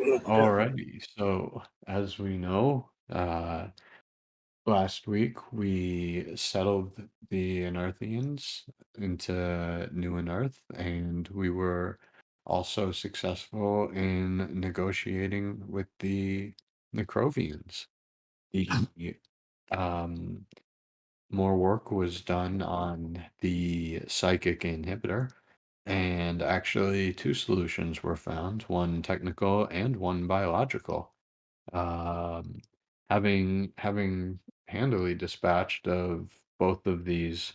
Alrighty. So, as we know, last week we settled the Anarthians into New Unearth, and we were also successful in negotiating with the Necrovians. The um, More work was done on the psychic inhibitor, and actually two solutions were found, one technical and one biological. Um, having handily dispatched of both of these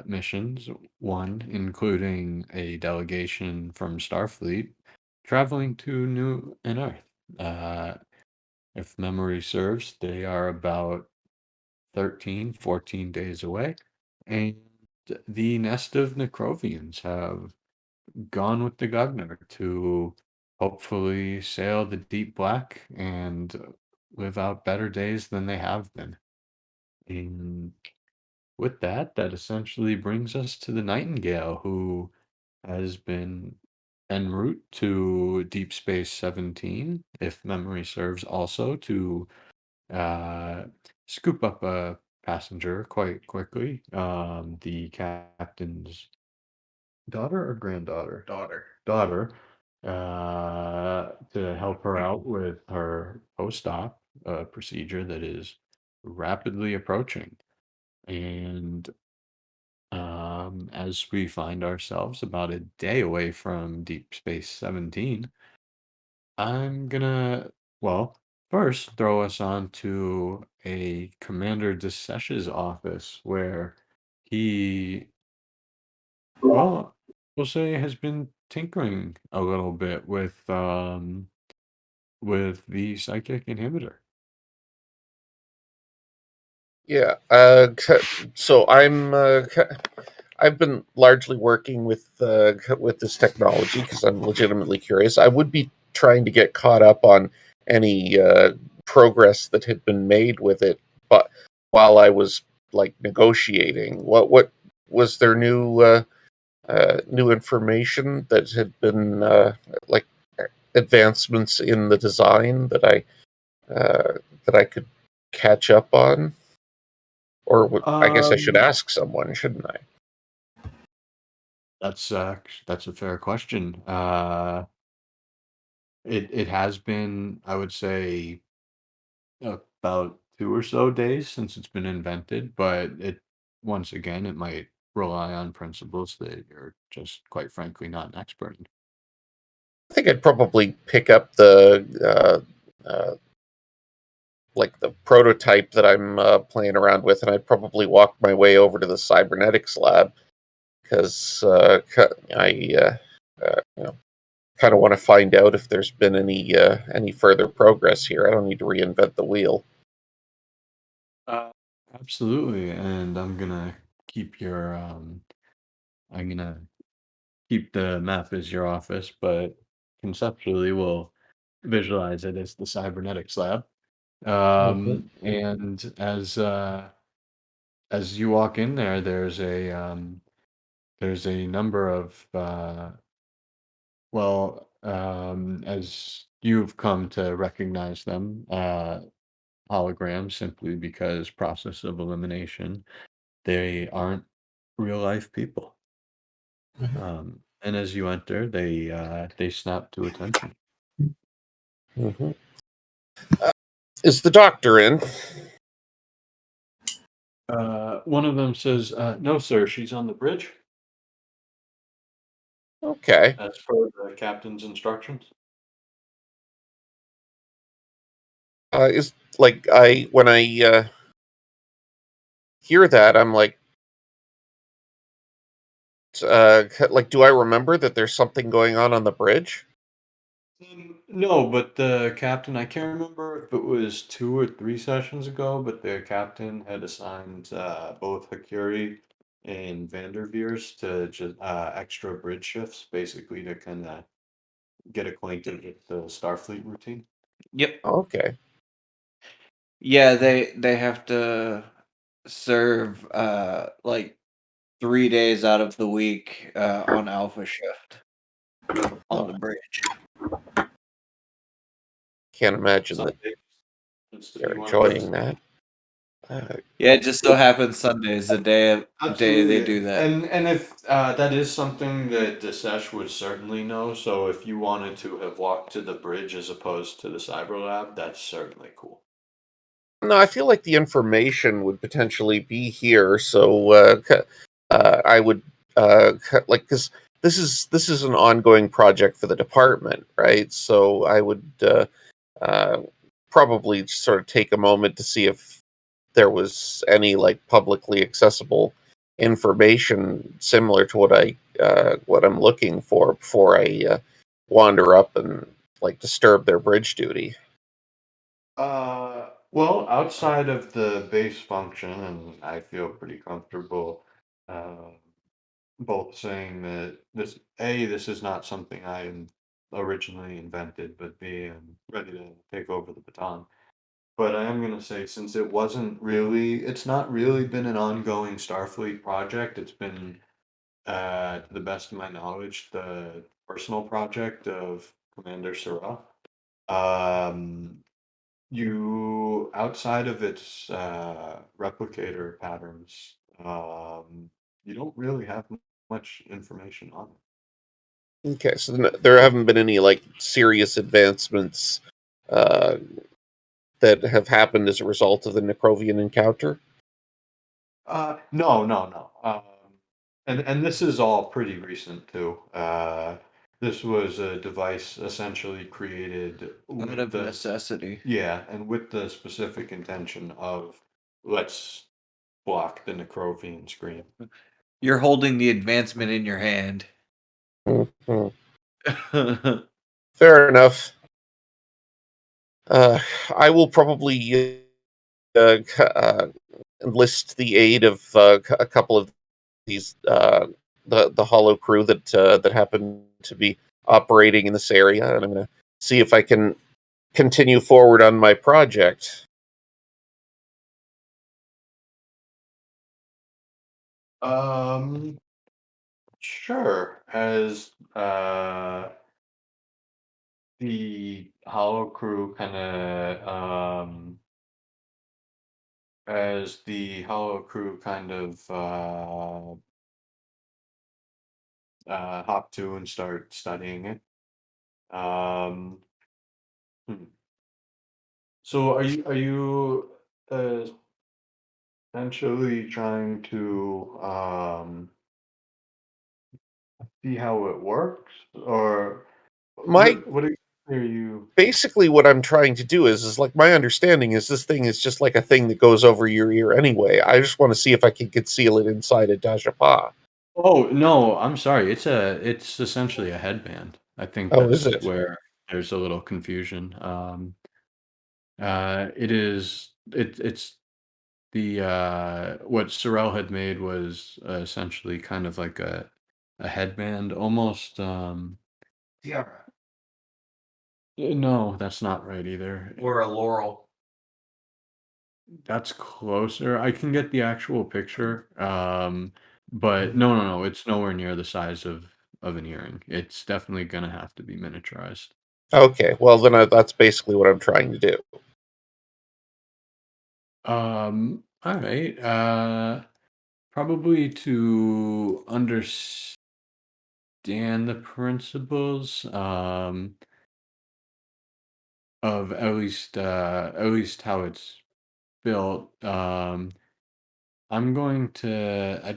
missions, one including a delegation from Starfleet traveling to New Earth. Uh, if memory serves, they are about 13, 14 days away. And the nest of Necrovians have gone with the governor to hopefully sail the deep black and live out better days than they have been. And with that, that essentially brings us to the Nightingale, who has been en route to Deep Space 17, if memory serves, also to uh, scoop up a passenger quite quickly. The captain's daughter or granddaughter? Daughter, to help her out with her post-op procedure that is rapidly approaching. And as we find ourselves about a day away from Deep Space 17, I'm gonna, well, first throw us on to a Commander DeSesh's office where he, well, we'll say has been tinkering a little bit with the psychic inhibitor. Yeah. So I've been largely working with this technology because I'm legitimately curious. I would be trying to get caught up on any progress that had been made with it, but while I was like negotiating, what was there new information that had been like advancements in the design uh, that I could catch up on? Or I guess I should Um, ask someone, shouldn't I? that's a fair question. It has been, I would say, about 2 or so days since it's been invented, but it once again it might rely on principles that you're just quite frankly not an expert in. I think I'd probably pick up uh, like the prototype that I'm playing around with, and I'd probably walk my way over to the cybernetics lab because I kind of want to find out if there's been any further progress here. I don't need to reinvent the wheel. Uh, Absolutely, and keep your I'm gonna keep the map as your office, but conceptually we'll visualize it as the cybernetics lab. Mhm. And as you walk in there, there's a number of as you've come to recognize them, holograms simply because process of elimination, they aren't real life people. And as you enter, they snap to attention. Mhm. Is the doctor in? One of them says, "No, sir, she's on the bridge, Okay. as per the captain's instructions." Is like I when I hear that, I'm like, do I remember that there's something going on the bridge? No, but the captain, I can't remember if it was 2 or 3 sessions ago, but the captain had assigned both Hakuri and Vanderveers to just extra bridge shifts, basically to kind of get acquainted with the Starfleet routine. Yep. Okay. Yeah, they have to serve like 3 days out of the week on Alpha shift on the bridge. can't imagine that Sunday tends to they're be one of those. enjoying that. Uh, Yeah, it just so happens Sunday is the day they Absolutely, do that. and if that is something that the sesh would certainly know. So if you wanted to have walked to the bridge as opposed to the cyber lab, that's certainly cool. no, I feel like the information would potentially be here, so I would like, because this is an ongoing project for the department, right? So I would uh, probably sort of take a moment to see if there was any like publicly accessible information similar to what I'm looking for before I wander up and like disturb their bridge duty. Well, outside of the base function, and I feel pretty comfortable, uh, both saying that this is not something originally invented, but B, I'm ready to take over the baton. But I am going to say, since it's not really been an ongoing Starfleet project, it's been, to the best of my knowledge, the personal project of Commander Sura. Um, outside of its replicator patterns, you don't really have much information on it. Okay, so there haven't been any like serious advancements uh, that have happened as a result of the Necrovian encounter. No, no, no. And this is all pretty recent too. This was a device essentially created Out with of the necessity. yeah, and with the specific intention of let's block the Necrovian screen. You're holding the advancement in your hand. Mhm. Fair enough. Uh, I will probably enlist the aid of a couple of these the Hollow crew that happen to be operating in this area, and I'm going to see if I can continue forward on my project. Um, sure. The Hollow crew kind of as the Hollow crew kind of hop to and start studying it. Um, hmm. So are you uh, essentially trying to see how it works, or My what exactly are you? Basically what I'm trying to do is like, my understanding is this thing is just like a thing that goes over your ear anyway. I just want to see if I can conceal it inside a Dajapa. Oh no, I'm sorry. It's essentially a headband. I think Oh, is that's it? where there's a little confusion. It's the what Sorel had made was essentially kind of like a headband, almost. Tiara. No, that's not right either. Or a laurel. That's closer. I can get the actual picture. But no, no, no. It's nowhere near the size of an earring. It's definitely gonna have to be miniaturized. Okay, well then that's basically what I'm trying to do. All right. Probably to understand the principles, of at least how it's built. I'd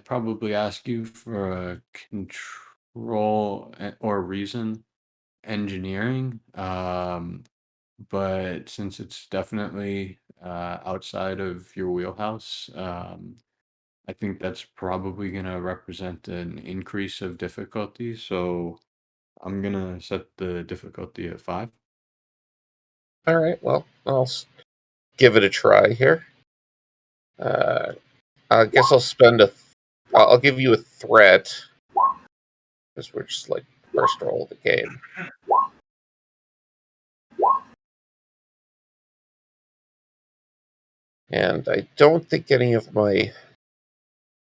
probably ask you for a or reason engineering. But since it's definitely outside of your wheelhouse, I think that's probably going to represent an increase of difficulty. So I'm going to set the difficulty at 5. All right, well, give it a try here. Uh, I guess I'll give you a threat because we're just like first roll of the game. And I don't think any of my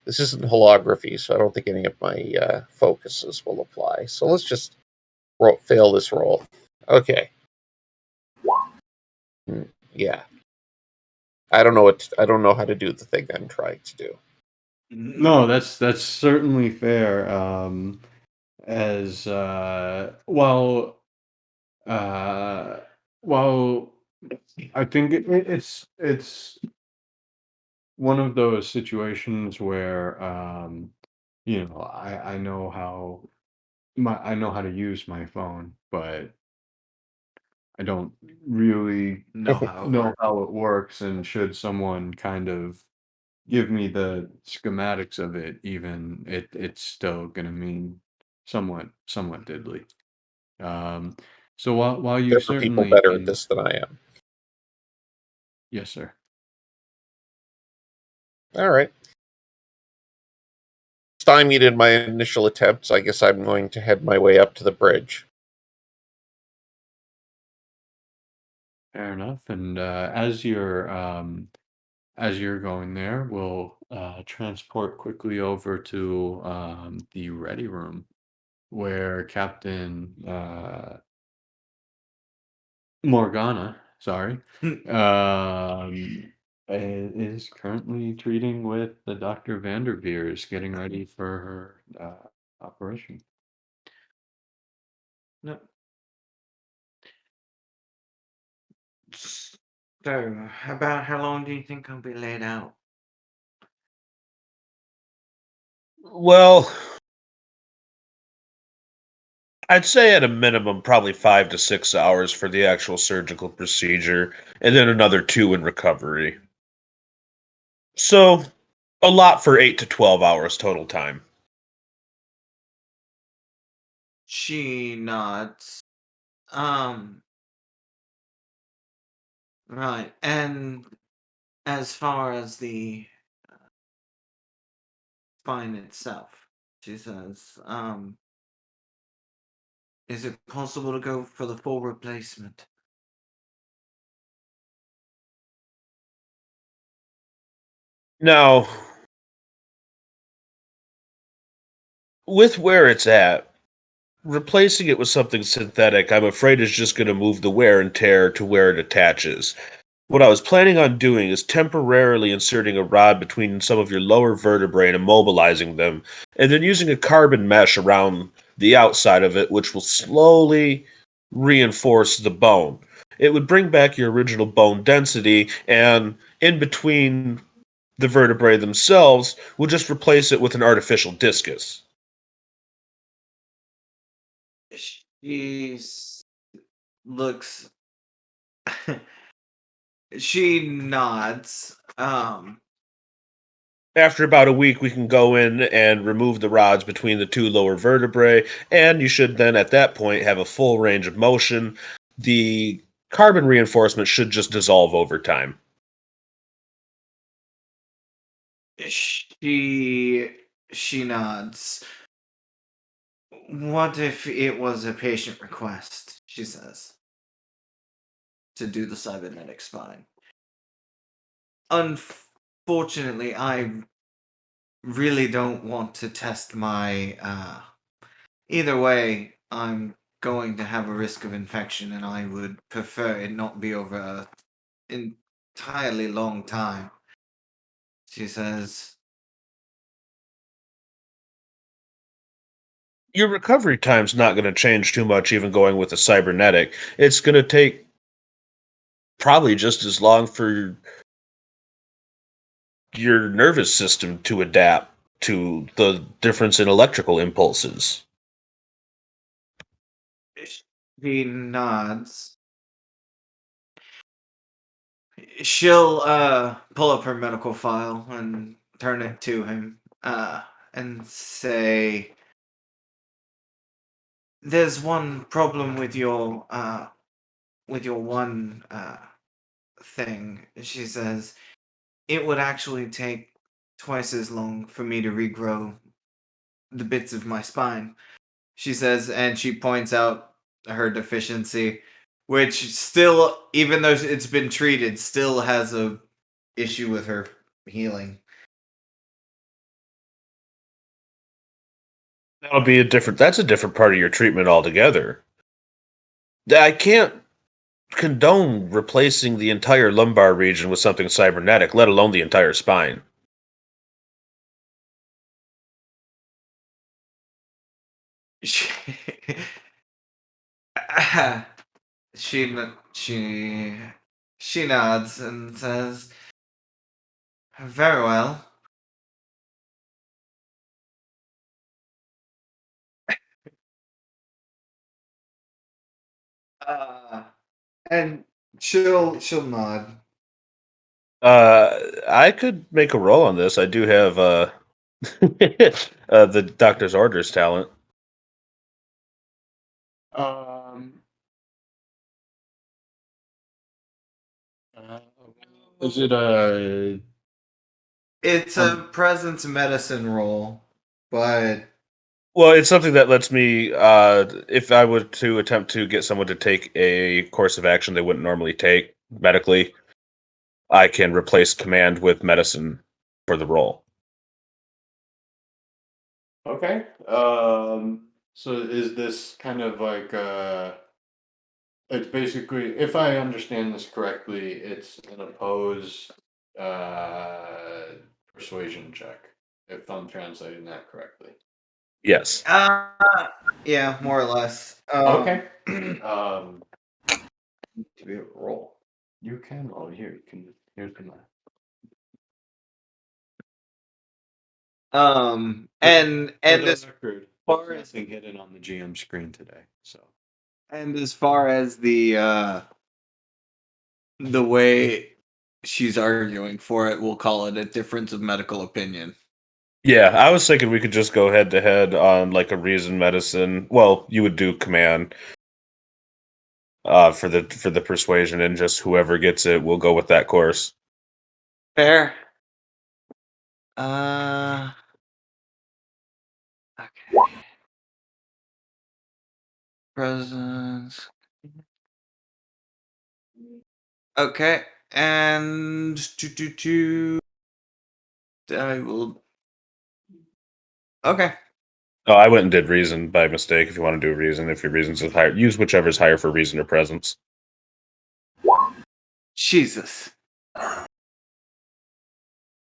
this isn't holography, so I don't think any of my focuses will apply. So let's just fail this roll. Okay. Yeah. I don't know I don't know how to do the thing I'm trying to do. No, that's certainly fair. As uh, well, I think it's one of those situations where I know I know how to use my phone, but I don't really Know how it know works. how it works, and should someone kind of give me the schematics of it, even it's still gonna mean somewhat diddly. Um, so while you There are people certainly better at can, this than I am. yes, sir. All right. Stymied in my initial attempts, I guess I'm going to head my way up to the bridge. Fair enough. And as you're going there, we'll transport quickly over to the ready room where Captain Morgana, sorry, is currently treating with the Dr. Vanderveers, getting ready for her operation. No. So, about how long do you think I'll be laid out? Well, I'd say at a minimum, probably 5 to 6 hours for the actual surgical procedure, and then another 2 in recovery. So, a lot for 8 to 12 hours total time. She nods. Right. And as far as the spine itself, she says, is it possible to go for the full replacement? Now, with where it's at, replacing it with something synthetic, I'm afraid is just going to move the wear and tear to where it attaches. What I was planning on doing is temporarily inserting a rod between some of your lower vertebrae and immobilizing them, and then using a carbon mesh around the outside of it, which will slowly reinforce the bone. It would bring back your original bone density, and in between the vertebrae themselves, we'll just replace it with an artificial discus. She looks. She nods. After about a week, we can go in and remove the rods between the 2 lower vertebrae, and you should then, at that point, have a full range of motion. The carbon reinforcement should just dissolve over time. She she nods. What if it was a patient request? She says to do the cybernetic spine. Unfortunately, I really don't want to test my. Either way, I'm going to have a risk of infection, and I would prefer it not be over an entirely long time. She says, Your recovery time's not going to change too much, even going with a cybernetic. It's going to take probably just as long for your nervous system to adapt to the difference in electrical impulses. she nods. She'll pull up her medical file and turn it to him and say, "There's one problem with your one thing." She says, "It would actually take twice as long for me to regrow the bits of my spine." She says, and she points out her deficiency, which still, even though it's been treated, still has a issue with her healing. That'll be a different. That's a different part of your treatment altogether. I can't condone replacing the entire lumbar region with something cybernetic, let alone the entire spine. She, she she nods and says, "Very well." Uh, and she'll nod. I could make a roll on this. I do have the doctor's orders talent. Um, uh, is it a It's a presence medicine roll, but Well, it's something that lets me, if I were to attempt to get someone to take a course of action they wouldn't normally take medically, I can replace command with medicine for the role. okay? So is this kind of like it's basically, if I understand this correctly, it's an opposed persuasion check, if I'm translating that correctly. Yes. yeah, more or less. Okay. To be able to roll. You can roll here. You can. Here's the map. And For the as record, far there's as nothing hidden on the GM screen today. So and as far as the way she's arguing for it, we'll call it a difference of medical opinion. Yeah, I was thinking we could just go head to head on like a reason medicine. Well, you would do command for the persuasion, and just whoever gets it will go with that course. Fair. Okay. Presence. Okay, and I will. Okay. Oh, I went and did reason by mistake. If you want to do reason, if your reason's is higher, use whichever's higher for reason or presence. Jesus.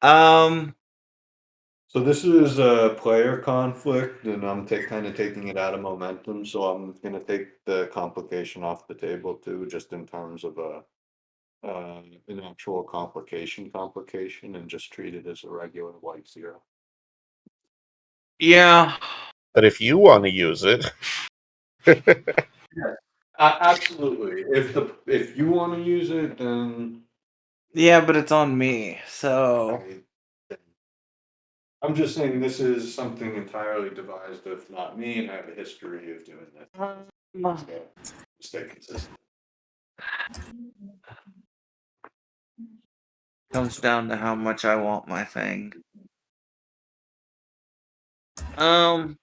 Um. So this is a player conflict, and I'm kind of taking it out of momentum. So I'm gonna take the complication off the table too, just in terms of an actual complication, and just treat it as a regular white zero. Yeah. But if you want to use it, Yeah, absolutely. If you want to use it, then Yeah, but it's on me. So. I'm just saying this is something entirely devised, if not me, and I have a history of doing this. So, stay consistent. Comes down to how much I want my thing. Um.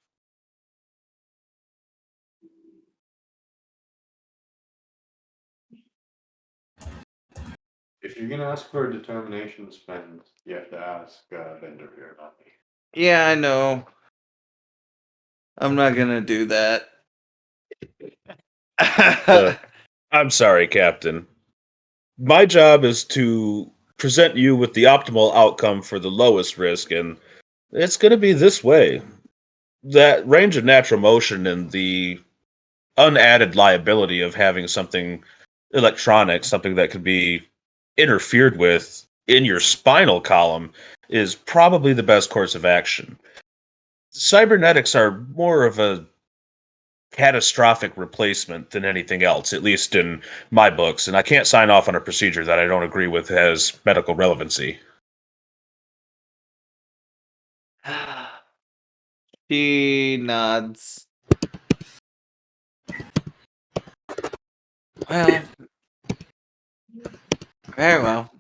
If you're gonna ask for a determination spend, you have to ask vendor here, not me. Yeah, I know. I'm not gonna do that. I'm sorry, Captain. My job is to present you with the optimal outcome for the lowest risk, and it's going to be this way. That range of natural motion and the unadded liability of having something electronic, something that could be interfered with in your spinal column, is probably the best course of action. Cybernetics are more of a catastrophic replacement than anything else, at least in my books, and I can't sign off on a procedure that I don't agree with has medical relevancy. She nods. Well, very well.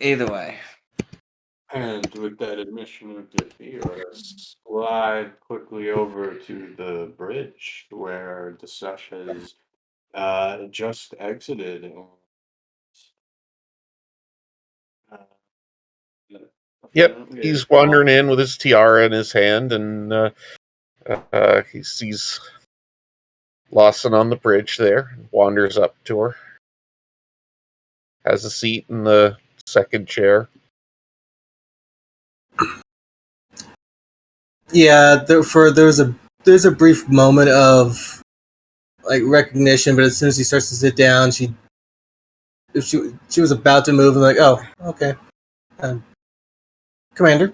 Either way. And with that admission of defeat, let's slide quickly over to the bridge where Desesh has just exited. Uh, yep, apparently he's a wandering in with his tiara in his hand, and he sees Lawson on the bridge there, wanders up to her. has a seat in the second chair. Yeah, there's a brief moment of like recognition, but as soon as he starts to sit down, she was about to move, and like, oh, okay, um, Commander.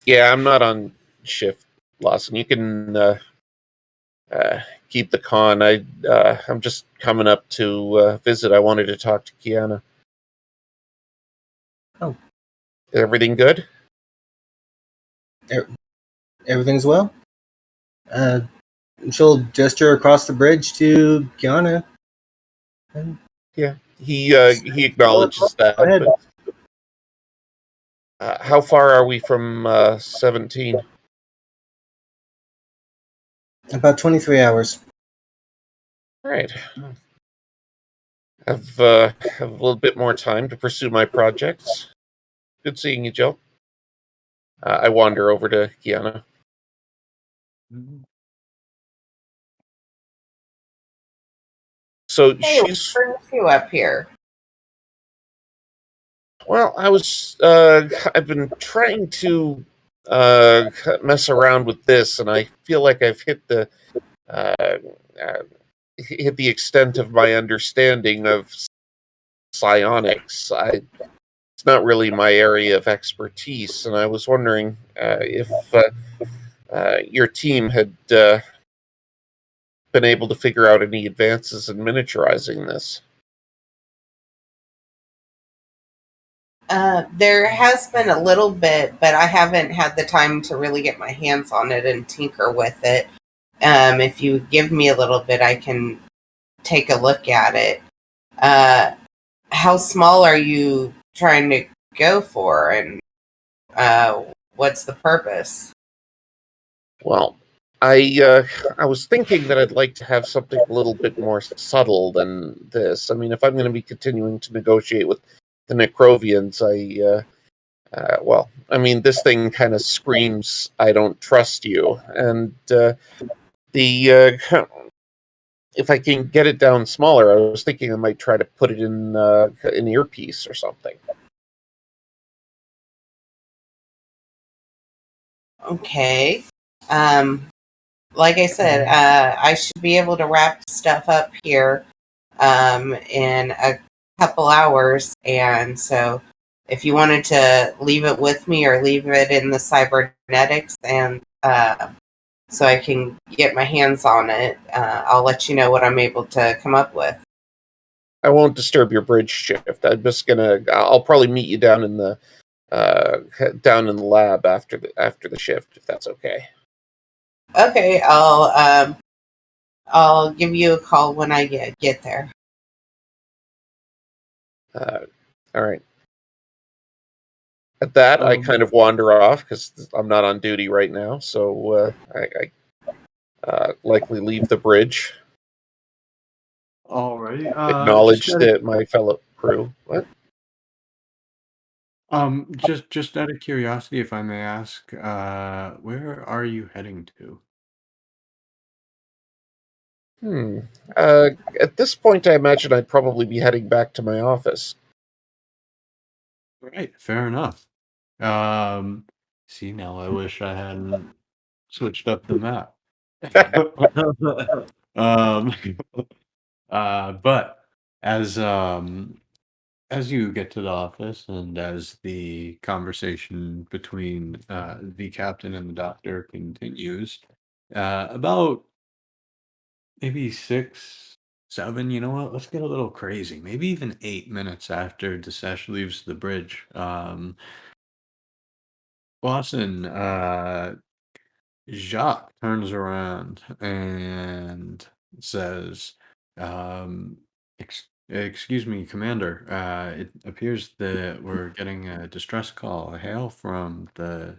Yeah, I'm not on shift, Lawson. You can keep the con. I'm just coming up to visit. I wanted to talk to Kiana. Oh. Everything good? Everything's well. Uh, she'll gesture across the bridge to Kiana. And Yeah, he acknowledges that. go ahead. But how far are we from 17? About 23 hours. All right. Have a little bit more time to pursue my projects. Good seeing you, Jill. I wander over to Kiana. So Hey, what she's brings you up here? well. I've been trying to mess around with this, and I feel like I've uh, uh, hit the extent of my understanding of psionics. It's not really my area of expertise, and I was wondering if your team had been able to figure out any advances in miniaturizing this. There has been a little bit, but I haven't had the time to really get my hands on it and tinker with it. If you give me a little bit, I can take a look at it. How small are you trying to go for, and what's the purpose? Well, I was thinking that I'd like to have something a little bit more subtle than this. I mean, if I'm going to be continuing to negotiate with the Necrovians, well, I mean, this thing kind of screams, "I don't trust you," and the if I can get it down smaller, I was thinking I might try to put it in an earpiece or something. Okay. Like I said, I should be able to wrap stuff up here in a couple hours. And so if you wanted to leave it with me or leave it in the cybernetics and so I can get my hands on it, I'll let you know what I'm able to come up with. I won't disturb your bridge shift. I'll probably meet you down in the lab after the shift, if that's okay. Okay, I'll give you a call when I get there. All right. At that, I kind of wander off because I'm not on duty right now, so I likely leave the bridge. Alrighty. Acknowledge that my fellow crew. What? Just out of curiosity, if I may ask, where are you heading to? Hmm. At this point, I imagine I'd probably be heading back to my office. Right, fair enough. Um, See, now I wish I hadn't switched up the map. Um, but as as you get to the office and as the conversation between the captain and the doctor continues, about maybe 6, 7, you know what? Let's get a little crazy. Maybe even 8 minutes after Desesh leaves the bridge. Lawson, Jacques turns around and says, excuse me, Commander. It appears that we're getting a distress call, a hail from the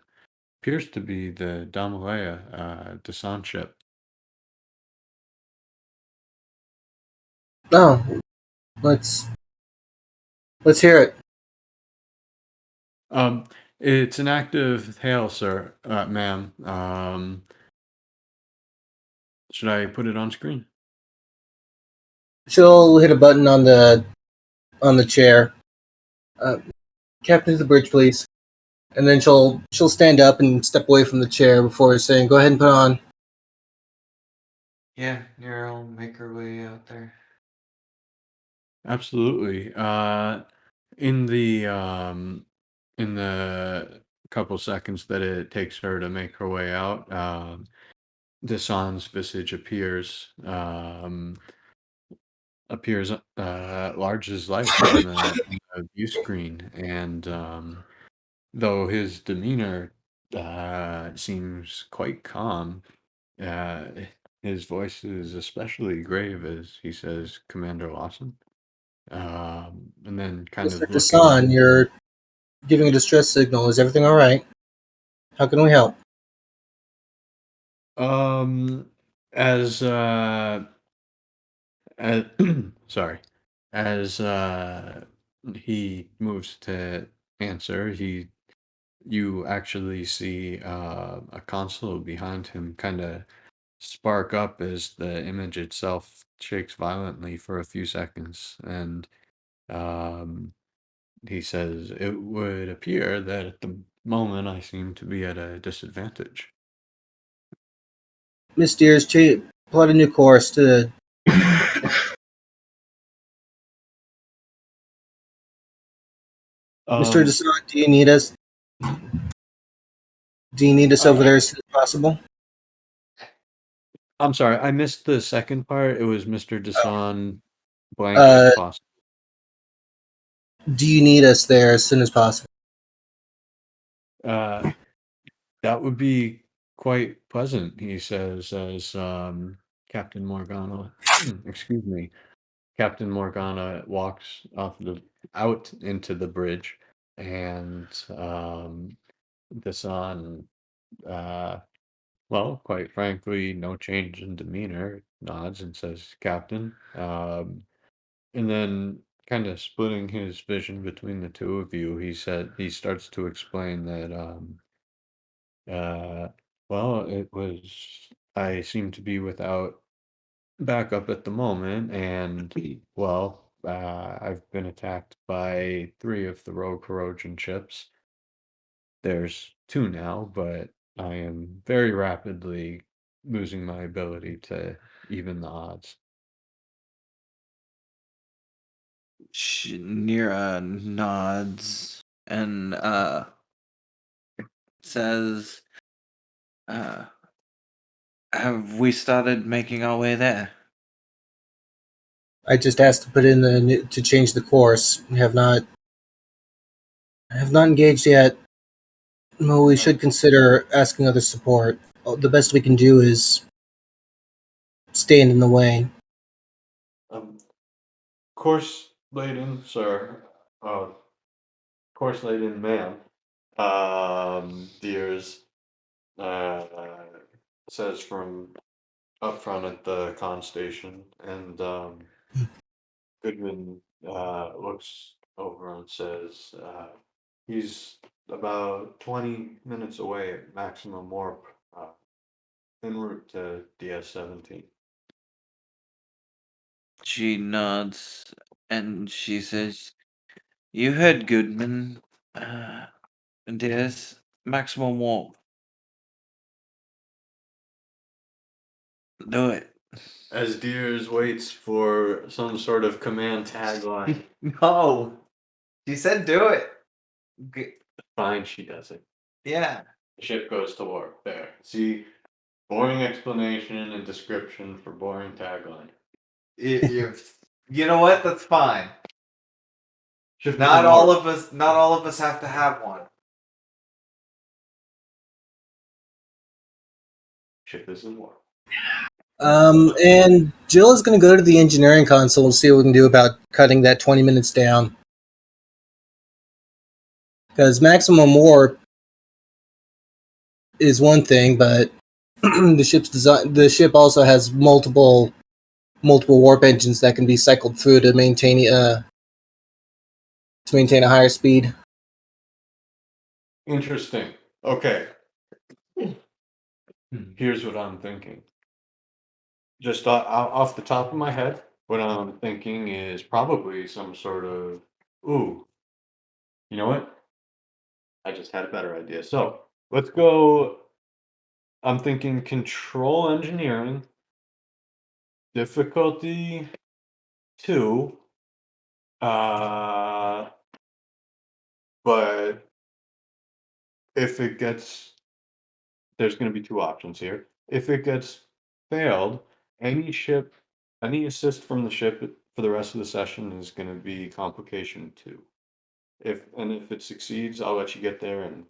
appears to be the Damalea descent ship. Oh, let's hear it. Um, it's an active hail, sir, ma'am. Should I put it on screen? She'll hit a button on the on the chair. Uh, Captain to the bridge, please. And then she'll stand up and step away from the chair before saying, "Go ahead and put on." Yeah, I'll make her way out there. Absolutely. In the couple seconds that it takes her to make her way out, Dasan's visage appears large as life in the view screen, and though his demeanor seems quite calm, uh, his voice is especially grave as he says, "Commander Lawson," and then kind Mr. of looking. Dasan, you're giving a distress signal. Is everything all right? How can we help? Um, as as sorry, as he moves to answer, you actually see a console behind him kind of spark up as the image itself shakes violently for a few seconds, and um, he says, "It would appear that at the moment I seem to be at a disadvantage." Miss Deers, plot a new course to Mr. Um, Dasan. Do you need us? Do you need us over uh, there as soon as possible? I'm sorry, I missed the second part. It was Mr. Dasan blank as Uh, possible. do you need us there as soon as possible? Uh, that would be quite pleasant, he says, as Captain Morgana, excuse me, Captain Morgana walks out into the bridge, and Dasan, uh, well, quite frankly, no change in demeanor, nods and says, "Captain," and then kind of splitting his vision between the two of you, he starts to explain that, uh, well, I seem to be without backup at the moment, and well, I've been attacked by three of the rogue corrosion ships. There's two now, but I am very rapidly losing my ability to even the odds. Nira nods and says, uh, "Have we started making our way there?" I just asked to put in to change the course. We have not engaged yet. Well, we should consider asking other support. The best we can do is stand in the way. Um, course laid in, sir. Course laid in, ma'am. Deers uh, says from up front at the con station, and Goodman looks over and says, he's about 20 minutes away at maximum warp, en route to DS-17. She nods and she says, "You heard Goodman. There's maximum warp. Do it." As Deers waits for some sort of command tagline. No, she said do it. Fine, she does it. Yeah. The ship goes to warp. There. See, boring explanation and description for boring tagline. You know what? That's fine. Ship is Not in all warp. of us. Not all of us have to have one. Ship is in warp. And Jill is going to go to the engineering console and see what we can do about cutting that 20 minutes down. Because maximum warp is one thing, but the ship also has multiple warp engines that can be cycled through to maintain a higher speed. Interesting. Okay. Here's what I'm thinking. Just off the top of my head, what I'm thinking is probably some sort of. Ooh, you know what? I just had a better idea. So let's go. I'm thinking control engineering, difficulty 2. Uh, but if it gets, there's going to be two options here. If it gets failed, any ship, any assist from the ship for the rest of the session is going to be complication 2. If it succeeds, I'll let you get there in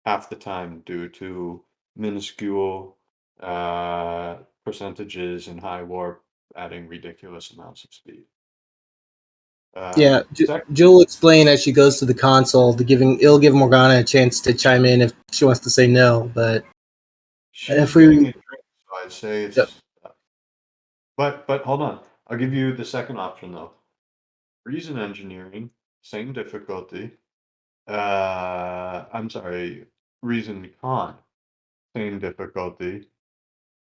half the time due to minuscule uh, percentages and high warp adding ridiculous amounts of speed. Yeah, Sec- Jill will explain as she goes to the console. It'll give Morgana a chance to chime in if she wants to say no. But she's if getting we, a drink, so I'd say yep. it's. But hold on, I'll give you the second option though. Reason engineering, same difficulty. I'm sorry, reason con, same difficulty.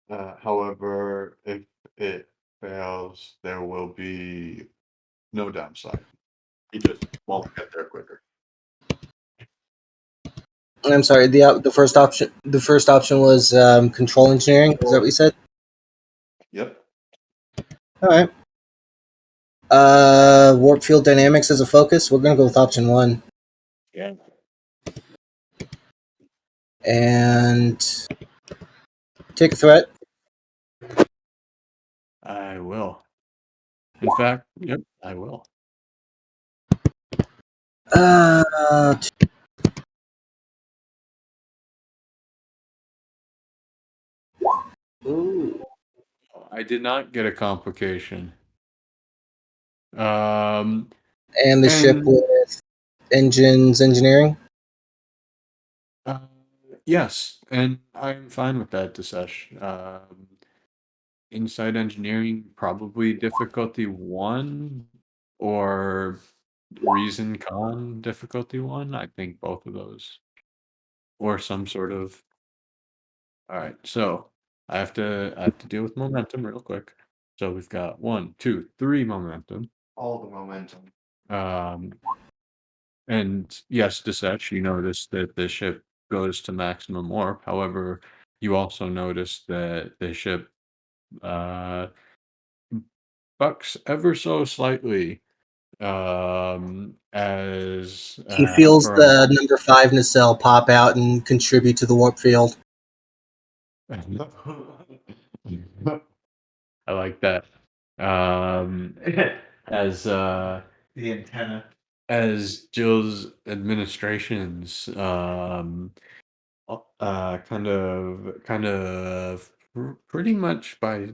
However, if it fails, there will be no downside. You just won't get there quicker. I'm sorry. The first option. The first option was control engineering. Is that what you said? Yep. All right. Warp field dynamics as a focus. We're gonna go with option 1. Yeah. And take a threat. I will. In fact, yep, I will. Uh, ooh. I did not get a complication. Um, And the ship and with engines engineering. uh, yes, and I'm fine with that, Disesh. Inside engineering, probably difficulty 1 or reason con difficulty 1. I think both of those or some sort of. All right, so I have to deal with momentum real quick. So we've got 1, 2, 3 momentum. All the momentum. Um, and yes, Disesh, you notice that the ship goes to maximum warp. However, you also notice that the ship uh, bucks ever so slightly as He feels for a the number 5 nacelle pop out and contribute to the warp field. moment. I like that. Um, as The antenna. as Jill's administration's pretty much by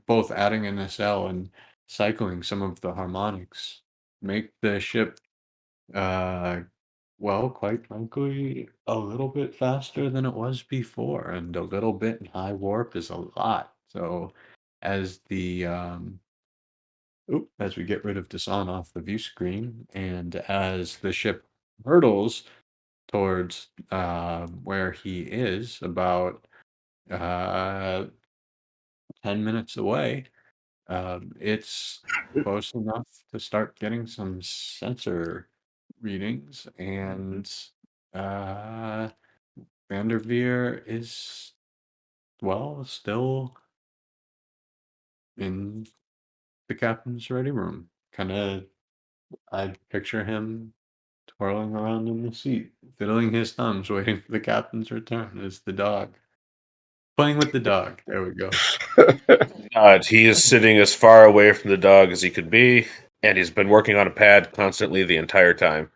both adding an SL and cycling some of the harmonics make the ship uh well, quite frankly, a little bit faster than it was before, and a little bit in high warp is a lot. So as the as we get rid of Dasan off the view screen, and as the ship hurtles towards where he is, about uh 10 minutes away, it's close enough to start getting some sensor readings, and uh Vanderveer is, well, still in the captain's ready room. Kind of, I picture him twirling around in the seat, fiddling his thumbs, waiting for the captain's return as the dog. Playing with the dog. There we go. He is sitting as far away from the dog as he could be, and he's been working on a pad constantly the entire time.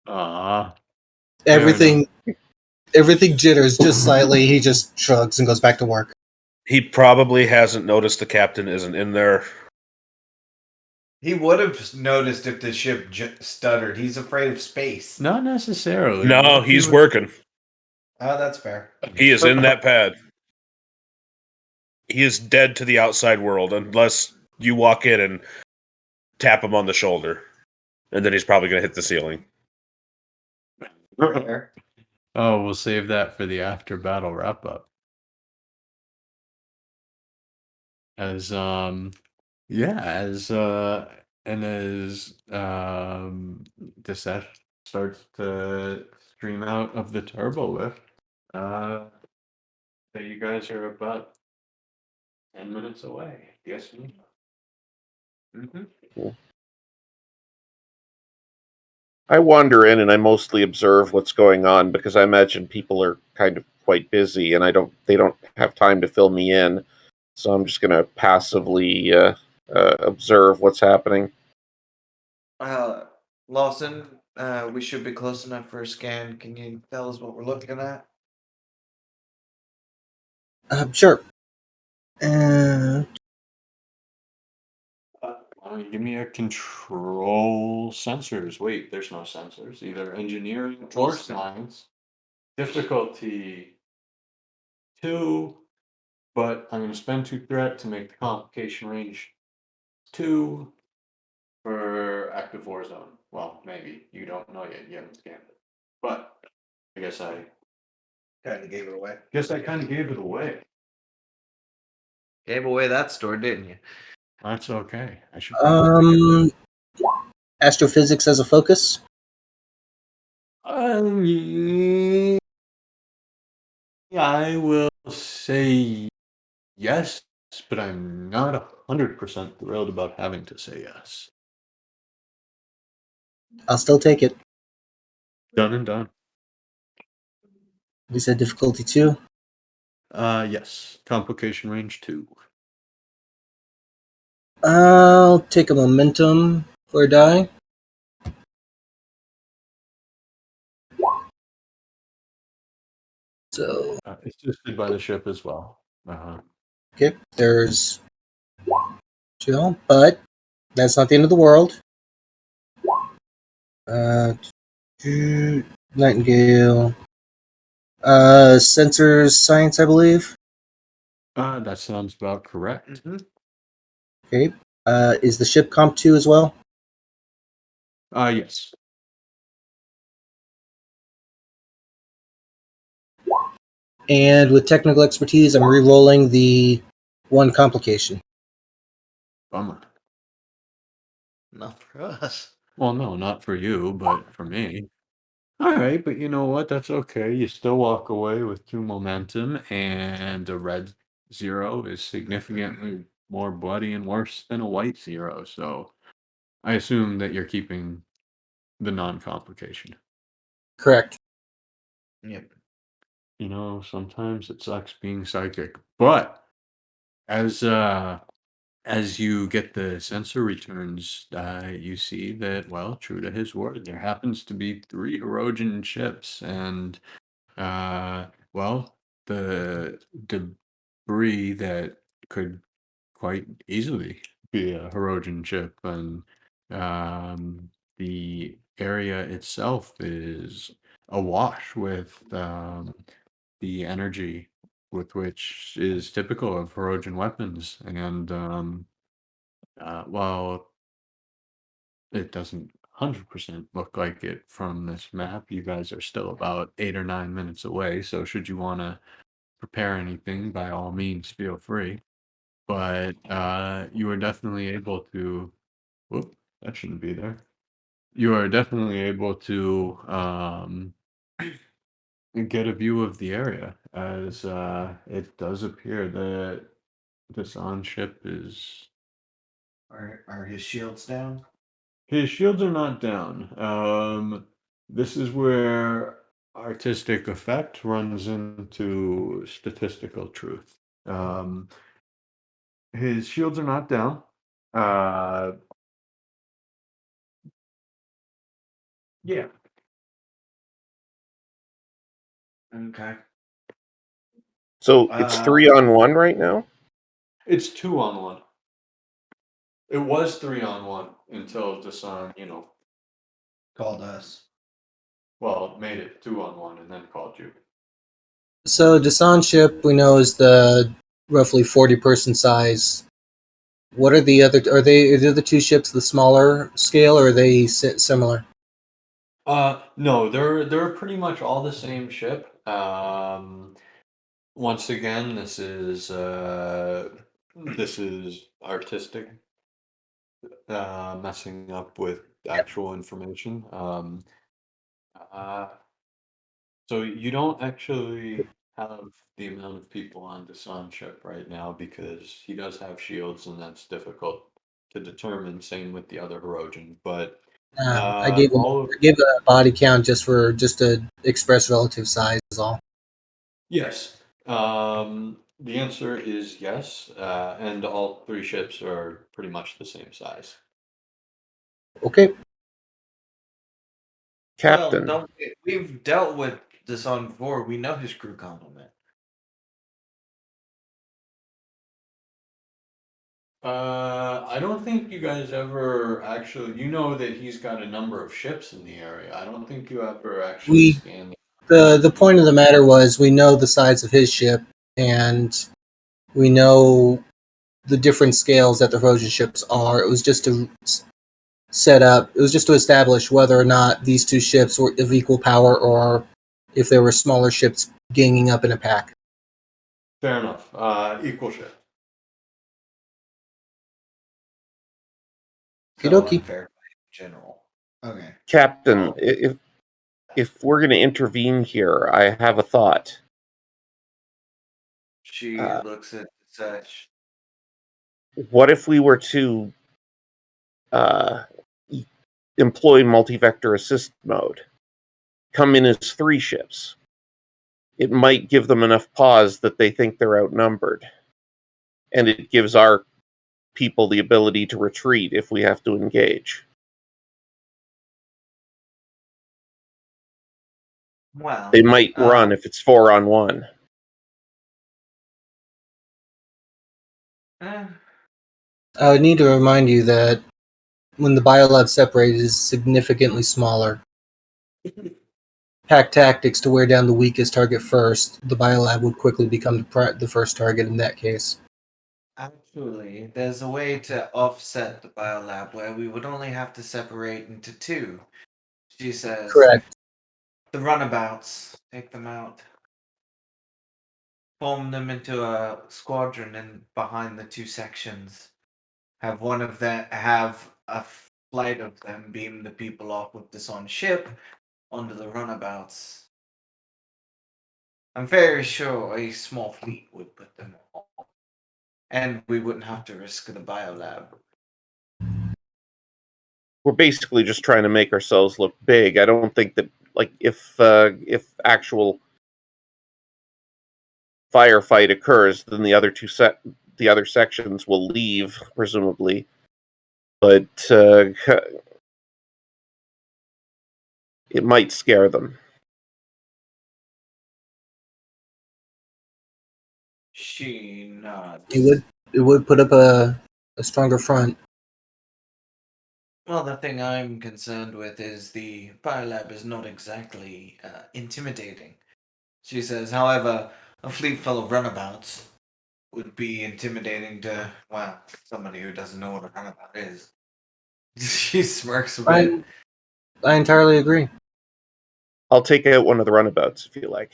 Ah, fair enough. Everything jitters just slightly. He just shrugs and goes back to work. He probably hasn't noticed the captain isn't in there. He would have noticed if the ship stuttered. He's afraid of space. Not necessarily. What No, if he he's was? working. Oh, that's fair. He is in that pad. He is dead to the outside world unless you walk in and tap him on the shoulder. And then he's probably going to hit the ceiling. Fair. Oh, we'll save that for the after battle wrap up. As Yeah, as the set starts to stream out of the turbo lift, uh, that you guys are about 10 minutes away. Yes, me. Mm-hmm. Cool. I wander in and I mostly observe what's going on because I imagine people are kind of quite busy and they don't have time to fill me in. So I'm just going to passively observe what's happening. Uh, Lawson, we should be close enough for a scan. Can you tell us what we're looking at? Sure. Uh, Give me a control sensors. Wait, there's no sensors. Either engineering or science. Difficulty 2, but I'm going to spend 2 threat to make the complication range 2 for active war zone. Well, maybe. You don't know yet. You haven't scanned it. But I guess I Kind of gave it away. kind of gave it away. Gave away that store, didn't you? That's okay. I should probably get um, astrophysics as a focus. yeah, I will say yes, but I'm not 100% thrilled about having to say yes. I'll still take it. Done and done. You said difficulty 2. Yes. Complication range 2. I'll take a momentum for a die. So, Assisted by the ship as well. okay, there's chill, but that's not the end of the world. Uh, Nightingale. Sensors science, I believe. That sounds about correct. Mm-hmm. Okay. Is the ship comp 2 as well? Yes. And with technical expertise, I'm re-rolling the one complication. Bummer. Not for us. Well, no, not for you, but for me. All right, but you know what? That's okay. You still walk away with 2 momentum, and a red 0 is significantly more bloody and worse than a white 0. So I assume that you're keeping the non-complication. Correct. Yep. Sometimes it sucks being psychic, but as you get the sensor returns, you see that, well, true to his word, there happens to be 3 Erogen ships, and well, the debris that could quite easily be a Erogen ship, and the area itself is awash with the energy with which is typical of Erogen weapons, and while it doesn't 100% look like it from this map, you guys are still about 8 or 9 minutes away. So, should you want to prepare anything, by all means, feel free. But you are definitely able to. Whoop, that shouldn't be there. You are definitely able to get a view of the area, as it does appear that this on ship is. Are his shields down? His shields are not down. This is where artistic effect runs into statistical truth. His shields are not down. Uh, yeah. Okay. So it's 3-on-1 right now? It's 2-on-1. It was 3-on-1 until Dasan, Called us. well, made it 2-on-1 and then called you. So Dasan ship we know is the roughly 40-person size. What are the other? Are the other 2 ships the smaller scale, or are they similar? No, they're pretty much all the same ship. Once again, this is artistic messing up with actual information. Uh, so you don't actually have the amount of people on Dasan's ship right now because he does have shields, and that's difficult to determine. Same with the other Hirogen, but I gave him all of I gave a body count just to express relative size is all. yes. The answer is yes, and all three ships are pretty much the same size. Okay. Well, Captain, don't we've dealt with this on before. We know his crew complement. I don't think you guys ever actually. You know that he's got a number of ships in the area. I don't think you ever actually We scanned. the point of the matter was we know the size of his ship and we know the different scales that the Trojan ships are. It was just to set up. It was just to establish whether or not these two ships were of equal power or if there were smaller ships ganging up in a pack. Fair enough. Equal ship. So Okie unfair in general. Okay. Captain, Well, if we're going to intervene here, I have a thought. She Uh, looks at such. what if we were to uh, employ multi-vector assist mode? Come in as three ships. It might give them enough pause that they think they're outnumbered, and it gives our people the ability to retreat if we have to engage. Well, They might run if it's 4-on-1. eh, I would need to remind you that when the biolab separated is significantly smaller. Pack tactics to wear down the weakest target first. The biolab would quickly become the first target in that case. actually, there's a way to offset the biolab where we would only have to separate into two. She says, Correct. the runabouts, take them out. Form them into a squadron and behind the two sections. Have one of them have a flight of them beam the people off with this on ship onto the runabouts. I'm very sure a small fleet would put them all. And we wouldn't have to risk the biolab. We're basically just trying to make ourselves look big. I don't think that, like, if actual firefight occurs, then the other sections will leave, presumably. But it might scare them. She nods. It would put up a stronger front. Well, the thing I'm concerned with is the biolab is not exactly intimidating. She says, however, a fleet full of runabouts would be intimidating to, well, somebody who doesn't know what a runabout is. She smirks a bit. I entirely agree. I'll take out one of the runabouts if you like.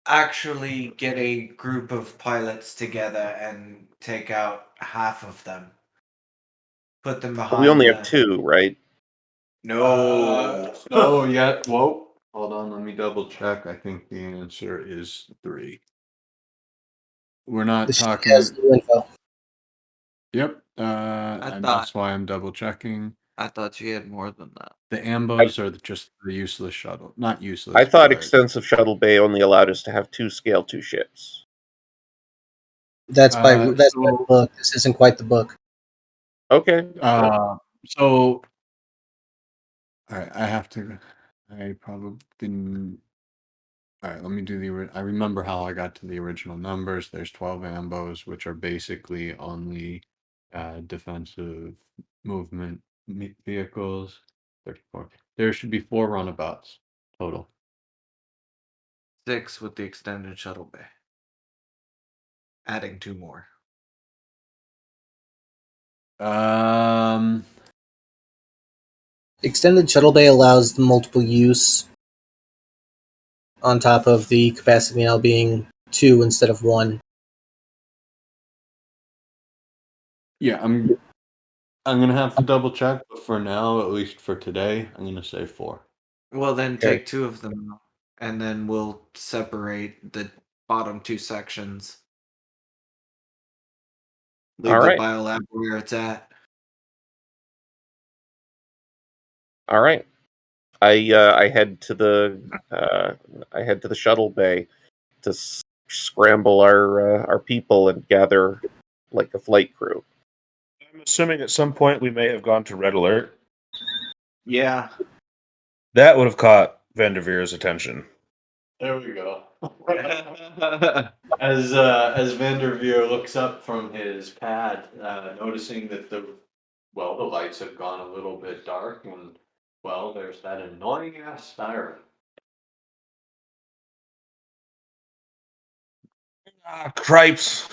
Actually, get a group of pilots together and take out half of them. Put them But we behind only have the. two, right? No. no, yet. Whoa. Hold on. Let me double check. I think the answer is 3. We're The not ship has talking. new info. Yep. I That's why I'm double checking. thought you had more than that. The I, Ambos are just the useless shuttle. Not I useless, thought but extensive shuttle bay only allowed us to have two scale 2 ships. That's by the so book. This isn't quite the book. Okay. so all right. I have to. I probably didn't. All right. Let me do I remember how I got to the original numbers. There's 12 Ambos, which are basically only defensive movement vehicles. 34. There should be 4 runabouts total. 6 with the extended shuttle bay. Adding 2 more. Um. Extended shuttle bay allows the multiple use on top of the capacity now being 2 instead of 1. Yeah. I'm gonna have to double check, but for now, at least for today, I'm gonna say 4. Well, then Okay. take 2 of them out, and then we'll separate the bottom 2 sections. Leave All the right. biolab where it's at. All right. I head to the shuttle bay to scramble our people and gather like a flight crew. I'm assuming at some point we may have gone to red alert. Yeah. That would have caught Vanderveer's attention. There we go. As Vanderveer looks up from his pad, noticing that the lights have gone a little bit dark, and there's that annoying ass siren. Ah, cripes!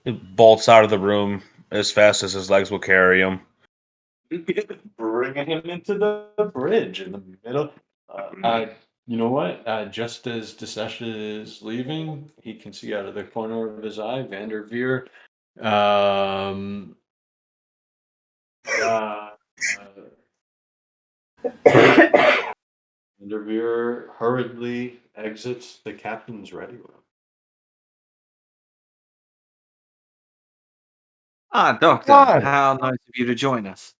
He bolts out of the room as fast as his legs will carry him. Bringing him into the bridge in the middle. You know what? Just as Desesh is leaving, he can see out of the corner of his eye Vanderveer. Um, uh, Vanderveer hurriedly exits the captain's ready room. Ah, Doctor, God. how nice of you to join us.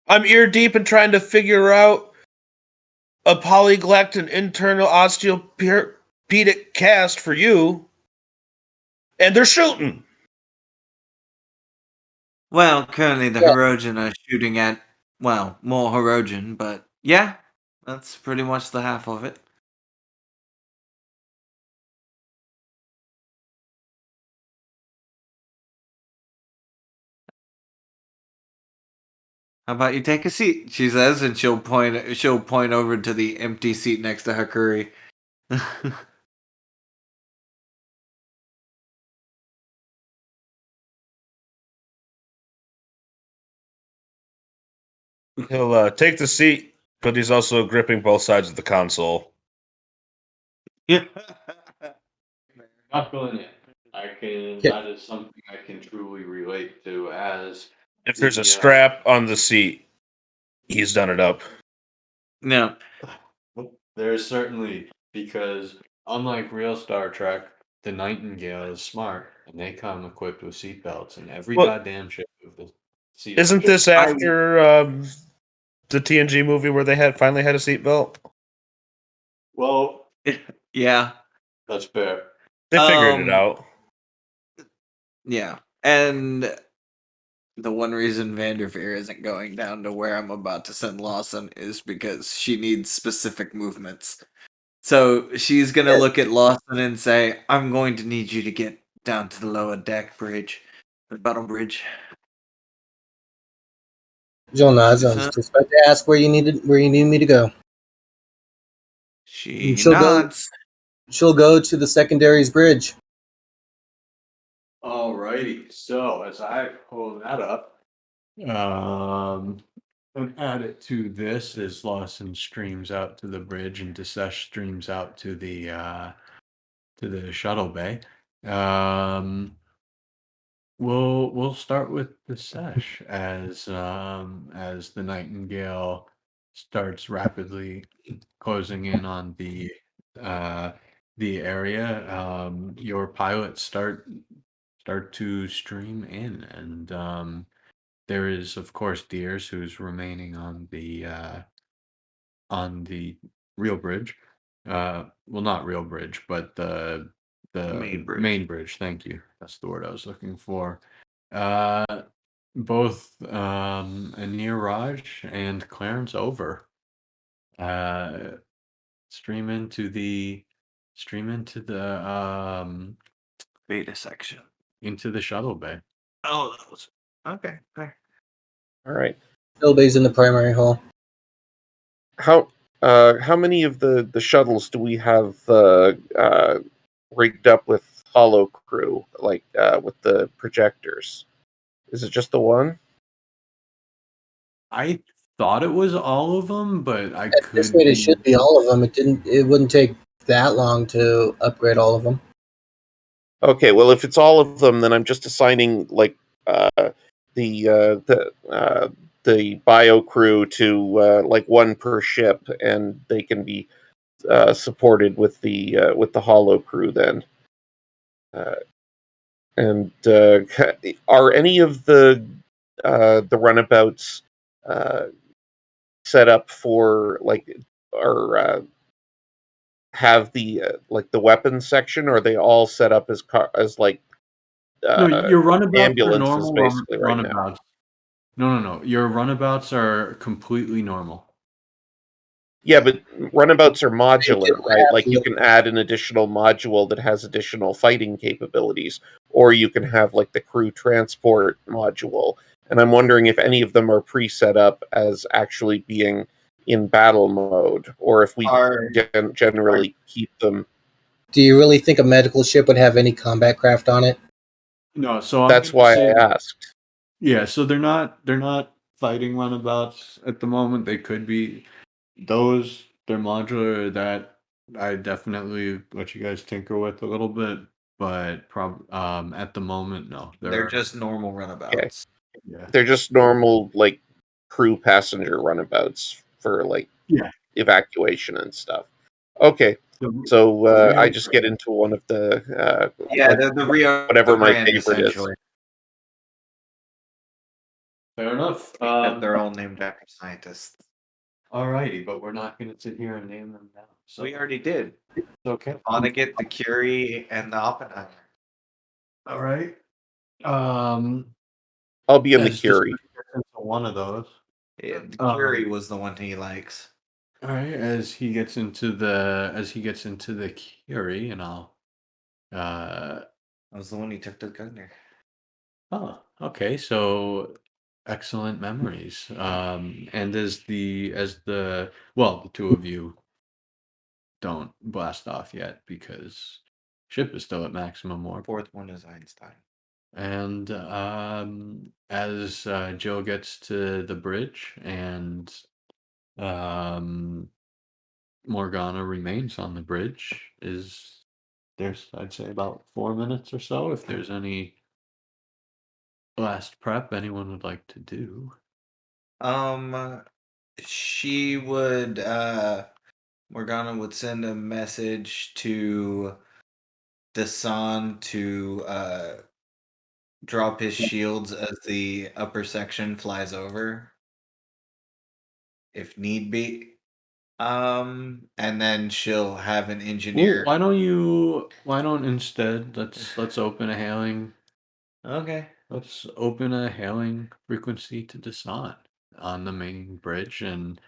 I'm ear deep in trying to figure out a polyglect internal osteopedic cast for you, and they're shooting. Well, currently the Yeah. Hirogen are shooting at, more Hirogen, but yeah, that's pretty much the half of it. How about you take a seat? She says, and she'll point over to the empty seat next to Hakuri. He'll take the seat, but he's also gripping both sides of the console. Yeah. Not feeling it. Yeah. That is something I can truly relate to as If there's a the, strap on the seat, he's done it up. No. there's certainly, because unlike real Star Trek, the Nightingale is smart and they come equipped with seatbelts and every Well, goddamn ship with the seatbelt. isn't this after the TNG movie where they finally had a seatbelt? Well, Yeah. that's fair. They figured it out. Yeah. And the one reason Vanderveer isn't going down to where I'm about to send Lawson is because she needs specific movements. So she's gonna look at Lawson and say, "I'm going to need you to get down to the lower deck bridge, the bottom bridge." Jill nods. She I was said, just about to ask where you need me to go. she She'll go. nods. She'll go to the secondaries bridge. Alrighty, so as I pull that up, and add it to this as Lawson streams out to the bridge and Desesh streams out to the shuttle bay. We'll start with Desesh as the Nightingale starts rapidly closing in on the area. Your pilots start to stream in, and there is, of course, Deers who's remaining on the real bridge. Well, not real bridge, but the Main bridge. main bridge. Thank you. That's the word I was looking for. Uh, both Anir Raj and Clarence Over uh, stream into the Beta section. into the shuttle bay. Oh, those. Okay, fair. All right. Jill Bay's in the primary hall. How many of the shuttles do we have rigged up with hollow crew, like with the projectors? Is it just the one? I thought it was all of them, but I At this could rate, it be. should be all of them. It wouldn't take that long to upgrade all of them. Okay, well, if it's all of them, then I'm just assigning like the uh, the uh, the bio crew to like one per ship, and they can be supported with the hollow crew then. Uh, and are any of the runabouts uh, set up for like or have the like the weapons section, or are they all set up as as like No, uh, your runabouts are ambulances normal basically right now? runabouts. No. Your runabouts are completely normal. Yeah, but runabouts are They modular, do right? have Like you the can add an additional module that has additional fighting capabilities, or you can have like the crew transport module. And I'm wondering if any of them are pre-set up as actually being in battle mode, or if we Are generally keep them. Do you really think a medical ship would have any combat craft on it? No, so I'm That's gonna why say I that asked. yeah, so they're not fighting runabouts at the moment. They could be those. They're modular that I definitely let you guys tinker with a little bit, but at the moment, no. they're They're just normal Okay, runabouts. yeah. they're just normal like crew passenger runabouts for like Yeah. evacuation and stuff. Okay, The so the I real just get into one of the Yeah, like they're the Rio whatever my Grande favorite is. essentially. fair enough. Except they're all named after scientists. Alrighty, but we're not gonna sit here and name them now. So We already did. it's okay. Vonnegut, the Curie, and the Oppenheimer. All right. Um, I'll be in the as just Curie. into one of those. Yeah, the Um, Curie was the one he likes. all right, as he gets into the Curie, and I'll uh That was the one he took to Gardner. oh, okay, so excellent memories. And the two of you don't blast off yet because ship is still at maximum warp. Fourth one is Einstein. And as Jill gets to the bridge and um, Morgana remains on the bridge, there's, I'd say, about 4 minutes or so. If there's any last prep anyone would like to do. She would Morgana would send a message to Dasan to drop his shields as the upper section flies over, if need be. And then she'll have an Well, engineer. why don't instead let's open a hailing Okay. let's open a hailing frequency to Dasan on the main bridge, and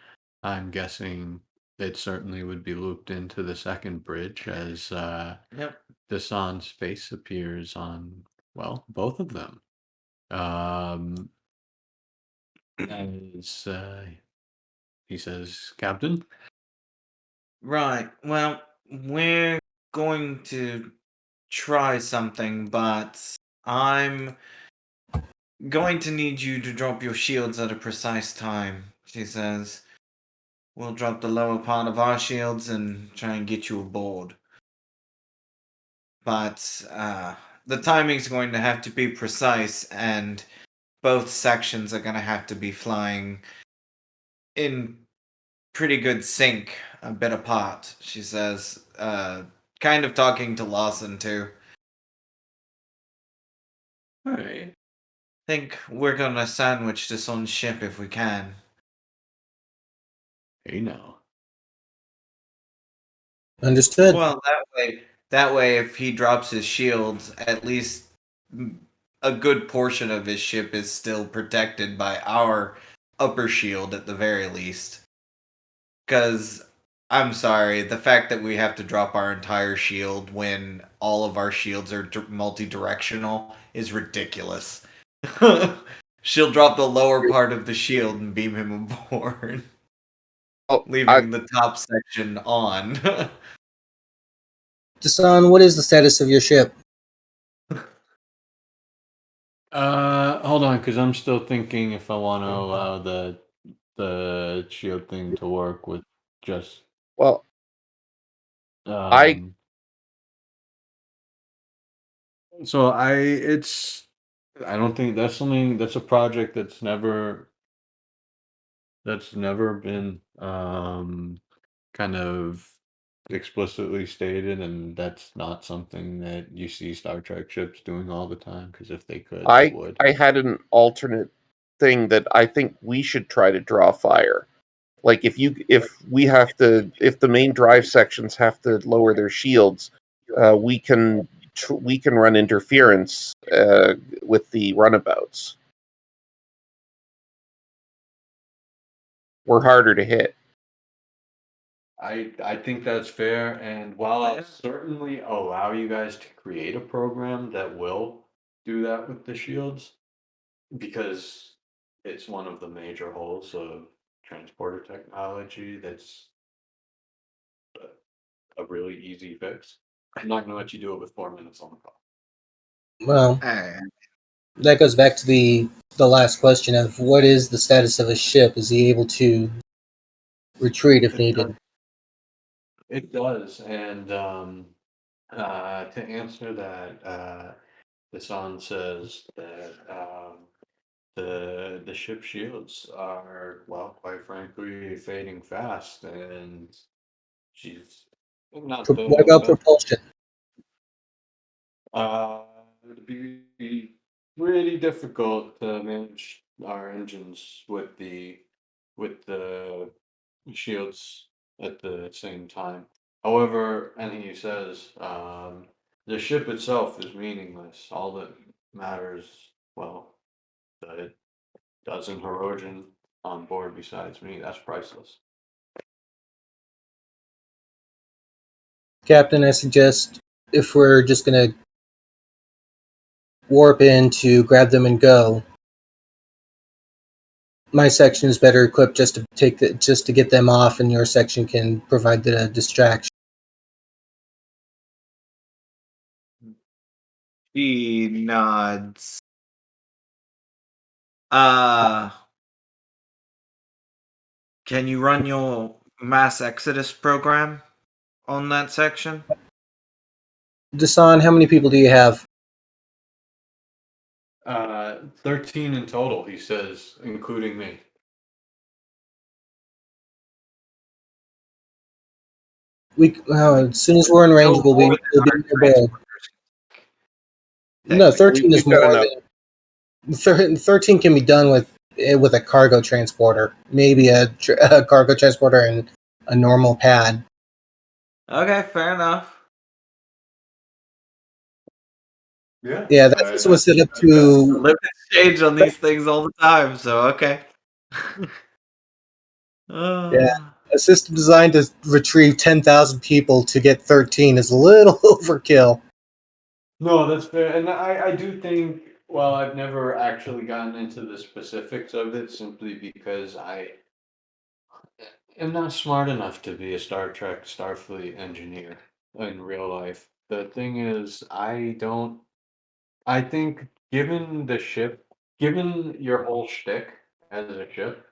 I'm guessing it certainly would be looped into the second bridge as Yep. Dasan's face appears on, well, both of them. Um, as he says, Captain. Right. Well, we're going to try something, but I'm going to need you to drop your shields at a precise time, she says. We'll drop the lower part of our shields and try and get you aboard. But the timing's going to have to be precise, and both sections are going to have to be flying in pretty good sync, a bit apart, she says. Kind of talking to Lawson, too. All right. Think we're gonna sandwich this on ship if we can. Hey now. Understood. Well, that way, if he drops his shields, at least a good portion of his ship is still protected by our upper shield at the very least. Because I'm sorry, the fact that we have to drop our entire shield when all of our shields are multi-directional is ridiculous. She'll drop the lower part of the shield and beam him aboard, Oh, leaving the top section on. Dasan, what is the status of your ship? Hold on, because I'm still thinking if I want to allow the shield thing to work with just well, I um So I don't think that's a project that's never been kind of explicitly stated, and that's not something that you see Star Trek ships doing all the time, because if they could, they I would. I had an alternate thing that I think we should try to draw fire. Like if the main drive sections have to lower their shields, we can run interference with the runabouts. We're harder to hit. I think that's fair, and while I'll certainly allow you guys to create a program that will do that with the shields, because it's one of the major holes of transporter technology that's a really easy fix. I'm not gonna let you do it with 4 minutes on the clock. Well, Alright. that goes back to the last question of what is the status of a ship? Is he able to retreat if It does, needed? it does, and to answer that, the song says that the ship shields are, well, quite frankly, fading fast, and she's not What about the propulsion? it'd be pretty difficult to manage our engines with the shields at the same time. However, and he says, the ship itself is meaningless. All that matters, well, that it doesn't corrosion on board besides me. That's priceless. Captain, I suggest if we're just going to warp in to grab them and go, my section is better equipped just to get them off, and your section can provide the distraction. He nods. Uh, can you run your mass exodus program on that section? Dasan, how many people do you have? 13 in total, he says, including me. As soon as we're in range, No we'll more we'll than be our nearby. No, technically. 13 is We've got more enough. than 13 can be done with a cargo transporter, maybe a cargo transporter and a normal pad. Okay, fair enough. Yeah. Yeah, that's also what's set up to. Limits change on these things all the time, so okay. Yeah, uh, a system designed to retrieve 10,000 people to get 13 is a little overkill. No, that's fair. And I do think, well, I've never actually gotten into the specifics of it simply because I am not smart enough to be a Star Trek Starfleet engineer in real life. The thing is, I think given your whole shtick as a ship,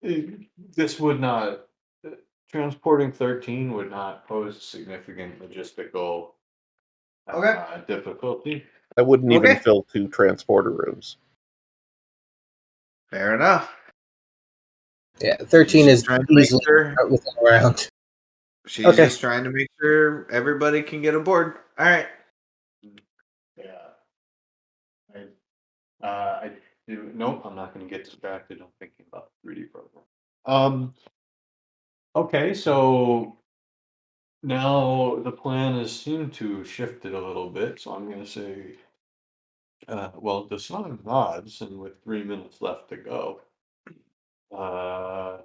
this would not, uh, transporting 13 would not pose significant logistical okay. difficulty. I wouldn't even Okay. fill 2 transporter rooms. Fair enough. Yeah, She's 13 just is trying to make easily sure. within a round. She's Okay. just trying to make sure everybody can get aboard. All right. Yeah. I do. Nope, I'm not going to get distracted. I'm thinking about the 3D program. Okay, so now the plan has seemed to shifted a little bit. So I'm going to say, well, the sun nods, and with 3 minutes left to go, uh,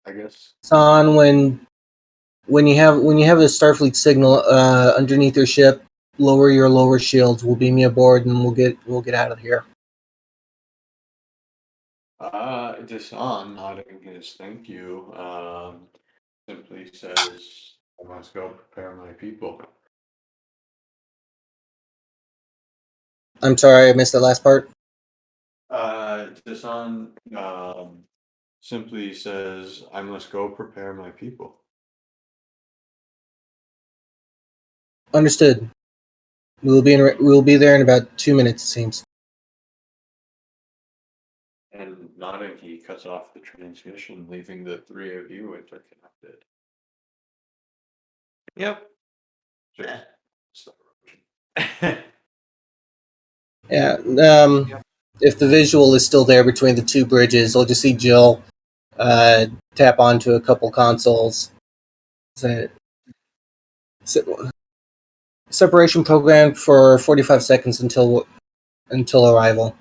I guess. Son, when you have a Starfleet signal underneath your ship, lower your lower shields. We'll beam you aboard, and we'll get out of here. Desan nodding his thank you, simply says, I must go prepare my people. I'm sorry, I missed that last part. Desan simply says, I must go prepare my people. Understood. We'll be there in about 2 minutes, it seems. And nodding, he cuts off the transmission, leaving the three of you interconnected. Yep. Just Yeah. If the visual is still there between the two bridges, I'll just see Jill tap onto a couple consoles. Separation programmed for 45 seconds until arrival.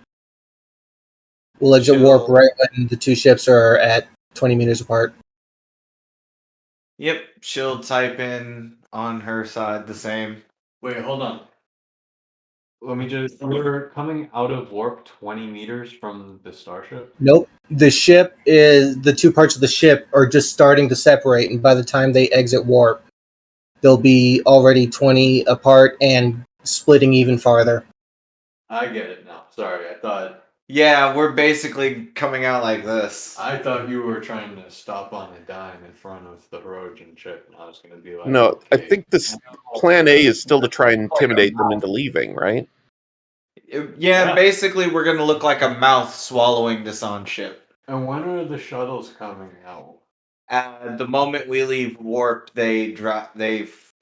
We'll exit warp She'll- right when the two ships are at 20 meters apart. Yep, she'll type in on her side the same. Wait, hold on. Let me just. We're coming out of warp 20 meters from the starship. Nope. The two parts of the ship are just starting to separate, and by the time they exit warp, they'll be already 20 apart and splitting even farther. I get it now. Sorry, I thought Yeah, we're basically coming out like this. you were trying to stop on a dime in front of the Herodian ship, and I was going to be like, No, I okay. think this plan A is still to try and intimidate them into leaving, right? Yeah, basically we're gonna look like a mouth swallowing this on ship. And when are the shuttles coming out? The moment we leave warp, they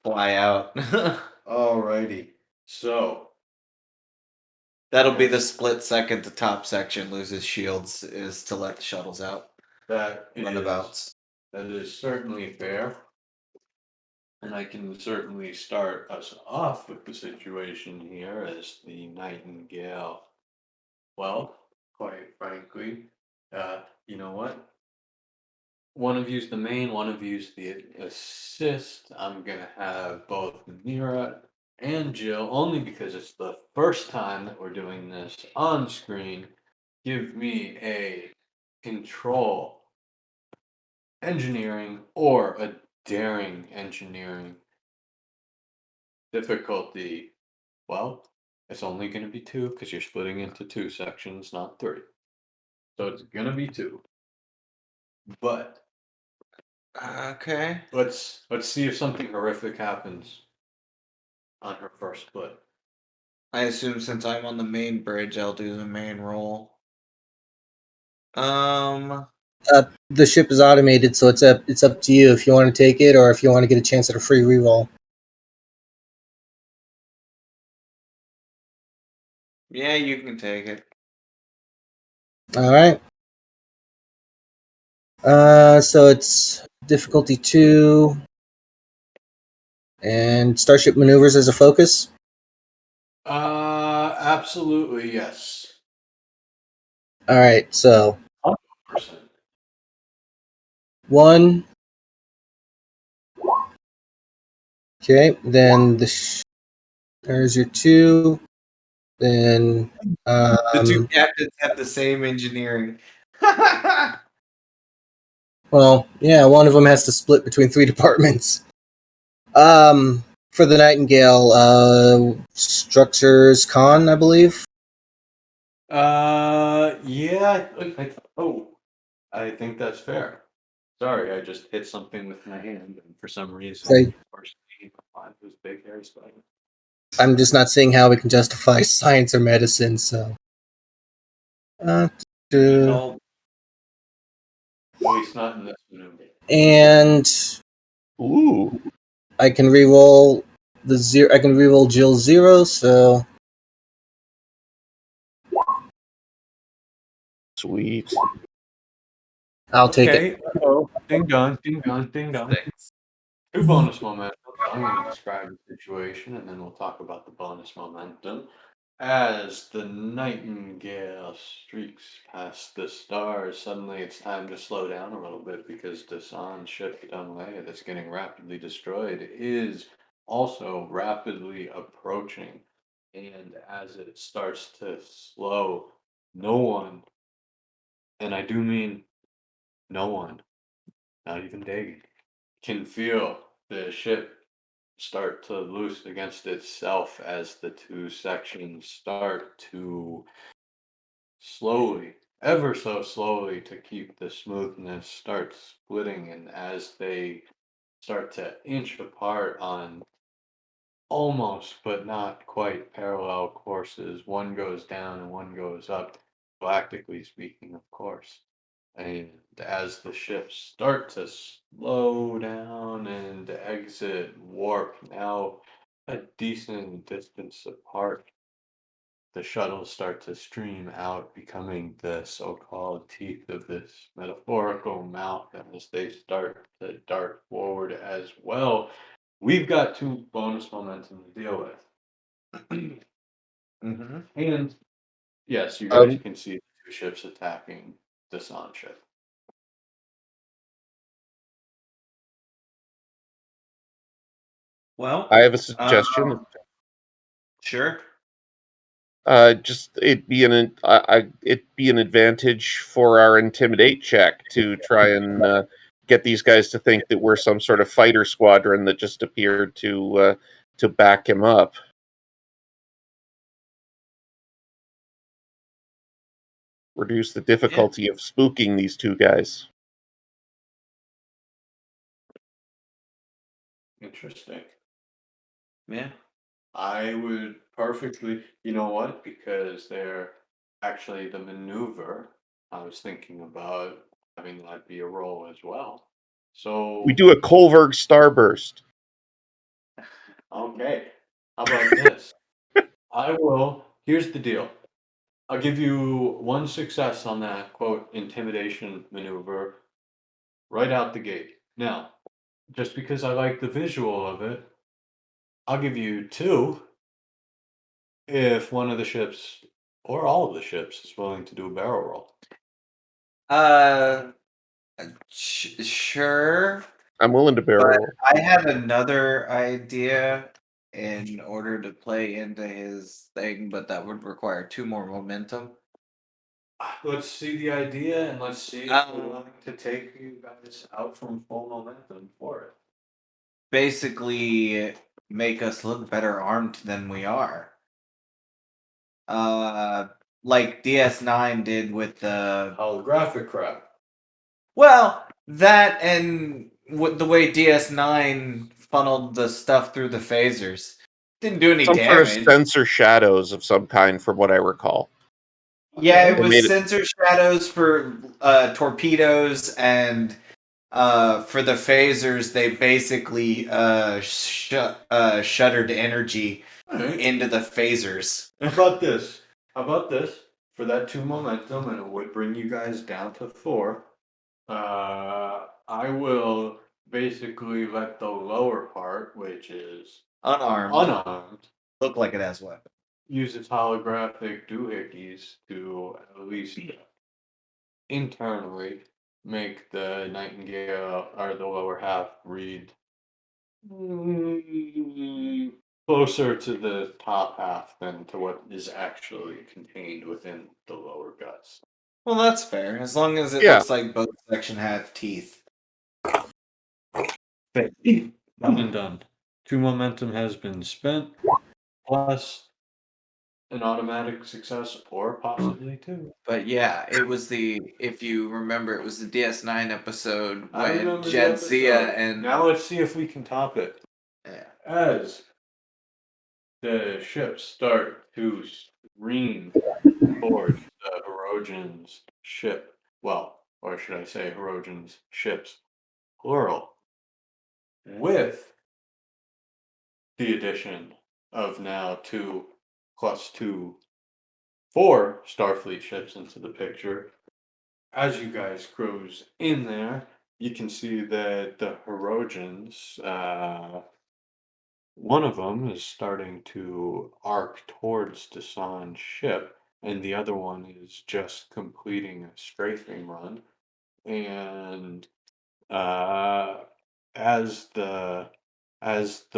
fly out. Alrighty. So That'll be the split second the top section loses shields is to let the shuttles out. that Runabouts. that is certainly fair. And I can certainly start us off with the situation here as the Nightingale. Well, quite frankly, you know what? One of you's the main, one of you's the assist. I'm gonna have both Mira and Jill, only because it's the first time that we're doing this on screen. Give me a control engineering or a daring engineering difficulty. Well, it's only going to be 2 because you're splitting into 2 sections, not 3. So it's going to be 2. But Okay. let's see if something horrific happens on her first split. I assume since I'm on the main bridge, I'll do the main roll. Um. The ship is automated, so it's up to you if you want to take it or if you want to get a chance at a free reroll. Yeah, you can take it. All right. So it's difficulty 2, and Starship maneuvers as a focus. Absolutely yes. All right. So 100%. 1. Okay. Then there's your 2. Then The two captains have the same engineering. well, yeah, one of them has to split between 3 departments. For the Nightingale, structures con, I believe. Yeah. I think that's fair. Sorry, I just hit something with my hand, and for some reason, Right. first thing I was big hairy spider. I'm just not seeing how we can justify science or medicine. So, No, at least not in this maneuver. and Ooh, I can reroll the 0. I can reroll Jill 0. So sweet. I'll take it. Okay, ding dong, ding dong, ding dong. 2 bonus momentum. I'm going to describe the situation and then we'll talk about the bonus momentum. As the Nightingale streaks past the stars, suddenly it's time to slow down a little bit because Dasan's ship Dunway that's getting rapidly destroyed is also rapidly approaching. And as it starts to slow, no one, and I do mean no one, not even Dagan, can feel the ship start to loose against itself as the 2 sections start to slowly, ever so slowly, to keep the smoothness, start splitting. And as they start to inch apart on almost, but not quite parallel courses. One goes down and one goes up, galactically speaking, of course. And as the ships start to slow down and exit warp, now a decent distance apart, the shuttles start to stream out, becoming the so-called teeth of this metaphorical mouth. And as they start to dart forward as well, we've got two bonus momentum to deal with. Mm-hmm. And yes, you guys Um, can see the two ships attacking the San ship. Well, I have a um, suggestion. sure. Just it be an advantage for our intimidate check to try and get these guys to think that we're some sort of fighter squadron that just appeared to back him up. Reduce the Yeah. difficulty of spooking these two guys. Interesting. Yeah. I would perfectly, you know what? Because they're actually the maneuver. I was thinking about having that be a roll as well. We So, do a Kolberg starburst. okay. How about this? I will. Here's the deal. I'll give you one success on that quote intimidation maneuver right out the gate. Now, just because I like the visual of it, I'll give you two if one of the ships or all of the ships is willing to do a barrel roll. Uh, sure. I'm willing to barrel But roll. I have another idea in order to play into his thing, but that would require two more momentum. Let's see the idea and let's see if we're willing to take you guys out from full momentum for it. Basically, make us look better armed than we are. Uh, like DS9 did with the. Holographic crap. Well, that and with the way DS9 funneled the stuff through the phasers. Didn't do any Some sort of damage. sensor shadows of some kind, from what I recall. Yeah, Okay. it They was made it. sensor shadows for torpedoes, and for the phasers, they basically shuttered energy All right. into the phasers. How about this? How about this? For that two momentum, and it would bring you guys down to four. I will basically let the lower part, which is Unarmed. unarmed, Look like it has weapon. use its holographic doohickeys to at least internally make the Nightingale or the lower half read mm, closer to the top half than to what is actually contained within the lower guts. Well, that's fair, as long as it Yeah, looks like both section have teeth. Done and done. Two momentum has been spent, plus an automatic success, or possibly two. But yeah, it was if you remember, it was the DS9 episode I when remember the Jadzia episode. and Now let's see if we can top it. yeah. As the ships start to stream towards the Herodian's ship, well, or should I say Herodian's ships, plural, with the addition of now two plus two, four Starfleet ships into the picture. As you guys cruise in there, you can see that the Herodians, one of them is starting to arc towards Dasan's ship, and the other one is just completing a strafing run. And uh, as the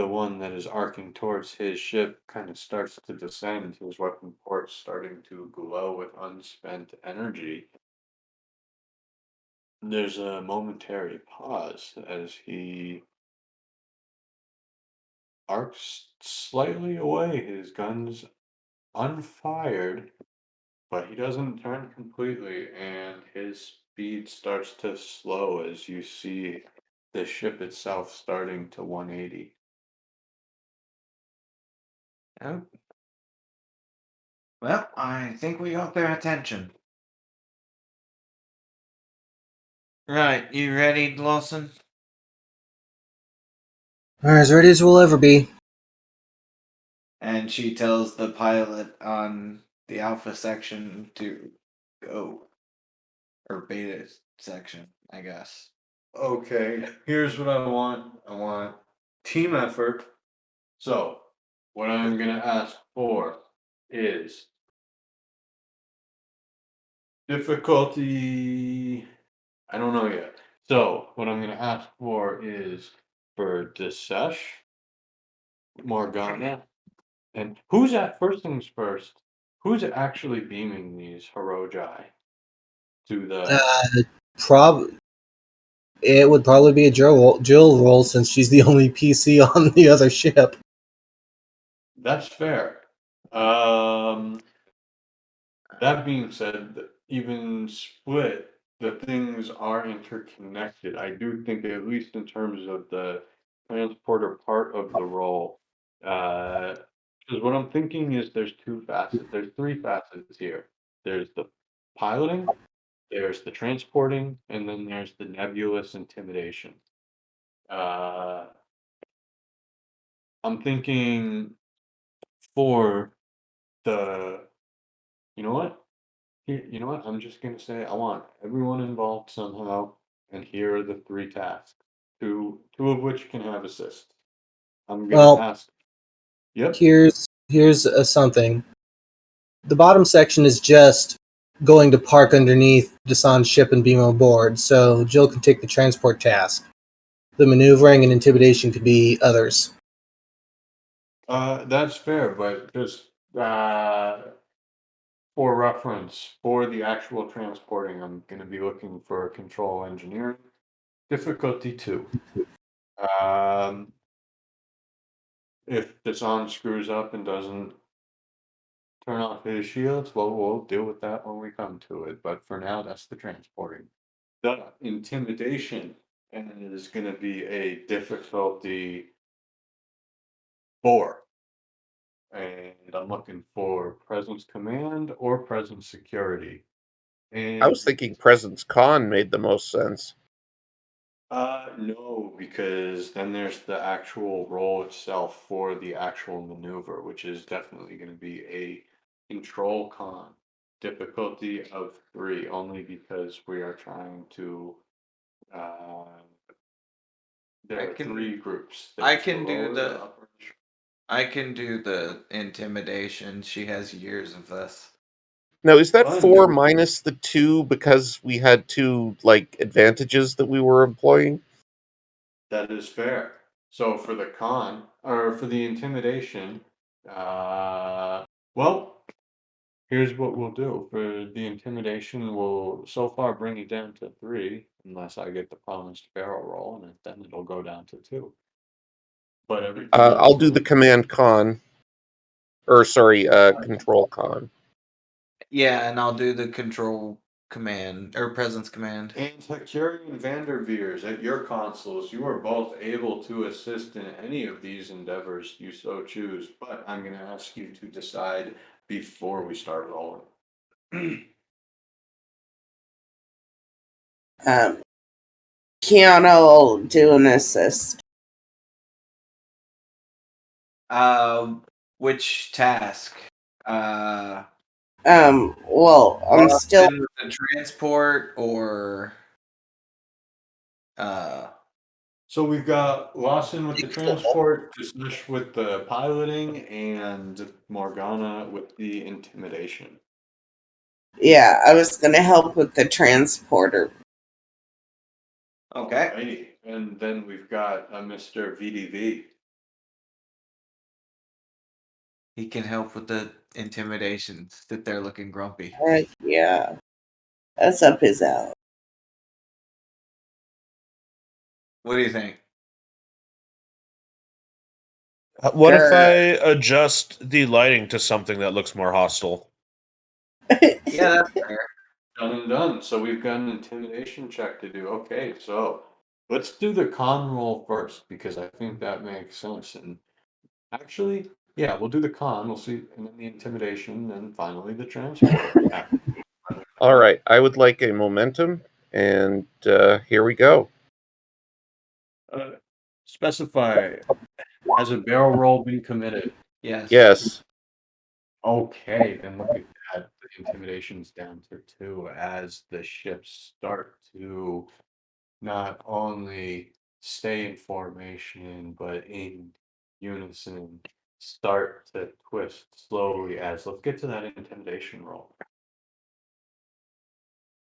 one that is arcing towards his ship kind of starts to descend, his weapon port's starting to glow with unspent energy. There's a momentary pause as he arcs slightly away, his guns unfired, but he doesn't turn completely, and his speed starts to slow as you see the ship itself starting to 180. Oh. Well, I think we got their attention. Right, you ready, Lawson? As ready as we'll ever be. And she tells the pilot on the Alpha section to go. Or Beta section, I guess. Okay, here's what I want. I want team effort. So, what I'm gonna ask for is difficulty. I don't know yet. So, what I'm gonna ask for is for Desesh, Morgana, and who's at first things first? Who's actually beaming these Hiroji to the? Prob It would probably be a Jill roll since she's the only PC on the other ship. That's fair. That being said, even split, the things are interconnected. I do think, at least in terms of the transporter part of the role, because what I'm thinking is there's two facets. There's three facets here. There's the piloting, there's the transporting, and then there's the nebulous intimidation. Uh, I'm thinking for the, you know what? You know what? I'm just gonna say I want everyone involved somehow, and here are the three tasks. Two of which can have assist. I'm gonna Well, ask. Yep. here's something. The bottom section is just going to park underneath Dasan's ship and beam aboard, so Jill can take the transport task. The maneuvering and intimidation could be others. That's fair, but just for reference, for the actual transporting, I'm gonna be looking for control engineering. Difficulty 2. Um, if Dasan screws up and doesn't turn off his shields, well, we'll deal with that when we come to it. But for now, that's the transporting. The intimidation is going to be a difficulty 4. And I'm looking for presence command or presence security. I was And thinking Presence Con made the most sense. no, because then there's the actual role itself for the actual maneuver, which is definitely going to be a control con difficulty of 3, only because we are trying to. Uh, there I are can 3 groups. I There's the can do lower, the the upper. I can do the intimidation. She has years of this. Now, is that Fun. 4 minus the 2 because we had 2 like advantages that we were employing? That is fair. So for the con, or for the intimidation, well, here's what we'll do. For the intimidation, we'll so far bring it down to 3, unless I get the promised barrel roll, and then it'll go down to 2. But everything I'll else do the will. command con, or sorry, control con. Yeah, and I'll do the control command or presence command. And Hakuri and Vanderveers, at your consoles, you are both able to assist in any of these endeavors you so choose, but I'm going to ask you to decide before we start rolling. Keanu will do an assist. Which task? Uh, Well, I'm still. Lawson with the transport or uh, So we've got Lawson with the transport, Dismish with the piloting, and Morgana with the intimidation. Yeah, I was gonna help with the transporter. okay. Alrighty. And then we've got Mr. VDV. He can help with the intimidation. Sit there looking grumpy. Yeah, that's up his alley. What do you think? What if I Grr. adjust the lighting to something that looks more hostile? Yeah, that's fair. Done and done. So we've got an intimidation check to do. Okay, so let's do the con roll first because I think that makes sense. And actually, Yeah, we'll do the con, we'll see, and then the intimidation, and finally the transport. All right, I would like a momentum, and here we go. Specify, has a barrel roll been committed? Yes. Yes. Okay, then look at that. The intimidation's down to 2 as the ships start to not only stay in formation, but in unison, start to twist slowly as let's get to that intimidation roll.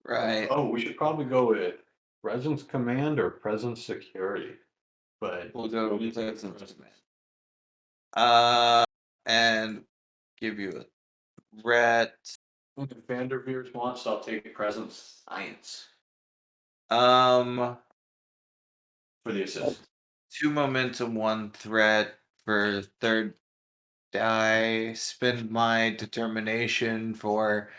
Right. Oh, we should probably go with presence command or presence security. But We'll go what is it? presence command. And give you a threat. If Vanderveers wants, I'll take presence science Um, for the assist. 2 momentum, 1 threat for third die. Spend my determination for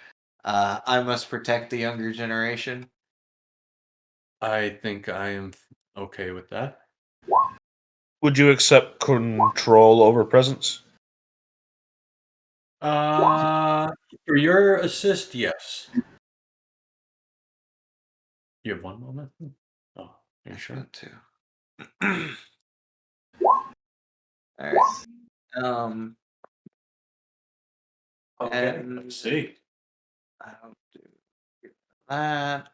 I must protect the younger generation. I think I am okay with that. Would you accept control over presence? Uh, for your assist, yes. You have 1 moment? Oh, you sure? Got 2. All right. Okay, And let's see. I'll do that.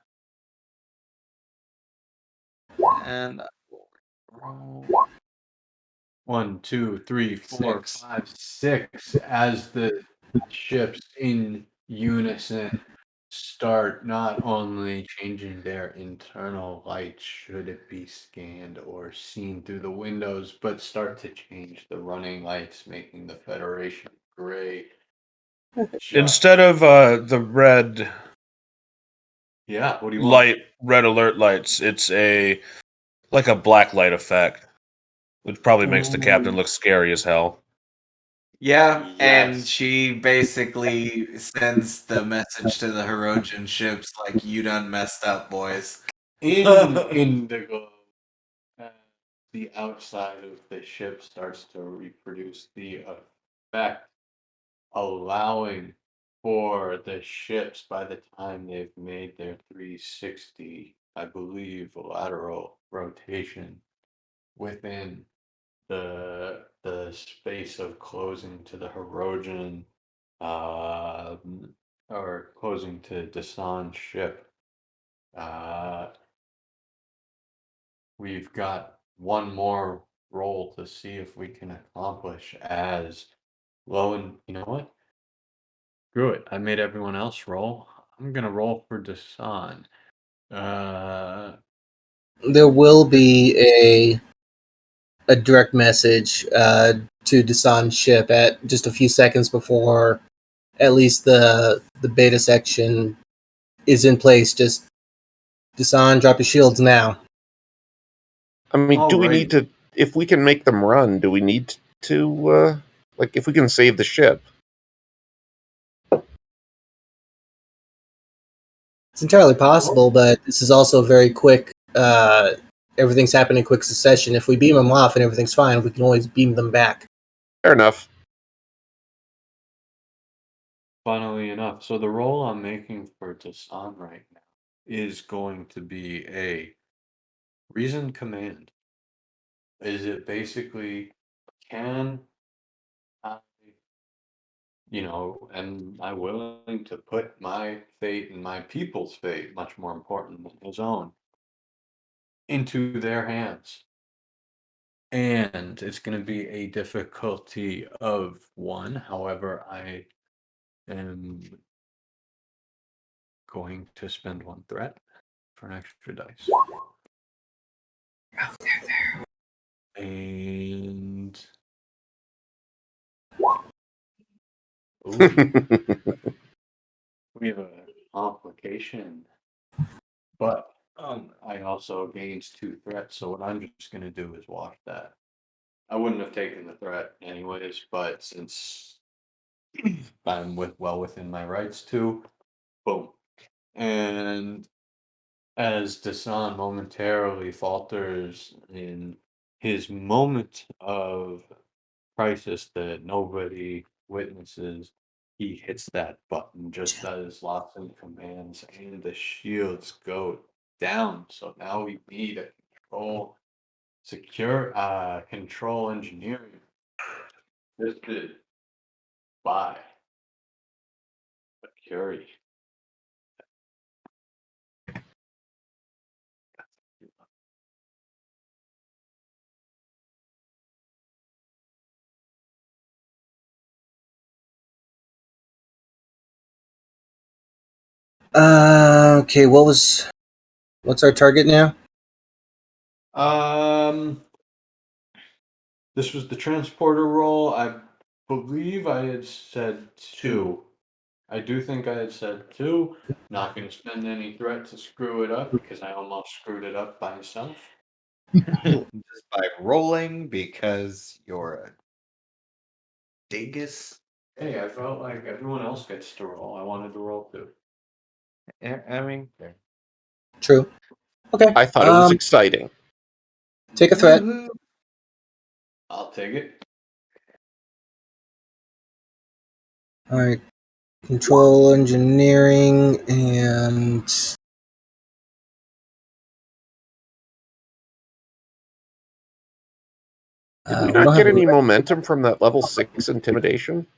And I will roll 1, 2, 3, 4, 6. 5, 6 as the ships in unison start not only changing their internal light should it be scanned or seen through the windows, but start to change the running lights, making the Federation gray. Instead of the red Yeah, what do you want? red alert lights, it's a like a black light effect, which probably makes the captain Ooh, look scary as hell. Yeah, and yes. she basically sends the message to the Herodian ships like, "You done messed up, boys." In indigo, uh, the outside of the ship starts to reproduce the effect, allowing for the ships by the time they've made their 360, I believe, lateral rotation within the space of closing to the Herodian, or closing to Dasan's ship. Uh, we've got one more roll to see if we can accomplish as low and you know what? Screw it. I made everyone else roll. I'm gonna roll for Dasan. Uh, There will be a direct message to Dasan's ship at just a few seconds before at least the beta section is in place. Just Dasan, drop your shields now. I mean, do we need alrighty. to? If we can make them run, do we need to? Like, if we can save the ship? It's entirely possible, but this is also very quick. Everything's happening in quick succession. If we beam them off and everything's fine, we can always beam them back. Fair enough. Funnily enough, so the roll I'm making for Dasan right now is going to be a reason command. Is it basically can I, am I willing to put my fate and my people's fate, much more important than his own, into their hands? And it's going to be a difficulty of 1. However, I am going to spend 1 threat for an extra dice. And ooh, we have a complication. But I also gains 2 threats, so what I'm just gonna do is wash that. I wouldn't have taken the threat anyways, but since I'm well within my rights to, boom. And as Dasan momentarily falters in his moment of crisis that nobody witnesses, he hits that button just as Lawson commands, and the shields go down. So now we need a control engineering. This is by Curie. Okay, what's our target now? This was the transporter roll. I believe I had said 2. I do think I had said 2. Not going to spend any threat to screw it up because I almost screwed it up by myself. Just by rolling because you're a dingus. Hey, I felt like everyone else gets to roll. I wanted to roll too. Yeah, I mean, True. Okay. I thought it was exciting. Take a threat. woohoo. I'll take it. All right. Control engineering and Did we we not don't get have. any momentum from that level 6 intimidation?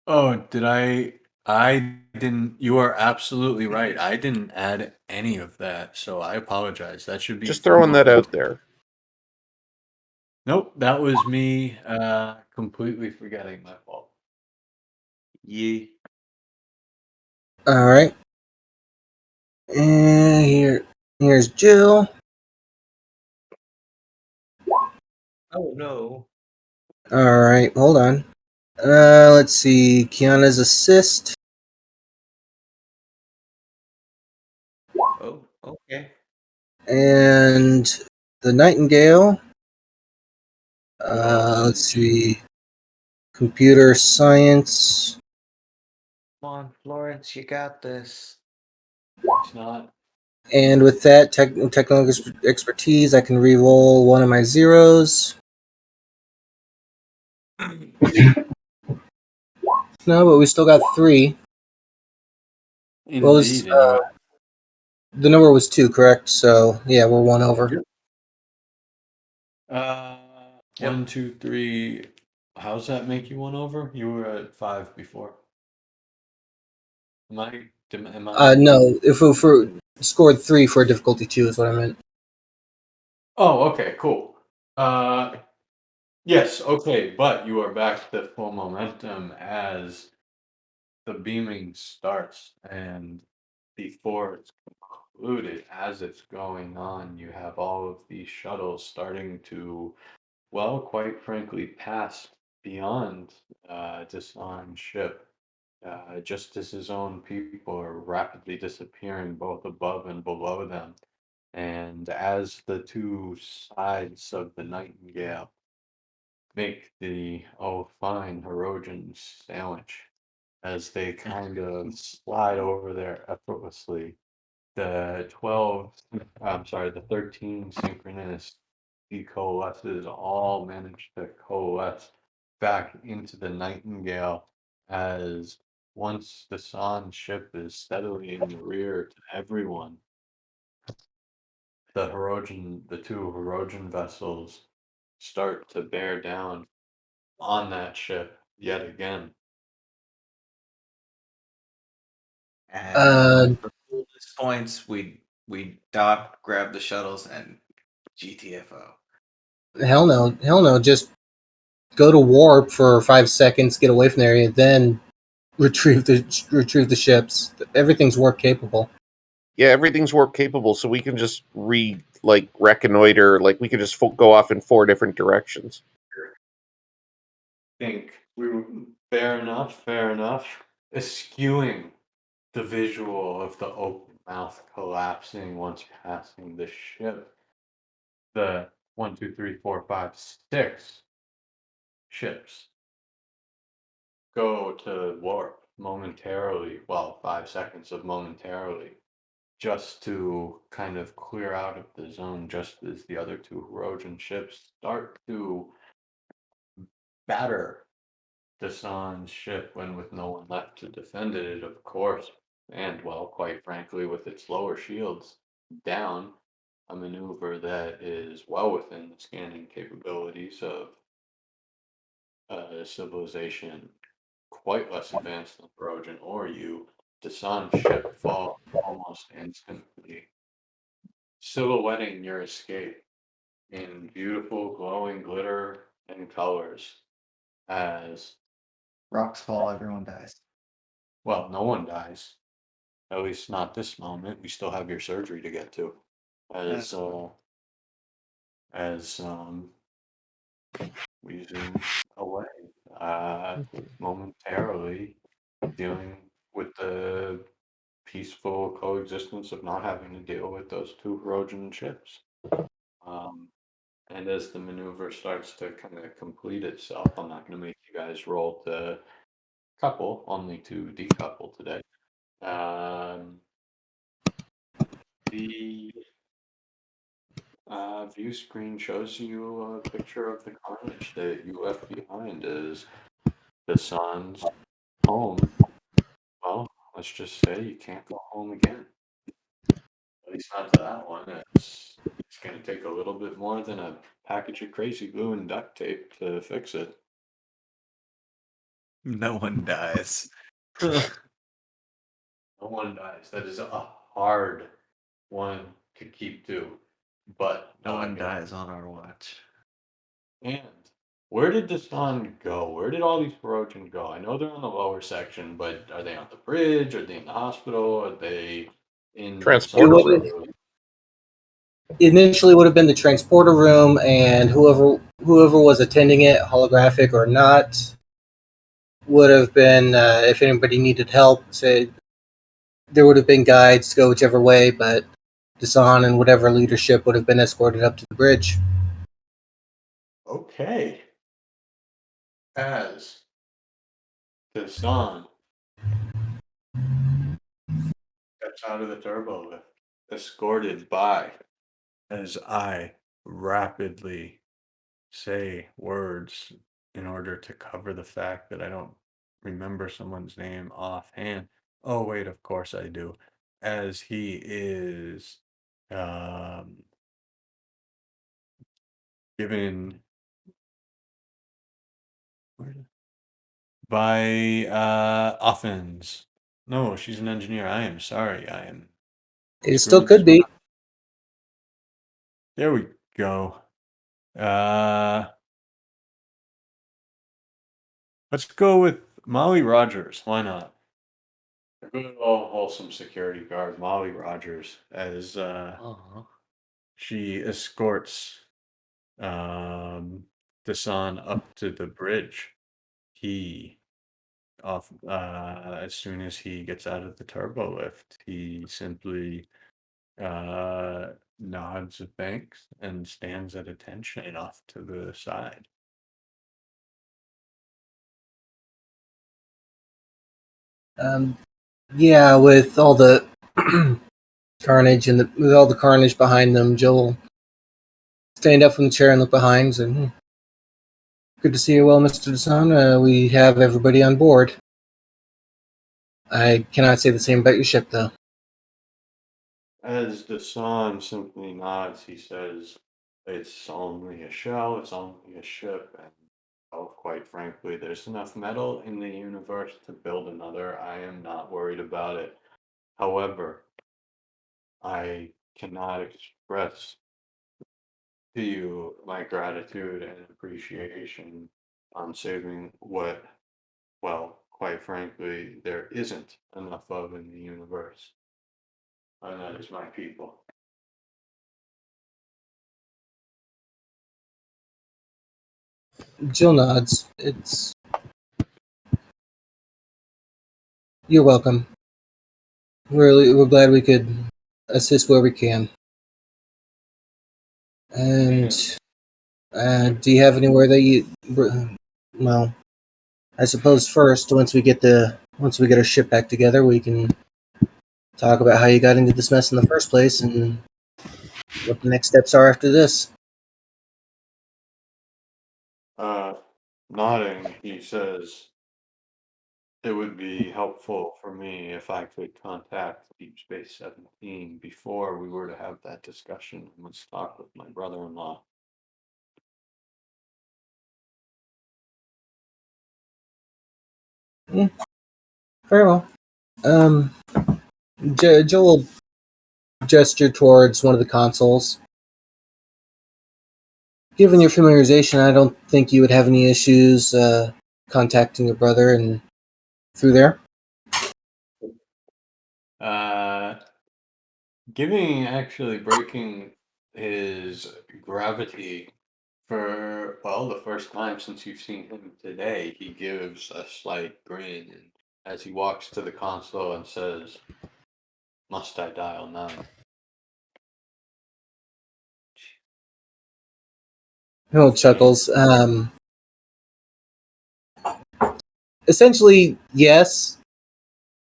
Oh, did I? I didn't. You are absolutely right. I didn't add any of that, so I apologize. That should be Just throwing that out there. Nope, that was me completely forgetting. My fault. Yee. All right. And here's Jill. Oh no. All right, hold on. Let's see. Kiana's assist. Oh, okay. And the Nightingale. Oh, Let's see. Computer science. Come on, Florence, you got this. it's not. And with that technical expertise, I can re-roll one of my zeros. No, but we still got 3. What was Indeed, and you the number was 2, correct? So yeah, we're 1 over. Yep. Yep. 1, 2, 3. How's that make you 1 over? You were at 5 before. Am I? No, if we for scored 3 for difficulty 2 is what I meant. Oh, okay, cool. Yes, okay, but you are back to full momentum as the beaming starts, and before it's concluded, as it's going on, you have all of these shuttles starting to, well, quite frankly, pass beyond Dissan's ship. Just as his own people are rapidly disappearing both above and below them. And as the two sides of the Nightingale make the fine Herodian sandwich, as they kind of slide over there effortlessly, the 13 synchronous decoalesces all manage to coalesce back into the Nightingale as once the San ship is steadily in the rear to everyone, the two Herodian vessels start to bear down on that ship yet again. And for coolest points, we dock, grab the shuttles, and GTFO. Hell no. Just go to warp for 5 seconds, get away from the area, then retrieve the ships. Everything's warp capable. Yeah, everything's warp capable, so we can just reconnoiter. Like we can just go off in 4 different directions. Think we were fair enough, fair enough. Eschewing the visual of the open mouth collapsing once passing the ship. The 1, 2, 3, 4, 5, 6 ships go to warp momentarily, well, 5 seconds of momentarily, just to kind of clear out of the zone, just as the other two Herodian ships start to batter Dasan's ship when with no one left to defend it, of course, and well, quite frankly, with its lower shields down, a maneuver that is well within the scanning capabilities of a civilization quite less advanced than Trojan or you. Dasan's ship falls almost instantly, silhouetting your escape in beautiful glowing glitter and colors as Rocks fall, everyone dies. well, no one dies. At least not this moment. We still have your surgery to get to. As as we zoom away, momentarily dealing with the peaceful coexistence of not having to deal with those two Trojan ships. Um, and as the maneuver starts to kind of complete itself, I'm not going to make you guys roll to couple, only to decouple today. The view screen shows you a picture of the carnage that you left behind as the sun's home. Well, let's just say you can't go home again. At least not to that one. It's going to take a little bit more than a package of crazy glue and duct tape to fix it. No one dies. No one dies. That is a hard one to keep to, but No not one gonna. dies on our watch. And where did the sun go? Where did all these Trojans go? I know they're in the lower section, but are they on the bridge? Are they in the hospital? Are they in some Transporter It room. would, sort of initially would have been the transporter room, and whoever was attending it, holographic or not, would have been if anybody needed help. Say there would have been guides to go whichever way, but Dasan and whatever leadership would have been escorted up to the bridge. okay? As the sun steps out of the turbo lift, escorted by as I rapidly say words in order to cover the fact that I don't remember someone's name offhand. Oh, wait, of course I do. As he is um, given by Offens. No, she's an engineer. I am sorry. I am It still screwing could this one be. up. There we go. Uh, let's go with Molly Rogers. Why not? A good old wholesome security guard, Molly Rogers, as she escorts Dasan up to the bridge. He off as soon as he gets out of the turbo lift, he simply nods thanks and stands at attention off to the side. Yeah, with all the carnage and with all the carnage behind them, Joel stand up from the chair and look behind. And good to see you, well, Mr. Dasan. We have everybody on board. I cannot say the same about your ship, though. As Dasan simply nods, he says, "It's only a shell, it's only a ship, and oh, quite frankly, there's enough metal in the universe to build another. I am not worried about it. However, I cannot express to you my gratitude and appreciation on saving what, well, quite frankly, there isn't enough of in the universe, and that is my people." Jill nods. You're welcome. We're glad we could assist where we can. And do you have anywhere that you? Well, I suppose first, once we get our ship back together, we can talk about how you got into this mess in the first place and what the next steps are after this. Uh, Nodding, he says, it would be helpful for me if I could contact Deep Space 17 before we were to have that discussion. I must talk with my brother-in-law. Very well. Joe will gesture towards one of the consoles. Given your familiarization, I don't think you would have any issues contacting your brother and through there. Breaking his gravity for, well, the first time since you've seen him today, he gives a slight grin and as he walks to the console and says, "Must I dial 9?" Harold chuckles. Essentially, yes.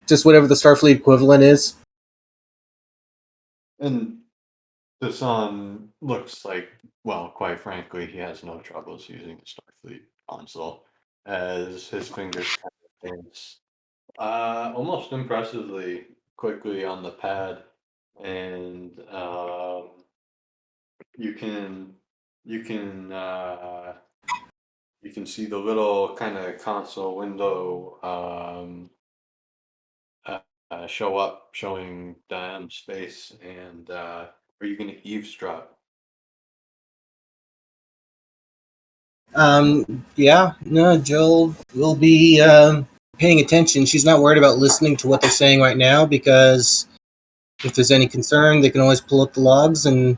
Just whatever the Starfleet equivalent is. And the son looks like, well, quite frankly, he has no troubles using the Starfleet console as his fingers kind of dance almost impressively quickly on the pad. And you can you can you can see the little kind of console window show up showing Diane's face. And are you going to eavesdrop? Yeah, no, Jill will be paying attention. She's not worried about listening to what they're saying right now because if there's any concern, they can always pull up the logs and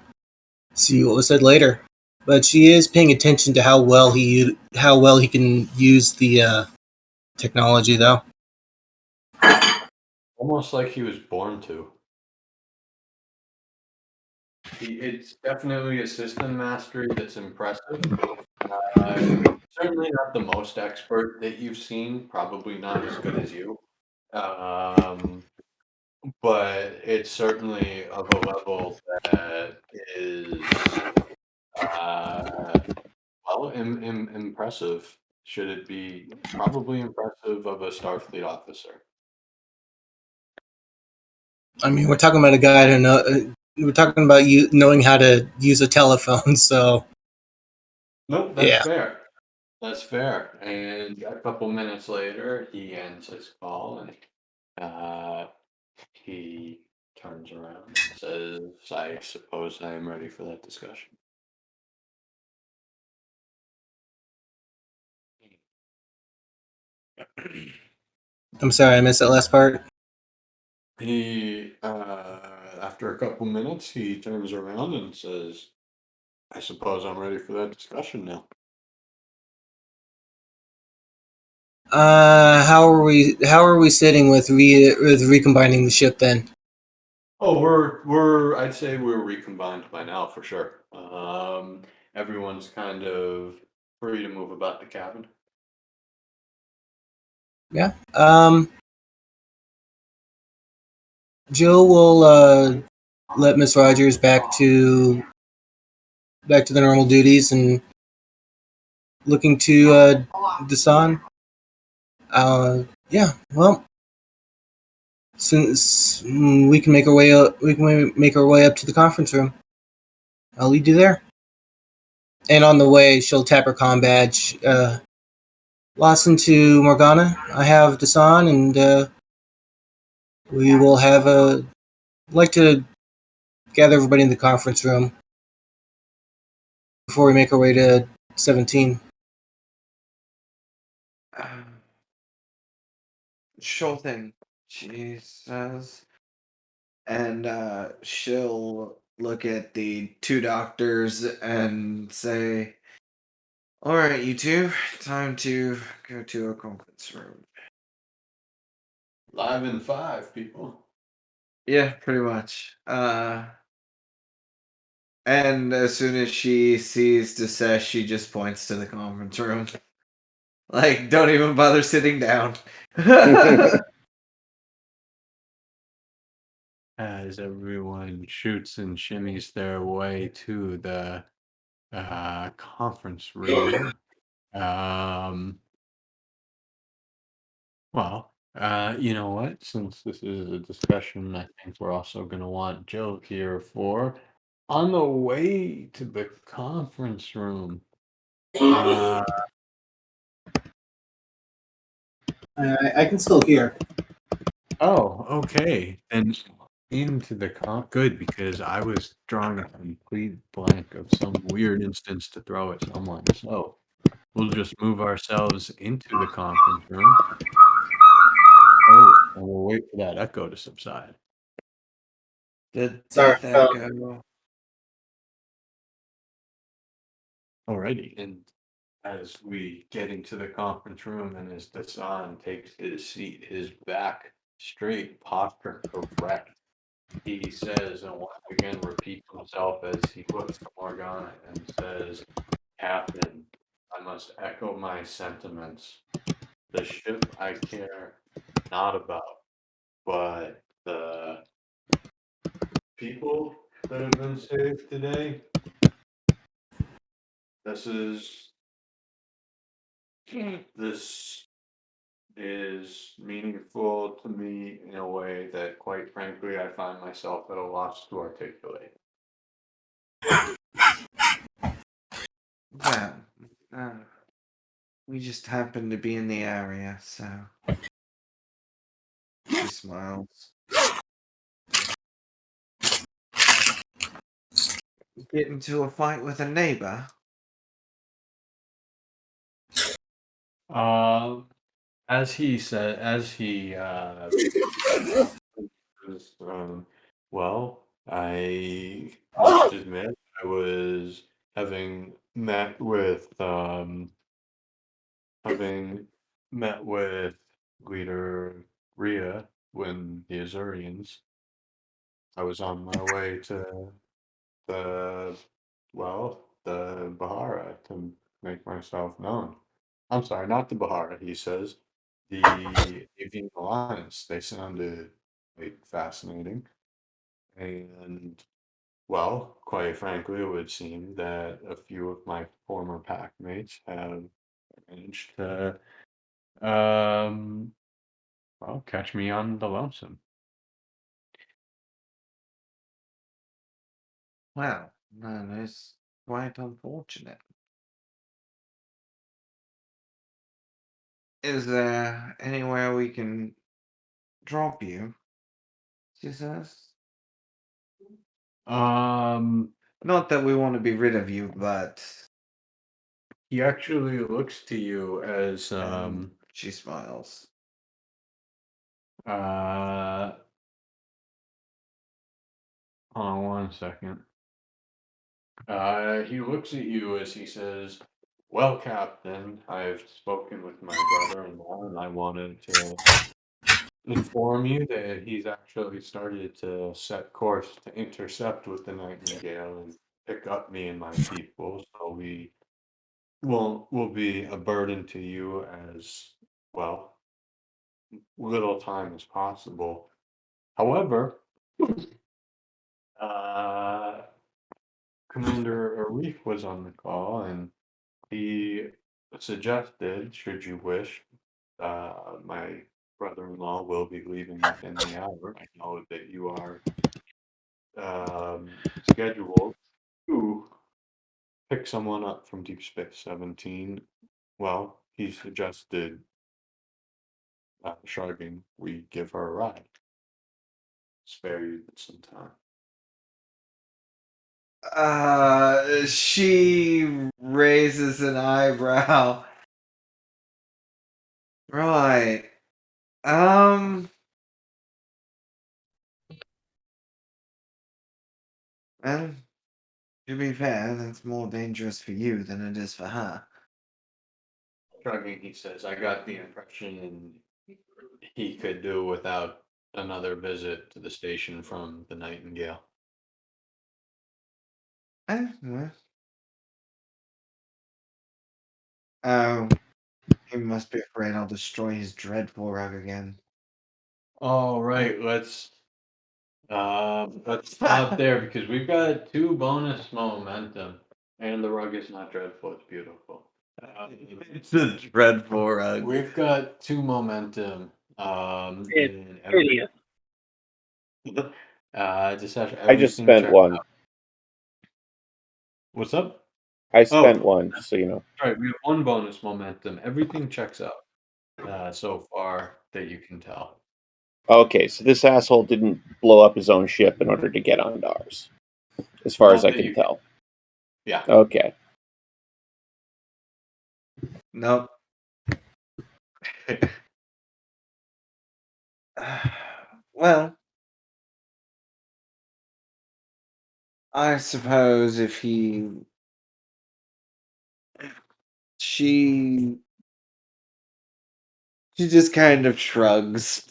see what was said later. But she is paying attention to how well he can use the technology, though. Almost like he was born to. It's definitely a system mastery that's impressive. Certainly not the most expert that you've seen, probably not as good as you. Um, but it's certainly of a level that is, well, impressive. Should it be probably impressive of a Starfleet officer? I mean, we're talking about a guy who know. We're talking about you knowing how to use a telephone, so Nope, that's yeah. fair. That's fair. And a couple minutes later, he ends his call and uh, he turns around and says, "I suppose I am ready for that discussion." I'm sorry, I missed that last part. After a couple minutes, he turns around and says, "I suppose I'm ready for that discussion now." How are we? How are we sitting with recombining the ship then? Oh, I'd say we're recombined by now for sure. Everyone's kind of free to move about the cabin. Yeah. Jill will let Miss Rogers back to the normal duties and looking to Dasan. Yeah. Well, since we can make our way up, we can make our way up to the conference room. I'll lead you there. And on the way, she'll tap her comm badge. Lawson to Morgana. I have Dasan, and we will have a. Like to gather everybody in the conference room before we make our way to 17. Sure thing, she says. And she'll look at the two doctors and say, "All right, you two, time to go to a conference room." Live in 5, people. Yeah, pretty much. And as soon as she sees Desesh, she just points to the conference room. Like, don't even bother sitting down. As everyone shoots and shimmies their way to the conference room, Um, well, you know what? Since this is a discussion, I think we're also going to want Joe here for on the way to the conference room. Uh, I can still hear. oh, okay. And into the good because I was drawing a complete blank of some weird instance to throw at someone. So we'll just move ourselves into the conference room. Oh, and we'll wait for that echo to subside. The Sorry. death echo. Alrighty. And as we get into the conference room and as Dasan takes his seat, his back straight, posture correct, he says, and once again repeats himself as he looks to Morgana and says, Captain, I must echo my sentiments. The ship I care not about, but the people that have been saved today, this is this is meaningful to me in a way that, quite frankly, I find myself at a loss to articulate. Well, uh, we just happened to be in the area, so. She smiles. Get into a fight with a neighbor? As he said, as he was, well, I must admit, I was having met with having met with leader Rhea when the Azurians. I was on my way to the the Bahara to make myself known. I'm sorry, not the Bahara, he says. The Avian Alliance. They sounded quite fascinating. And well, quite frankly, it would seem that a few of my former pack mates have managed to um well catch me on the lonesome. Well, that is quite unfortunate. Is there anywhere we can drop you? She says. Um Not that we want to be rid of you, but. he actually looks to you as And she smiles. uh hold on one second. He looks at you as he says, well, Captain, I've spoken with my brother-in-law and I wanted to inform you that he's actually started to set course to intercept with the Nightingale and pick up me and my people, so we will be a burden to you as well, little time as possible. However, uh, Commander Arif was on the call and he suggested, should you wish, my brother-in-law will be leaving within the hour. I know that you are scheduled to pick someone up from Deep Space 17. Well, he suggested, shrugging, we give her a ride. Spare you some time. She raises an eyebrow. Right. Um. Well, to be fair, that's more dangerous for you than it is for her. Shrugging, he says, I got the impression he could do without another visit to the station from the Nightingale. Well. Oh, he must be afraid I'll destroy his dreadful rug again. All right, let's stop there because we've got two bonus momentum, and the rug is not dreadful; it's beautiful. It's a dreadful rug. We've got 2 momentum, It's in hideous. just have I just everything spent checked one. out. What's up? I Oh, spent one, just so you know. right, we have 1 bonus momentum. Everything checks out, so far that you can tell. Okay, so this asshole didn't blow up his own ship in order to get onto ours, as far as Not I that can you tell. Yeah. Okay. Nope. Well, I suppose if she just kind of shrugs.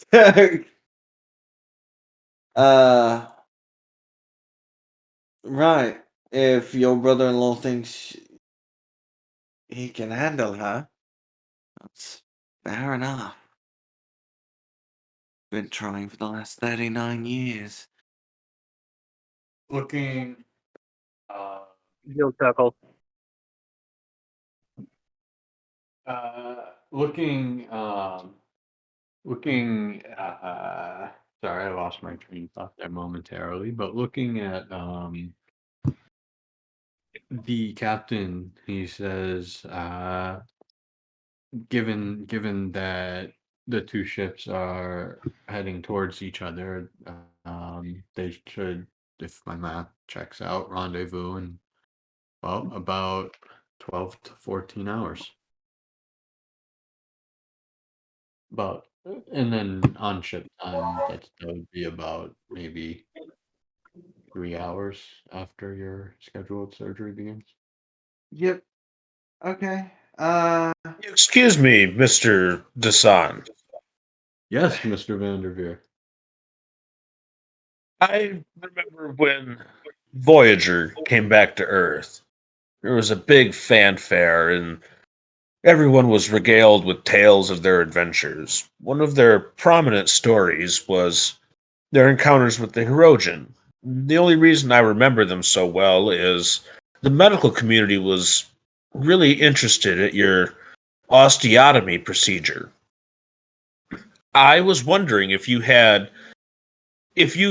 uh, right. If your brother-in-law thinks he can handle her, that's fair enough. Been trying for the last 39 years. Looking, uh, He'll chuckle. looking, looking, sorry, I lost my train of thought there momentarily, but looking at, the captain, he says, given that the 2 ships are heading towards each other, they should, if my math checks out, rendezvous in, well, about 12 to 14 hours. But and then on ship time, that would be about maybe 3 hours after your scheduled surgery begins. Yep. Okay. Excuse me, Mr. Desan. Yes, Mr. Vanderveer. I remember when Voyager came back to Earth. There was a big fanfare, and everyone was regaled with tales of their adventures. One of their prominent stories was their encounters with the Hirogen. The only reason I remember them so well is the medical community was really interested at your osteotomy procedure. I was wondering if you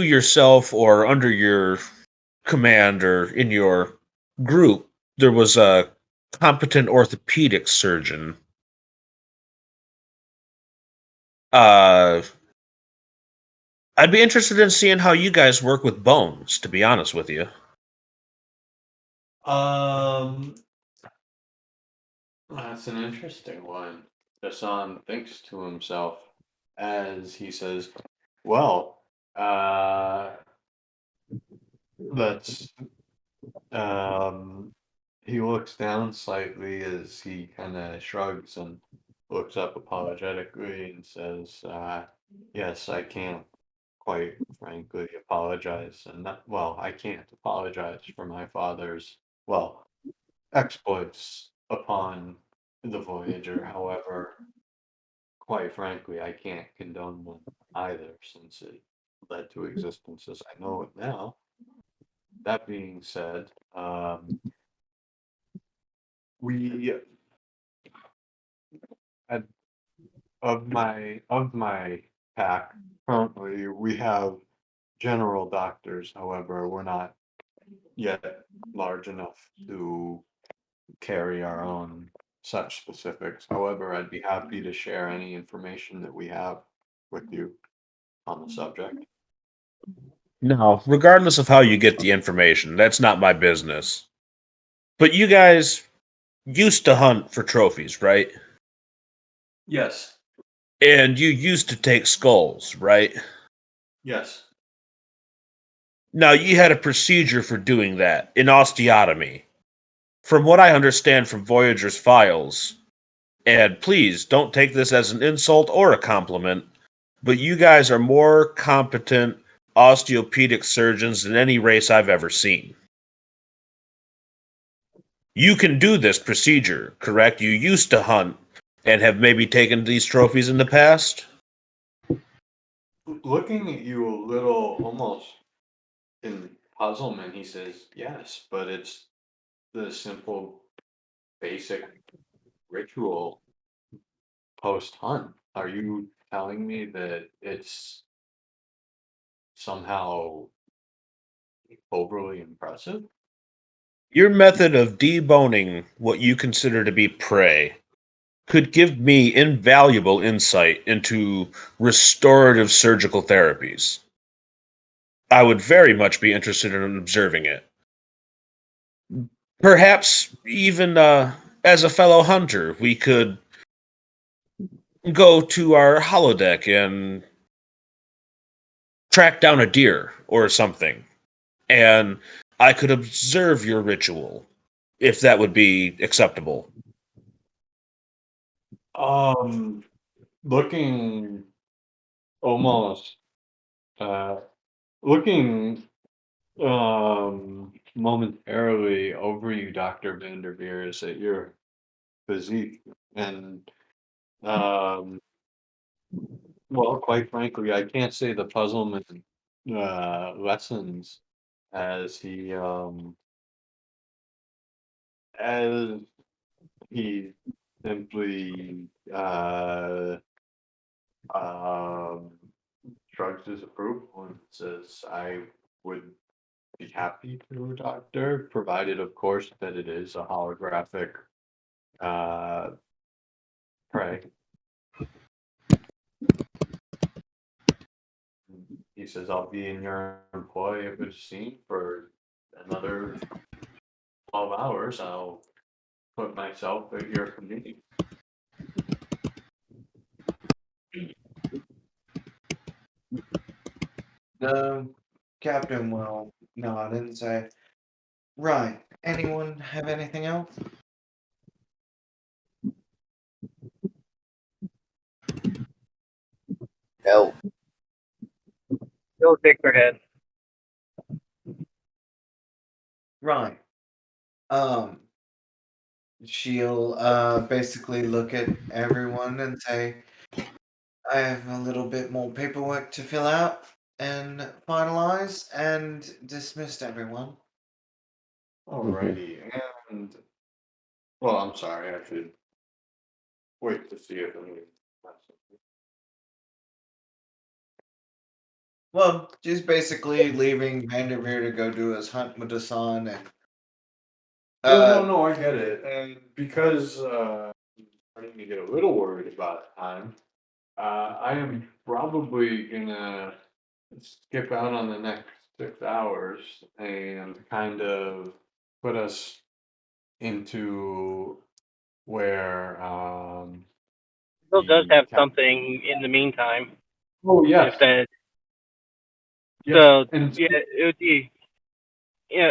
yourself or under your command or in your group, there was a competent orthopedic surgeon. Uh, I'd be interested in seeing how you guys work with bones, to be honest with you. Um, that's an interesting one. Hassan thinks to himself as he says, "Well, that's he looks down slightly as he kind of shrugs and looks up apologetically and says, yes, I can't quite frankly apologize. And that, well, I can't apologize for my father's, well, exploits upon the Voyager. However, quite frankly, I can't condone them either since it led to existence as I know it now. That being said, we at, of my pack currently we have general doctors. However, we're not yet large enough to carry our own such specifics. However, I'd be happy to share any information that we have with you on the subject. No, regardless of how you get the information, that's not my business. But you guys used to hunt for trophies, right? Yes. And you used to take skulls, right? Yes. Now, you had a procedure for doing that, an osteotomy. From what I understand from Voyager's files, and please don't take this as an insult or a compliment, but you guys are more competent osteopedic surgeons than any race I've ever seen. You can do this procedure, correct? You used to hunt and have maybe taken these trophies in the past? Looking at you a little almost in puzzlement, he says, yes, but it's the simple, basic ritual post hunt. Are you telling me that it's somehow overly impressive? Your method of deboning what you consider to be prey could give me invaluable insight into restorative surgical therapies. I would very much be interested in observing it. Perhaps even as a fellow hunter, we could go to our holodeck and track down a deer or something, and I could observe your ritual, if that would be acceptable. Um, looking almost, uh, looking momentarily over you, Dr. Vanderveers, at your physique, and um, well, quite frankly, I can't say the puzzlement lessons as as he simply um shrugs his approval and says, "I would be happy to, doctor, provided, of course, that it is a holographic uh prey." He says, "I'll be in your employ if it's seen for another 12 hours. I'll put myself at your convenience." The captain will nod and say, "Right. Anyone have anything else?" No. She'll shake her head. Right. She'll basically look at everyone and say, "I have a little bit more paperwork to fill out and finalize," and dismissed everyone. Alrighty, and well, I'm sorry, I should wait to see if any. Well, she's basically leaving Vanderveer to go do his hunt with the sun, and Well, no, uh, no, I get it, and because I'm starting to get a little worried about time, I am probably gonna skip out on the next 6 hours and kind of put us into where Bill does the have cap. something in the meantime. Oh If yes, that, yes, so and yeah, it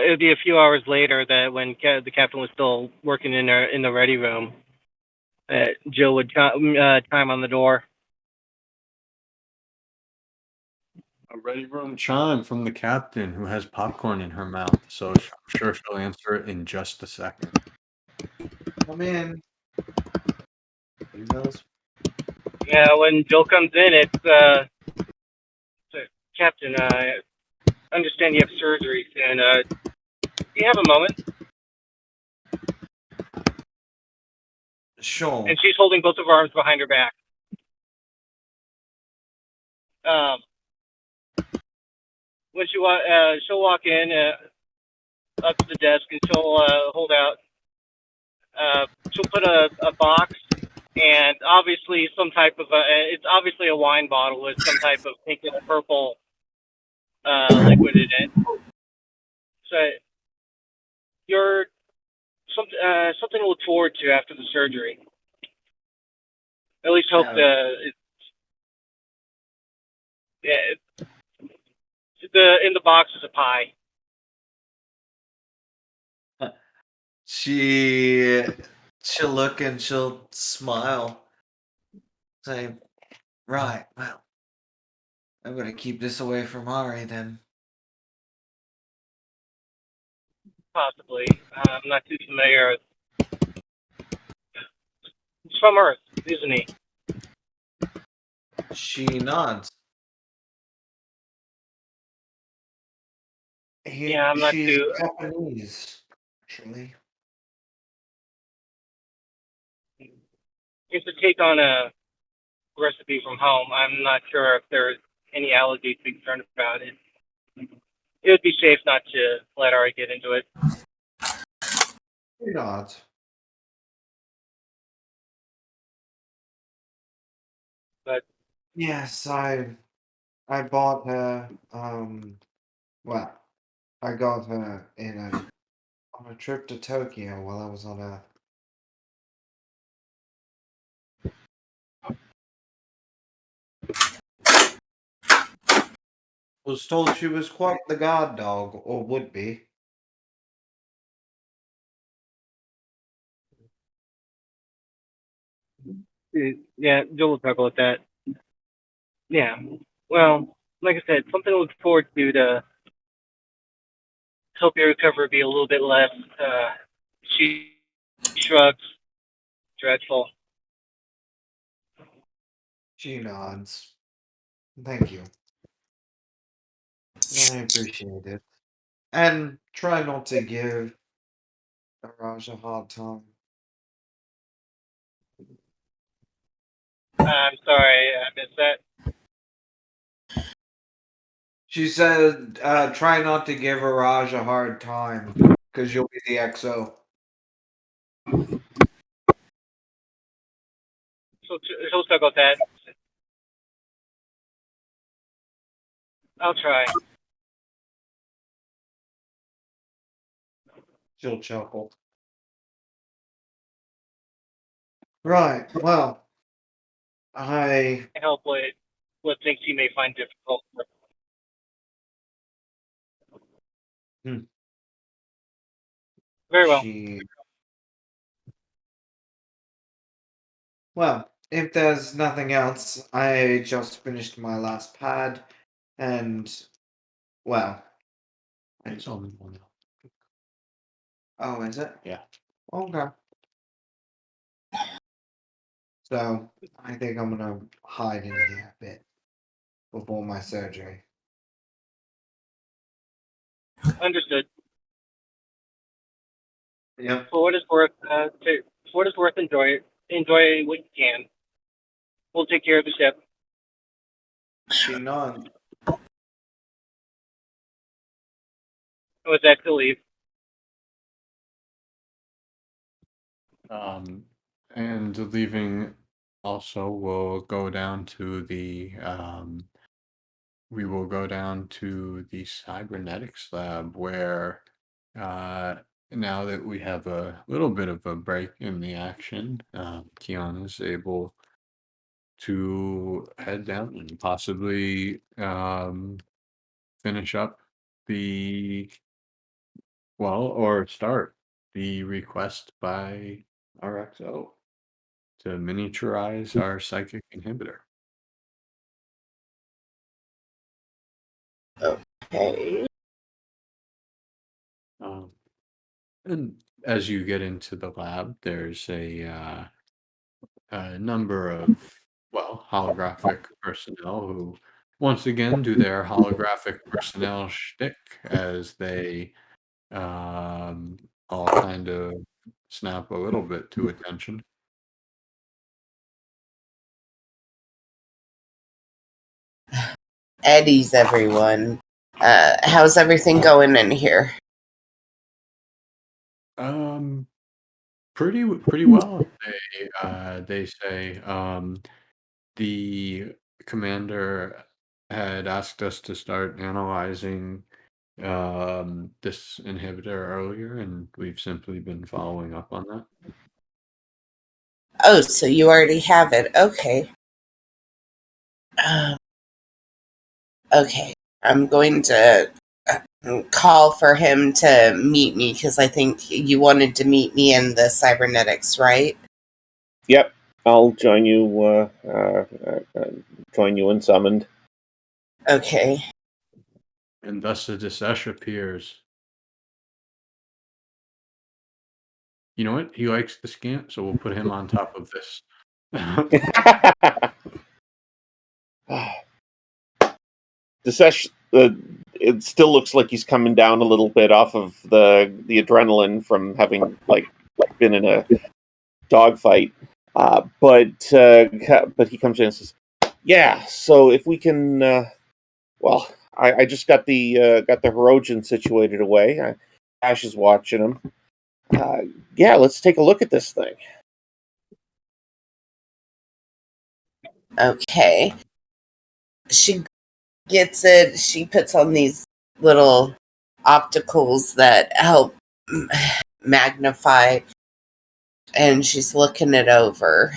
would be a few hours later that when the captain was still working in the ready room, that Jill would chime on the door. a ready room chime from the captain who has popcorn in her mouth, so I'm sure she'll answer it in just a second. come in. He goes, Yeah, when Jill comes in, it's Captain. I understand you have surgery soon. Do you have a moment? "Sure." And she's holding both of her arms behind her back. Um, when she'll walk in up to the desk and she'll hold out. She'll put a box and obviously some type of it's obviously a wine bottle with some type of pink and purple liquid in it. So you're something to look forward to after the surgery. At least hope Uh, yeah, the in the box is a pie. she she'll look and she'll smile, say, "Right. Well, I'm gonna keep this away from Ari then." Possibly. I'm not too familiar. He's from Earth, isn't he? She nods. Yeah, I'm not She's too. Japanese, actually. it's a take on a recipe from home. I'm not sure if there's any allergies to be concerned about it. It would be safe not to let Ari get into it. He nods. But Yes, I bought her. Well, I got her on a trip to Tokyo while I was on Earth. Was told she was quite the guard dog, or would be. yeah, Joel will talk about that. Yeah. Well, like I said, something to look forward to help your recovery be a little bit less. She shrugs. Dreadful. She nods. Thank you. I appreciate it. And try not to give Raj a hard time. I'm sorry, I missed that. She said, try not to give Raj a hard time, because you'll be the XO. So he'll talk about that. I'll try. She'll chuckle. Right, well, I Help with what things he may find difficult. Hmm. Very well. Well, if there's nothing else, I just finished my last pad, and, well, It's only one. oh, is it? Yeah. Okay. So, I think I'm gonna hide in here a bit before my surgery. Understood. Yep. For what it's worth, enjoy what you can. We'll take care of the ship. She nods. With that, to leave. And leaving also, we will go down to the cybernetics lab where, uh, now that we have a little bit of a break in the action, Keon is able to head down and possibly finish up the or start the request by RXO to miniaturize our psychic inhibitor. Okay. And as you get into the lab, there's a number of, holographic personnel who, once again, do their holographic personnel shtick as they all kind of snap a little bit to attention. Eddie's everyone. How's everything going in here? Um, pretty well. They say the commander had asked us to start analyzing this inhibitor earlier, and we've simply been following up on that. Oh, so you already have it. Okay. Uh, okay. I'm going to call for him to meet me because I think you wanted to meet me in the cybernetics, right? Yep, I'll join you. Join you when summoned. Okay. And thus the Disesh appears. You know what? He likes the scant, so we'll put him on top of this. Disesh, it still looks like he's coming down a little bit off of the adrenaline from having been in a dogfight. But he comes in and says, "Yeah, so if we can, well, I just got the Hirogen situated away. Ash is watching him. Yeah, let's take a look at this thing." Okay. She gets it. She puts on these little opticals that help magnify, and she's looking it over.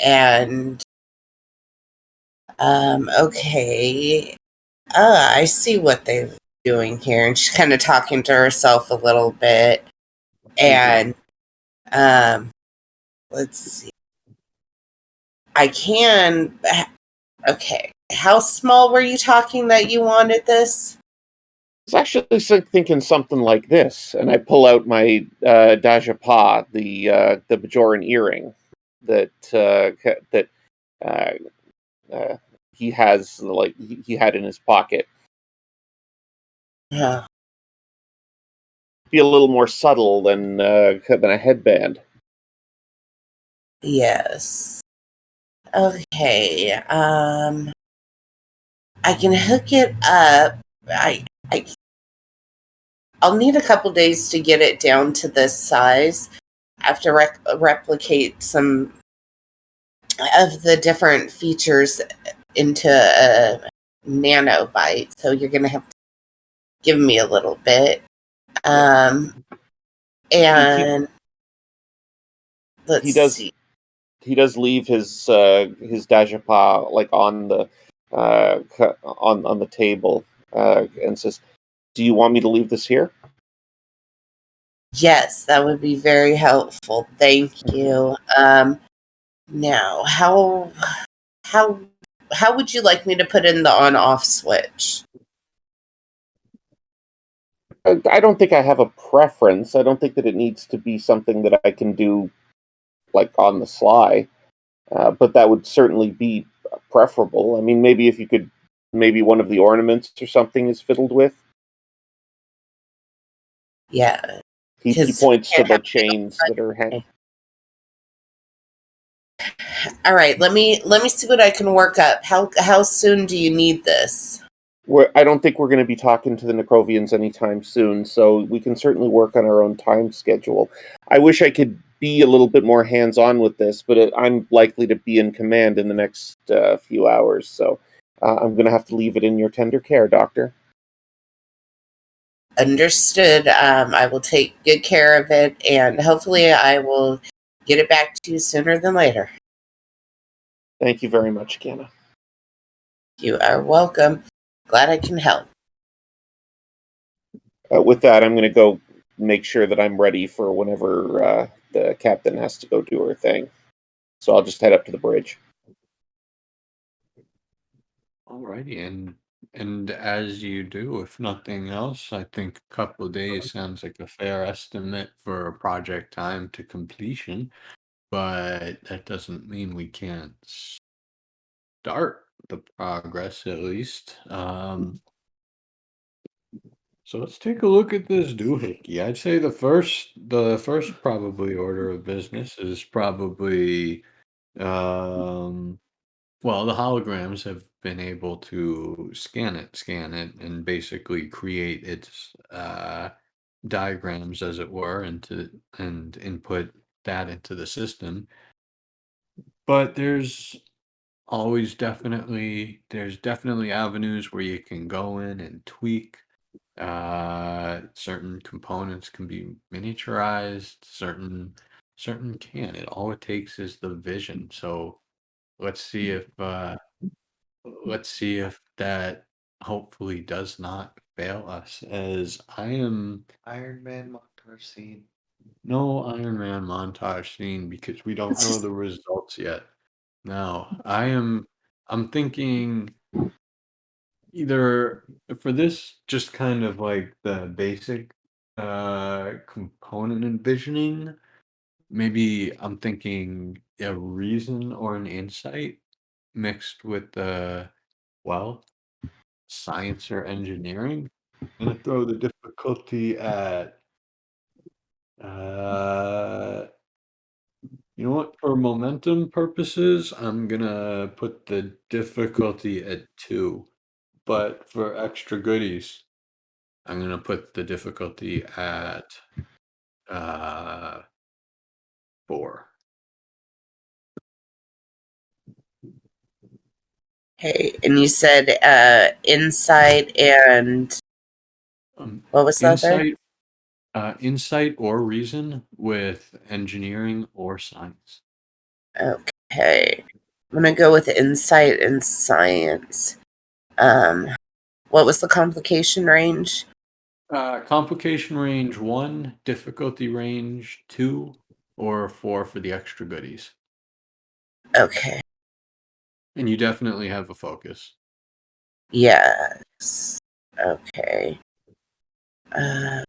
And okay. I see what they're doing here. And she's kind of talking to herself a little bit. And let's see. I can. Okay. How small were you talking that you wanted this? I was actually thinking something like this, and I pull out my Dajapa, the Bajoran earring that that uh, uh, he has, like he had in his pocket. Yeah. Be a little more subtle than a headband. Yes. Okay. I can hook it up. I I'll need a couple days to get it down to this size. I have to replicate some of the different features into a nanobyte, so you're gonna have to give me a little bit. And He let's does see. he does leave his Dajapa like on the on the table and says, "Do you want me to leave this here?" Yes, that would be very helpful. Thank you. Now, how how would you like me to put in the on-off switch? I don't think I have a preference. I don't think that it needs to be something that I can do like on the sly, but that would certainly be preferable. I mean, maybe if you could, maybe one of the ornaments or something is fiddled with. Yeah, He because points to the chains that are hanging. all right. Let me see what I can work up. How soon do you need this? I don't think we're going to be talking to the Necrovians anytime soon, so we can certainly work on our own time schedule. I wish I could be a little bit more hands-on with this, but I'm likely to be in command in the next few hours, so I'm going to have to leave it in your tender care, Doctor. Understood. I will take good care of it, and hopefully, I will get it back to you sooner than later. Thank you very much, Kiana. You are welcome. Glad I can help. With that, I'm going to go make sure that I'm ready for whenever the captain has to go do her thing. So I'll just head up to the bridge. Alrighty, and as you do, if nothing else, I think a couple of days sounds like a fair estimate for project time to completion, but that doesn't mean we can't start the progress at least. So let's take a look at this doohickey. I'd say the first probably order of business is probably um well, the holograms have been able to scan it, and basically create its diagrams, as it were, and input that into the system. But there's definitely avenues where you can go in and tweak. Certain components can be miniaturized, certain can. All it takes is the vision. So let's see if that hopefully does not fail us, as I am Iron Man montage scene. no Iron Man montage scene because we don't know the results yet. No, I'm thinking either for this, just kind of like the basic component envisioning. Maybe I'm thinking a reason or an insight mixed with well, science or engineering. I'm gonna throw the difficulty at uh You know what? For momentum purposes, I'm gonna put the difficulty at 2. But for extra goodies, I'm gonna put the difficulty at 4. Okay, and you said insight and what was the other? Insight, insight or reason with engineering or science. Okay, I'm gonna go with insight and science. Um, what was the complication range? Complication range 1, difficulty range 2, or 4 for the extra goodies. Okay, And you definitely have a focus. yes. Okay. Uh,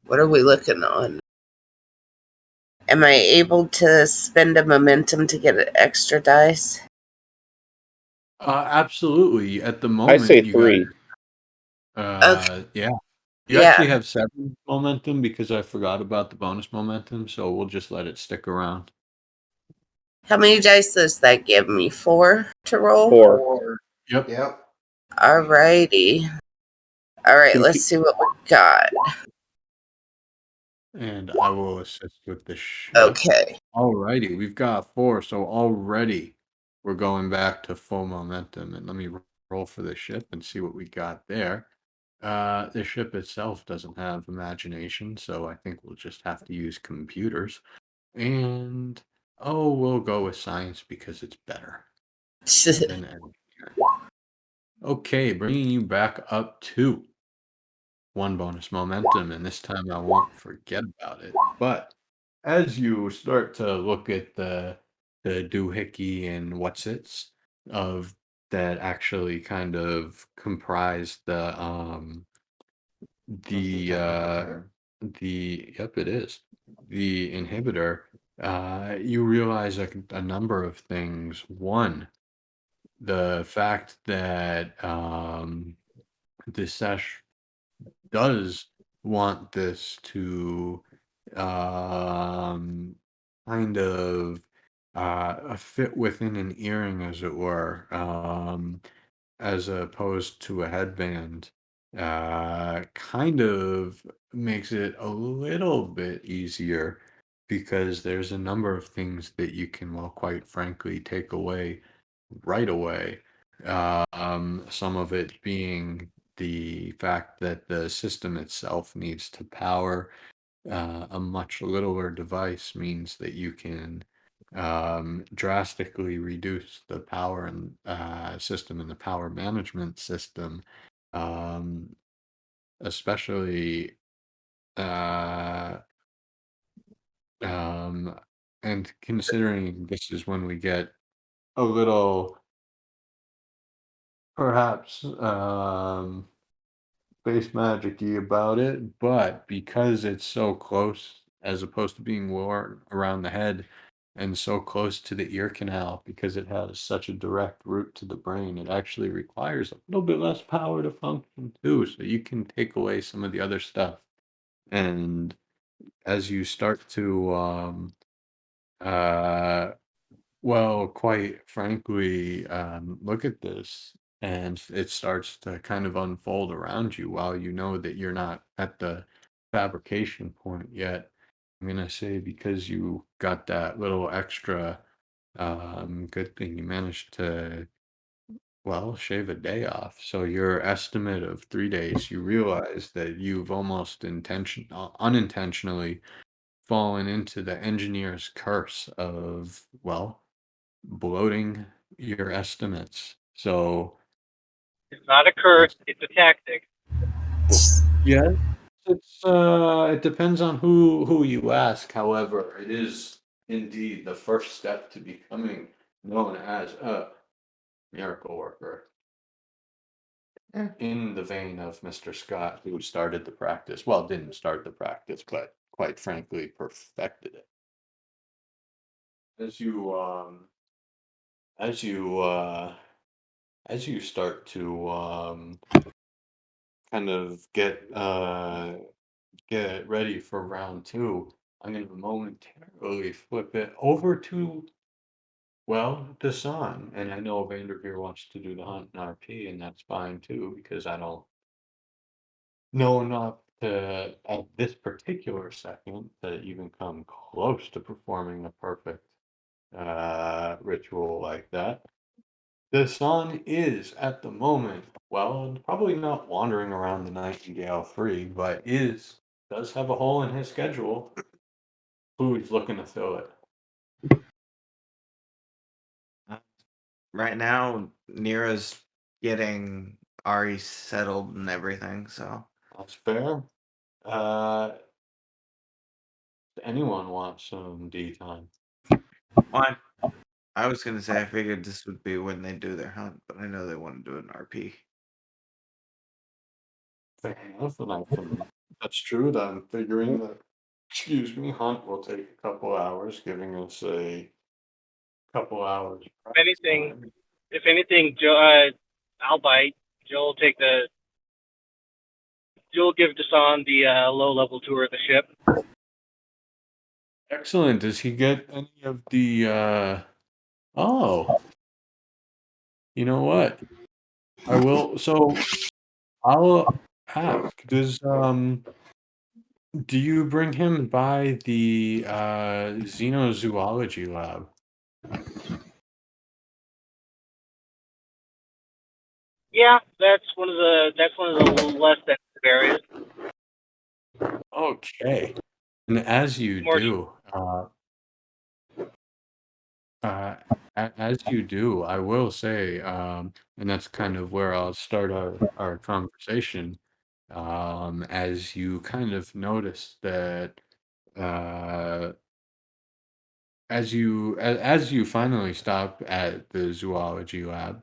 what are we looking on? Am I able to spend a momentum to get an extra dice? Absolutely. At the I say moment, you got 3. Okay, yeah. You actually yeah. have 7 momentum because I forgot about the bonus momentum, so we'll just let it stick around. How many dice does that give me? 4 to roll? 4. Yep. Yep. Alrighty. Alright, let's see what we got. And I will assist with the ship. Okay. Alrighty, we've got 4, so already we're going back to full momentum. And let me roll for the ship and see what we got there. The ship itself doesn't have imagination, so I think we'll just have to use computers. And we'll go with science because it's better than engineering. Okay, bringing you back up to 1 bonus momentum, and this time I won't forget about it. But as you start to look at the doohickey and what's-its of that actually kind of comprise the, uh, yep, it is, the inhibitor, you realize a number of things. 1, the fact that, the sesh does want this to um, kind of fit within an earring, as it were, as opposed to a headband. Kind of makes it a little bit easier because there's a number of things that you can, well, quite frankly, take away right away. Some of it being the fact that the system itself needs to power a much littler device means that you can drastically reduce the power and system and the power management system, um, especially uh, um, and considering this is when we get a little perhaps space magic-y about it, but because it's so close, as opposed to being worn around the head and so close to the ear canal, because it has such a direct route to the brain, it actually requires a little bit less power to function too, so you can take away some of the other stuff. And as you start to uh well, quite frankly, look at this, and it starts to kind of unfold around you while you know that you're not at the fabrication point yet. I'm gonna say because you got that little extra, good thing you managed to, well, shave a day off. So your estimate of 3 days, you realize that you've almost unintentionally fallen into the engineer's curse of, well, bloating your estimates. So It's not a curse. it's It's a tactic. yeah, it depends on who you ask. However, it is indeed the first step to becoming known as a miracle worker, in the vein of Mr. Scott, who started the practice. Well, didn't start the practice, but quite frankly, perfected it. As you as you as you start to kind of get ready for round 2, I'm going to momentarily flip it over to, well, the sun. And I know Vanderveer wants to do the hunt in RP, and that's fine too, because I don't know enough to, at this particular second, to even come close to performing a perfect ritual like that. The sun is at the moment, well, probably not wandering around the Nightingale free, but does have a hole in his schedule. Who's looking to fill it? Right now, Nira's getting Ari settled and everything, so. That's fair. Uh, anyone want some D time? Well, I was gonna say I figured this would be when they do their hunt, but I know they want to do an RP. Fair enough, and that's true. That I'm figuring that, excuse me, hunt will take a couple hours, giving us a couple hours prep time. If anything, Joe, I'll bite. Joe will take the. Joe will give Dasan the low-level tour of the ship. Excellent. Does he get any of the oh, you know what? I will I'll ask, do you bring him by the xenozoology lab? Yeah, that's one of the less sensitive areas. Okay. And as you More do, Uh, as you do, I will say, and that's kind of where I'll start our conversation. As you kind of notice that, uh, as you finally stop at the zoology lab,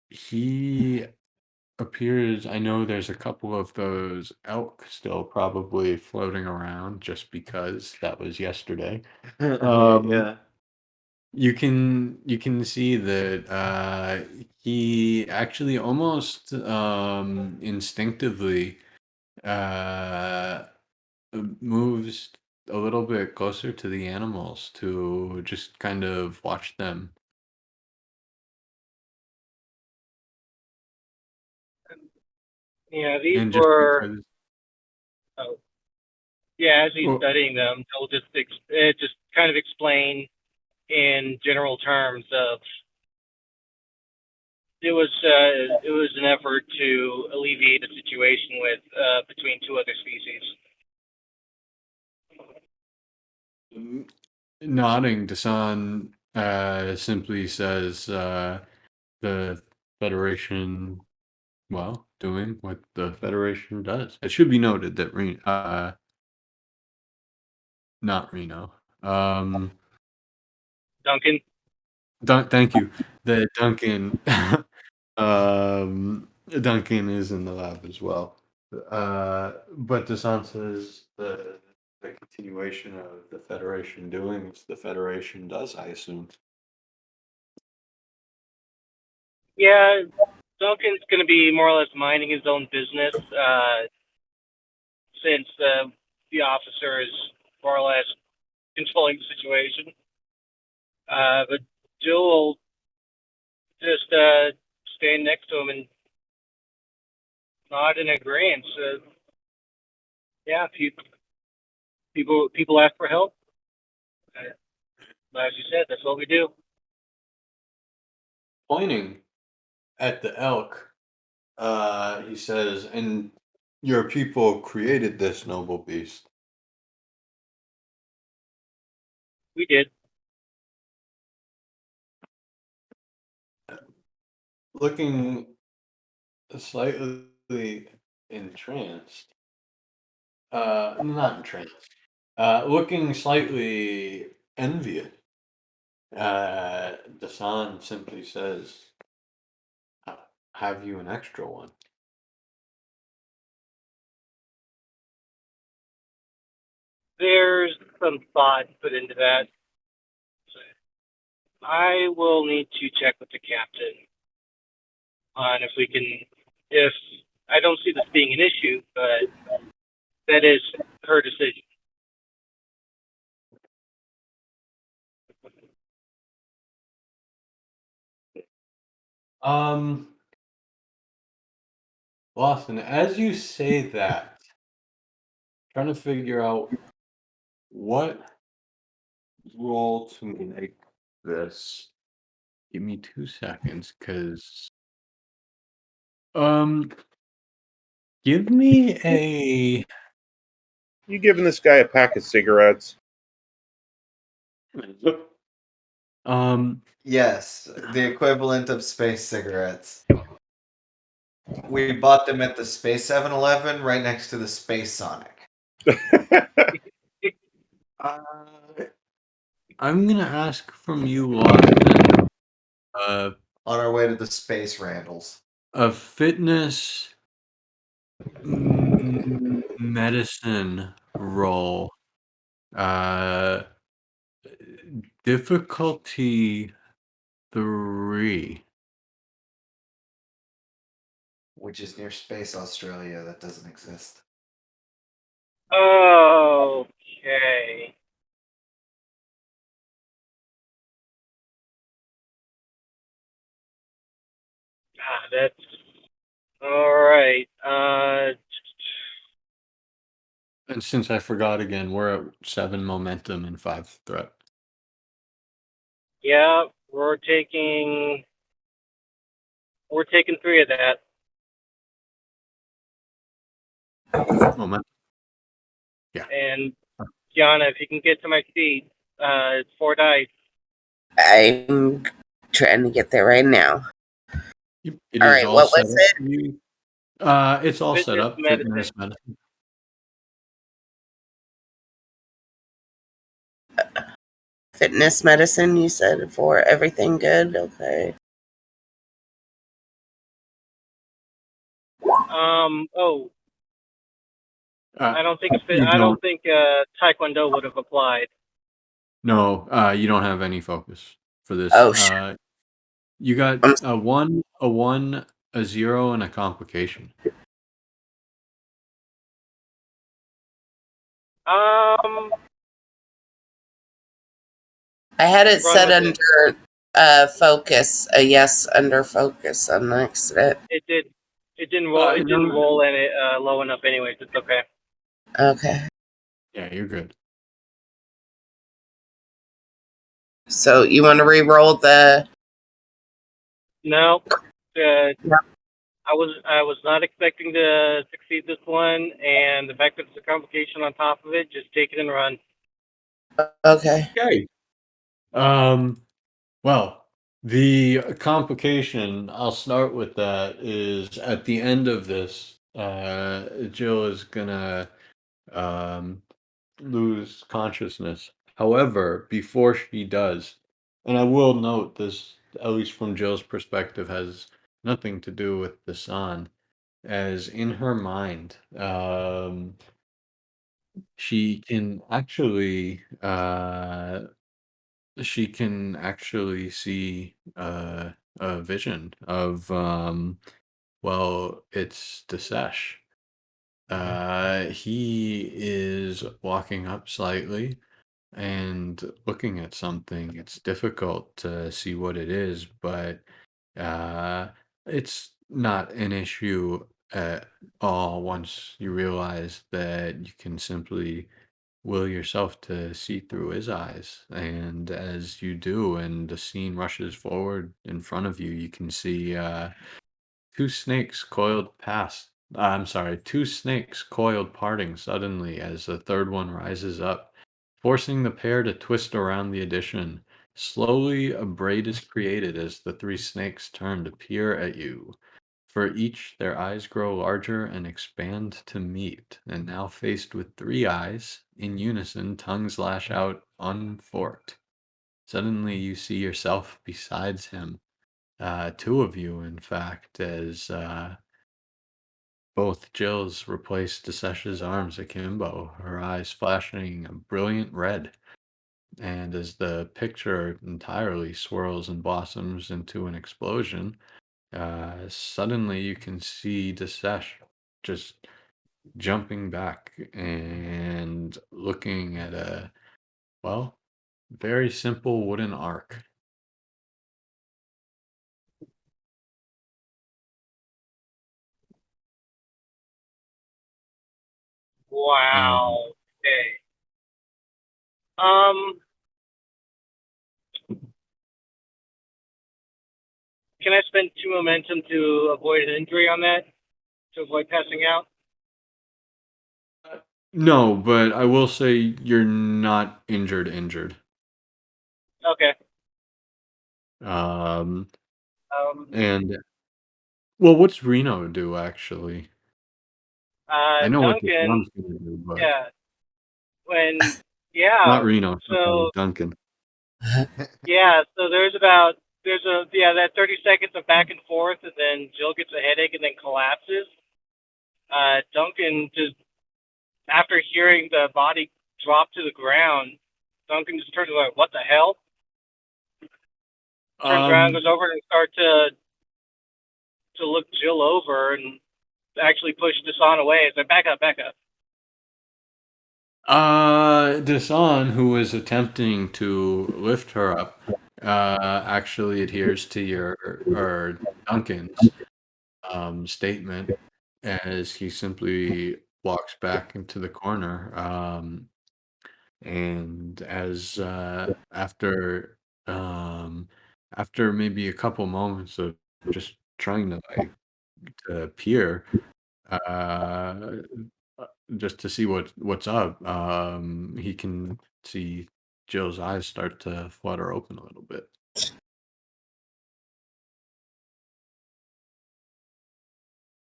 he appears. I know there's a couple of those elk still probably floating around, just because that was yesterday. Um, Yeah. you can see that he actually almost instinctively uh, moves a little bit closer to the animals to just kind of watch them. Yeah, these And just were. because, Oh, yeah, as he's well, studying them, he'll just kind of explain in general terms of it was an effort to alleviate a situation with between two other species. nodding, Dasan simply says the Federation, well, doing what the Federation does. It should be noted that not Reno. Duncan, Thank you. The Duncan is in the lab as well. But Desan says the continuation of the Federation doing as the Federation does, I assume. yeah, Duncan's going to be more or less minding his own business since the officer is more or less controlling the situation. But Jill will just stand next to him and nod in agreement. Yeah, people ask for help. As you said, that's what we do. Pointing at the elk, he says, and your people created this noble beast. We did. Looking slightly entranced, not entranced, looking slightly envious, Dasan simply says, Have you an extra one?" There's some thought put into that. I will need to check with the captain on if we can. If I don't see this being an issue, but that is her decision. Lawson, as you say that, trying to figure out what role to make this. Give me 2 seconds, cause um, give me a You giving this guy a pack of cigarettes? um. Yes, the equivalent of space cigarettes. We bought them at the Space 7-Eleven right next to the Space Sonic. Uh, I'm gonna ask from you, Lawson, uh, On our way to the Space Randalls. a fitness medicine role. Uh, difficulty 3. Which is near Space Australia, that doesn't exist. Okay. That's all right. And since I forgot again, we're at 7 momentum and 5 threat. Yeah, we're taking 3 of that. Momentum. And Gianna, if you can get to my feet, it's 4 dice. I'm trying to get there right now. It All is right, all what set was up it? for you. It's all set Fitness up. medicine. Fitness medicine. Fitness medicine, you said, for everything good? Okay. Oh, I don't think You I don't don't. think Taekwondo would have applied. No, you don't have any focus for this. Oh, shit. You got I'm a 1, a 0, and a complication. Um, I had it run set with it. under focus, a yes under focus on accident. It did. It didn't roll. It didn't No, roll any low enough. Anyways, it's okay. Okay. yeah, you're good. So you want to re-roll the... No, Yeah. I was not expecting to succeed this one, and the fact that it's a complication on top of it, just take it and run. Okay. Okay. Well, the complication, I'll start with that, is at the end of this, Jill is gonna um, lose consciousness. However, before she does, and I will note this, at least from Jill's perspective, has nothing to do with the sun, as in her mind, she can actually see a vision of well, it's Desesh. He is walking up slightly and looking at something. It's difficult to see what it is, but uh it's not an issue at all once you realize that you can simply will yourself to see through his eyes. And as you do, and the scene rushes forward in front of you, you can see two snakes coiled past. I'm sorry, two snakes coiled parting suddenly as the third one rises up, forcing the pair to twist around the addition. Slowly, a braid is created as the three snakes turn to peer at you. For each, their eyes grow larger and expand to meet, and now faced with three eyes, in unison, tongues lash out unforked. Suddenly, you see yourself besides him. Two of you, in fact, as both Jill's replaced Desesh's arms akimbo, her eyes flashing a brilliant red. And as the picture entirely swirls and blossoms into an explosion, suddenly you can see Desesh just jumping back and looking at a, well, very simple wooden ark. And Wow. Okay. Um, can I spend 2 momentum to avoid an injury on that? To avoid passing out? no, but I will say you're not injured. Okay. Um, Um, and well, what's Reno do actually? I know what the Duncan, Swans gonna do, but yeah, when, yeah, not Reno. Sorry, so, Duncan. yeah, so there's that 30 seconds of back and forth, and then Jill gets a headache and then collapses. Duncan just, after hearing the body drop to the ground, Duncan just turns like, what the hell? Turns around, Um, goes over and starts to look Jill over and actually push Dasan away. It's like, back up, back up. Dasan, who was attempting to lift her up, actually adheres to your or Duncan's statement as he simply walks back into the corner. And as after maybe a couple moments of just trying to like to peer, uh, just to see what's up, he can see Jill's eyes start to flutter open a little bit.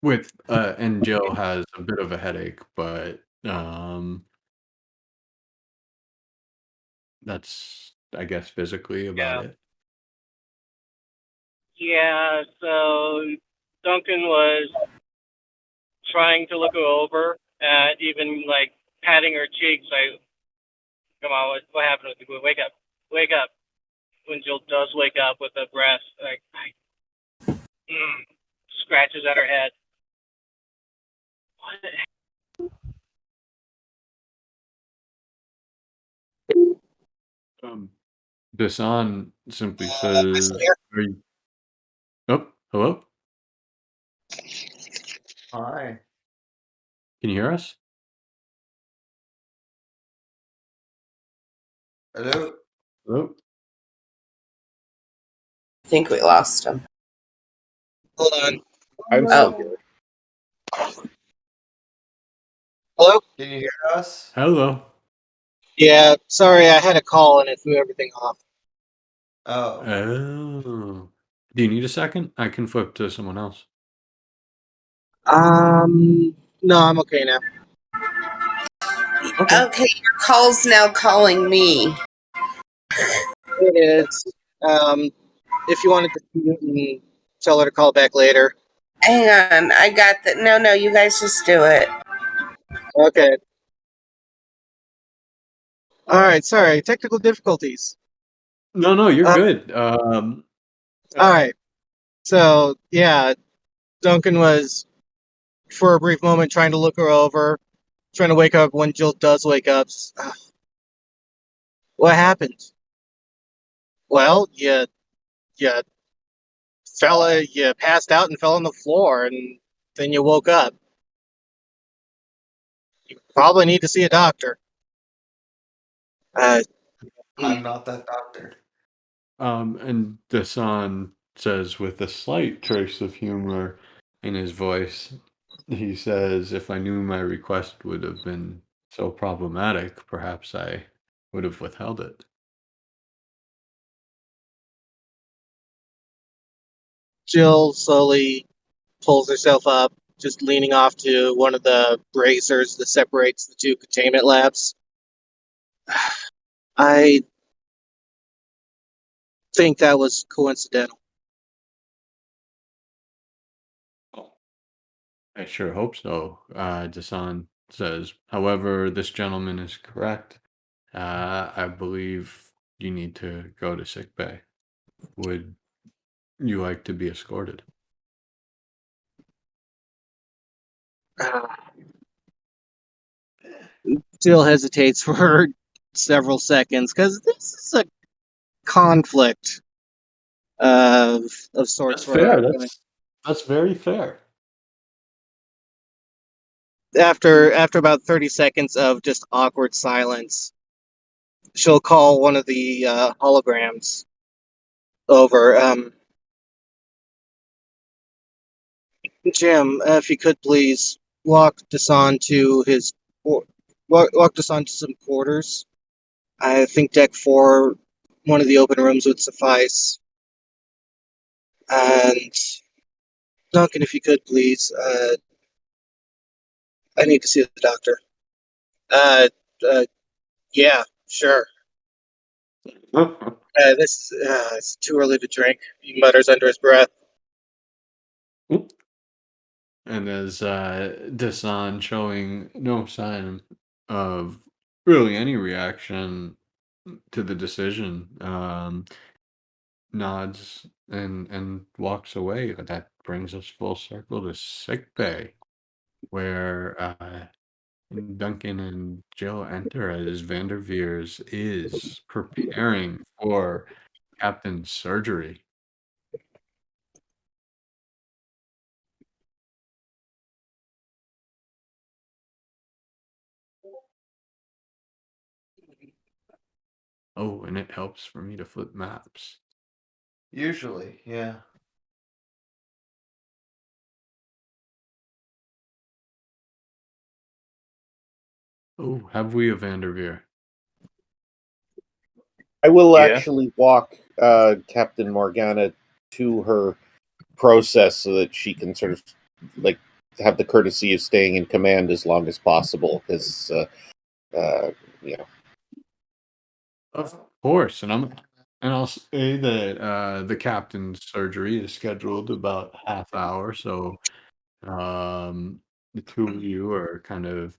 With and Jill has a bit of a headache, but that's I guess physically about Yeah. it. Yeah, so Duncan was trying to look her over, even like patting her cheeks, like, come on, what happened? Wake up, wake up. When Jill does wake up with a breath, like, scratches at her head. What? Um, Dasan simply I still says, here. "Are you?" Oh, hello. Hi. Can you hear us? Hello? Hello. I think we lost him. Hold on. I'm still Oh, here. Hello? Can you hear us? Hello. Yeah, sorry, I had a call and it threw everything off. Oh. Oh. Do you need a second? I can flip to someone else. No, I'm okay now. Okay. okay. Your call's now calling me. It is. If you wanted to mute and tell her to call back later. Hang on, I got that. No, no, you guys just do it. Okay. All right, sorry, technical difficulties. No, you're Uh, good. all right. So, yeah, Duncan was, for a brief moment, trying to look her over, trying to wake up when Jill does wake up. What happened? Well, you you passed out and fell on the floor, and then you woke up. You probably need to see a doctor. Uh, I'm not that doctor. And Dasan says with a slight trace of humor in his voice, he says, "If I knew my request would have been so problematic, perhaps I would have withheld it." Jill slowly pulls herself up, just leaning off to one of the bracers that separates the two containment labs. I think that was coincidental. Oh, I sure hope so. Dasan says, "However, this gentleman is correct. I believe you need to go to sick bay. Would you like to be escorted?" still hesitates for several seconds because this is a conflict of sorts That's for her. fair. That's very fair. After about 30 seconds of just awkward silence, she'll call one of the holograms over. Jim, if you could please walk Dasan to his walk Dasan to some quarters. I think deck 4, one of the open rooms would suffice. And Duncan, if you could please, I need to see the doctor. Uh, uh yeah, sure. This it's too early to drink. He mutters under his breath. And as Dasan showing no sign of really any reaction to the decision, nods and walks away. That brings us full circle to sick bay, where Duncan and Jill enter as Vanderveers is preparing for Captain's surgery. Oh, and it helps for me to flip maps. Usually, yeah. Oh, have we a Vanderveer? I will Yeah. actually walk Captain Morgana to her process so that she can sort of like have the courtesy of staying in command as long as possible. Because you know, Of course, and I'll say that the captain's surgery is scheduled about half hour, so the two of you are kind of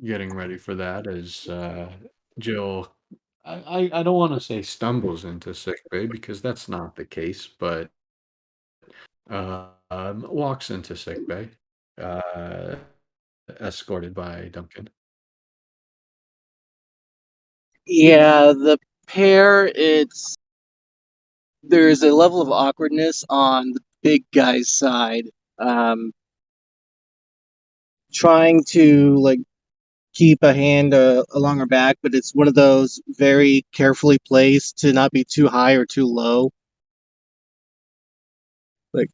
getting ready for that as Jill. I don't want to say stumbles into sick bay because that's not the case, but walks into sick bay, uh, escorted by Duncan. Yeah, the pair. There's a level of awkwardness on the big guy's side. Trying to like keep a hand along her back, but it's one of those very carefully placed to not be too high or too low. Like,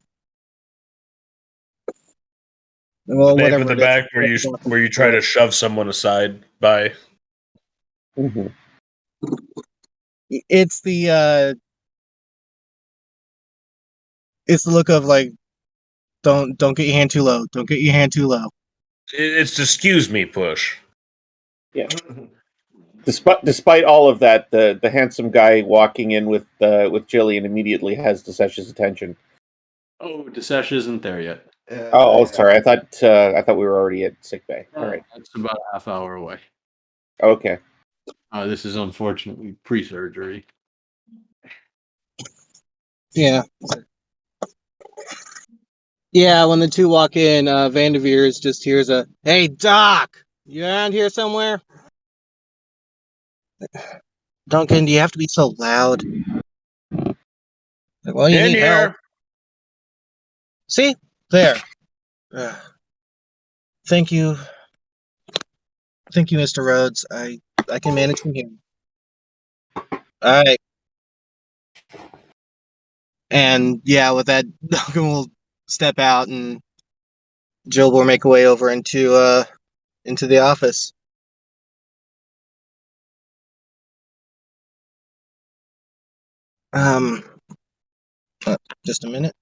well, The back of whatever the it is. back where you try to shove someone aside by. mhm. It's the look of like, don't get your hand too low. Don't get your hand too low. It's the excuse me push. Yeah. Despite all of that, the handsome guy walking in with Jillian immediately has Desesh's attention. Oh, Desesh isn't there yet. Oh, sorry. I thought we were already at sick bay. All right. That's about a half hour away. Okay. This is unfortunately pre-surgery. Yeah. Yeah, when the two walk in, Vanderveers just hears a, "Hey, Doc, you around here somewhere?" Duncan, do you have to be so loud? Like, well, you In need help. here. See? There. Thank you. Thank you, Mr. Rhodes. I can manage from here. All right. And yeah, with that, Duncan will step out and Jill will make her way over into the office. Um, just a minute.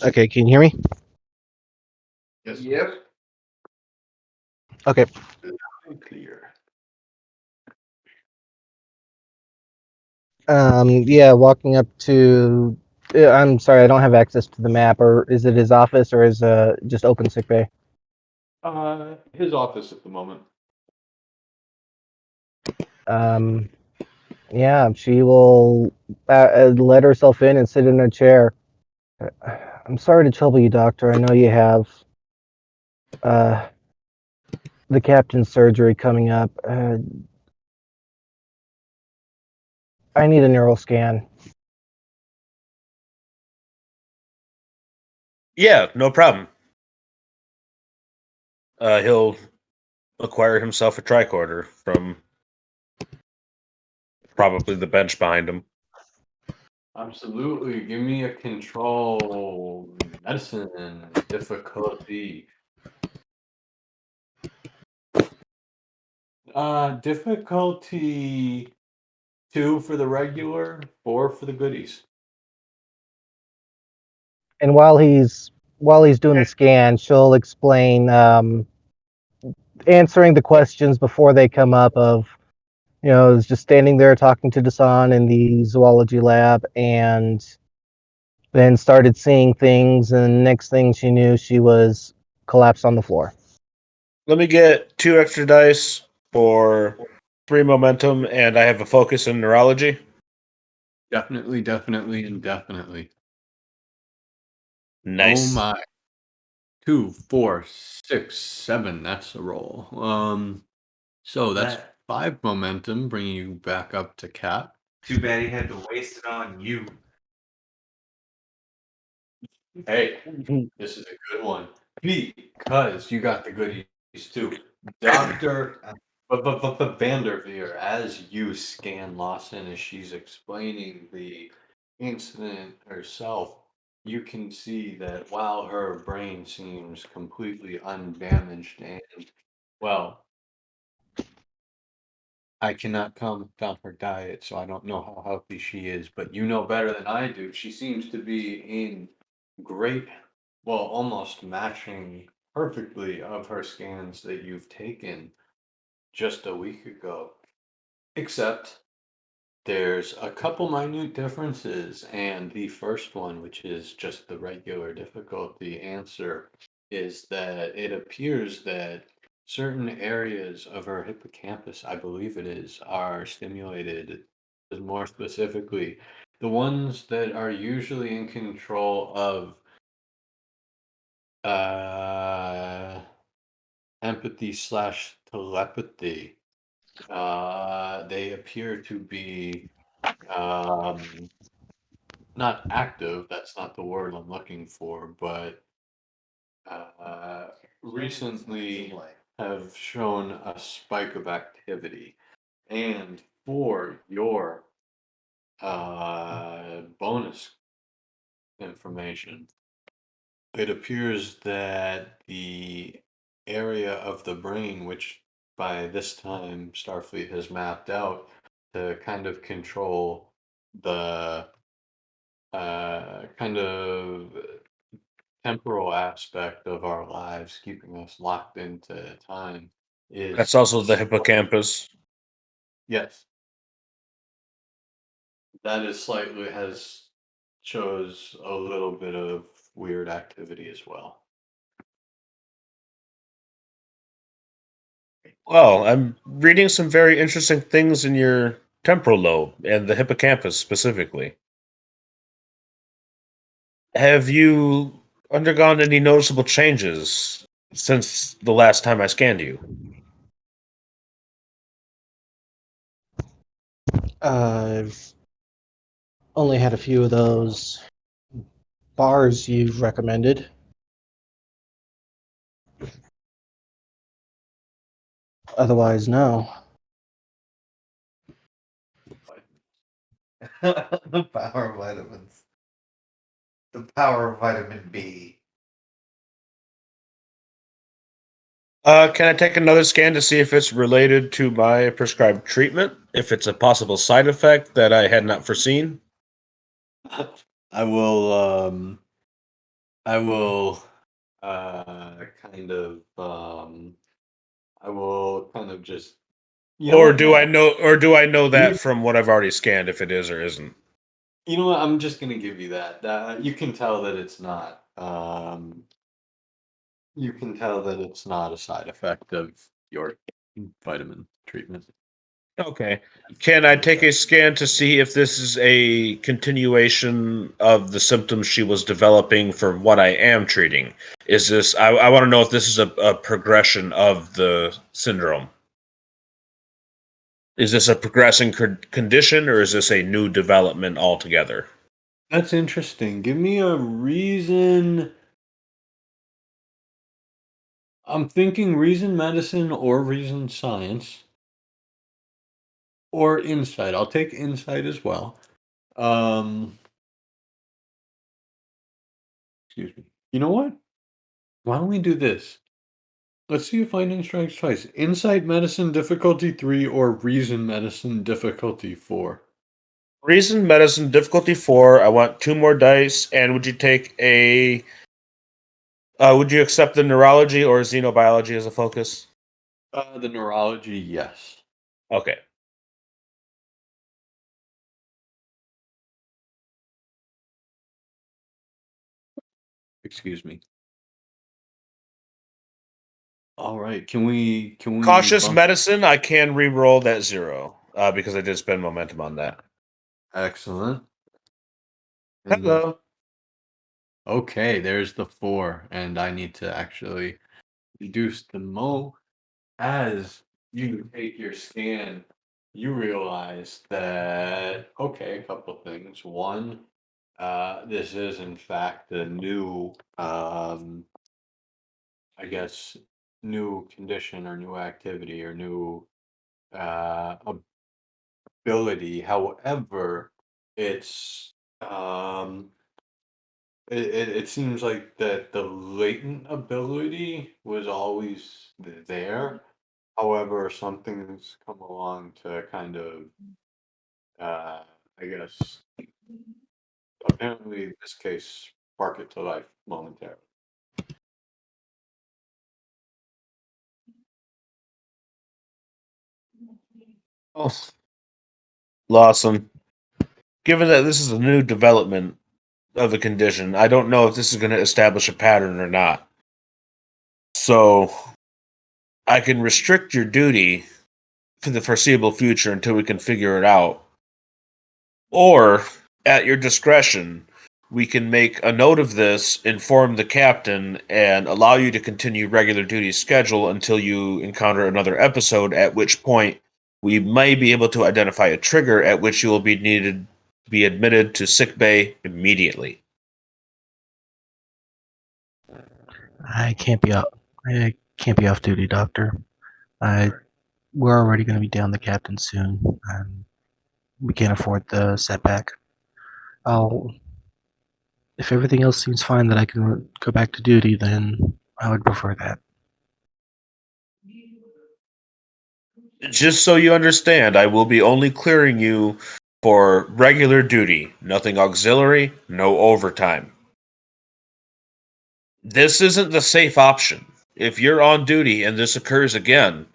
Okay, can you hear me? Yes. Yep. Okay. Clear. Yeah, walking up to. I'm sorry, I don't have access to the map. Or is it his office, or is just open sick bay? His office at the moment. Um, Yeah, she will let herself in and sit in a chair. I'm sorry to trouble you, doctor. I know you have uh, the captain's surgery coming up. I need a neural scan. Yeah, no problem. He'll acquire himself a tricorder from probably the bench behind him. Absolutely. Give me a control medicine difficulty. Difficulty 2 for the regular, 4 for the goodies. And while he's doing the scan, she'll explain answering the questions before they come up of is just standing there talking to Dasan in the zoology lab and then started seeing things and next thing she knew she was collapsed on the floor. Let me get 2 extra dice for 3 momentum, and I have a focus in neurology. Definitely, definitely, and definitely. Oh Nice. my. 2, 4, 6, 7. That's a roll. So that's That 5 momentum, bringing you back up to Cat. too bad he had to waste it on you. Hey, this is a good one because you got the goodies too. Dr. Vanderveer, as you scan Lawson as she's explaining the incident herself, you can see that while her brain seems completely undamaged and, well, I cannot comment on her diet, so I don't know how healthy she is, but you know better than I do. She seems to be in great, well, almost matching perfectly of her scans that you've taken just a week ago. Except there's a couple minute differences, and the first one, which is just the regular difficulty answer, is that it appears that certain areas of our hippocampus, I believe it is, are stimulated. More specifically, the ones that are usually in control of uh, empathy slash telepathy. They appear to be um, not active, that's not the word I'm looking for, but uh, recently have shown a spike of activity. And for your bonus information, it appears that the area of the brain, which by this time Starfleet has mapped out to kind of control the kind of temporal aspect of our lives, keeping us locked into time, That's is also the hippocampus. yes, that is slightly has shows a little bit of weird activity as well. Well, I'm reading some very interesting things in your temporal lobe and the hippocampus specifically. Have you undergone any noticeable changes since the last time I scanned you? I've only had a few of those bars you've recommended. Otherwise, no. The power of vitamins. The power of vitamin B. Can I take another scan to see if it's related to my prescribed treatment? If it's a possible side effect that I had not foreseen? I will I will kind of I will kind of just you know Or what? do I No. know that You from what I've already scanned if it is or isn't? you know what? I'm just gonna give you that. You can tell that it's not. You can tell that it's not a side effect of your vitamin treatment. Okay. Can I take a scan to see if this is a continuation of the symptoms she was developing for what I am treating? Is this, I want to know if this is a progression of the syndrome. Is this a progressing condition or is this a new development altogether? That's interesting. Give me a reason. I'm thinking reason medicine or reason science or insight. I'll take insight as well. Um, excuse me. You know what? Why don't we do this? Let's see if lightning strikes twice. Insight medicine difficulty 3 or reason medicine difficulty 4. Reason medicine difficulty 4. I want 2 more dice. And would you take a? Would you accept the neurology or xenobiology as a focus? The neurology, yes. Okay. Excuse me. All right. Can we Cautious bump? medicine, I can re-roll that 0 because I did spend momentum on that. Excellent. And Hello. okay, there's the 4, and I need to actually reduce the mo. As you take your scan, you realize that okay, a couple things. One, this is in fact a new, I guess, new condition or new activity or new uh, ability. However, it's it seems like that the latent ability was always there. However, something's come along to kind of, I guess, apparently in this case, spark it to life momentarily. Oh, Lawson. Given that this is a new development of a condition, I don't know if this is going to establish a pattern or not. So I can restrict your duty for the foreseeable future until we can figure it out. Or, at your discretion, we can make a note of this, inform the captain, and allow you to continue regular duty schedule until you encounter another episode, at which point we may be able to identify a trigger at which you will be needed to be admitted to sick bay immediately. I can't be off. I can't be off duty, Doctor. I we're already going to be down the captain soon, and we can't afford the setback. I'll, if everything else seems fine, that I can go back to duty, then I would prefer that. Just so you understand, I will be only clearing you for regular duty, nothing auxiliary, no overtime. This isn't the safe option. If you're on duty and this occurs again,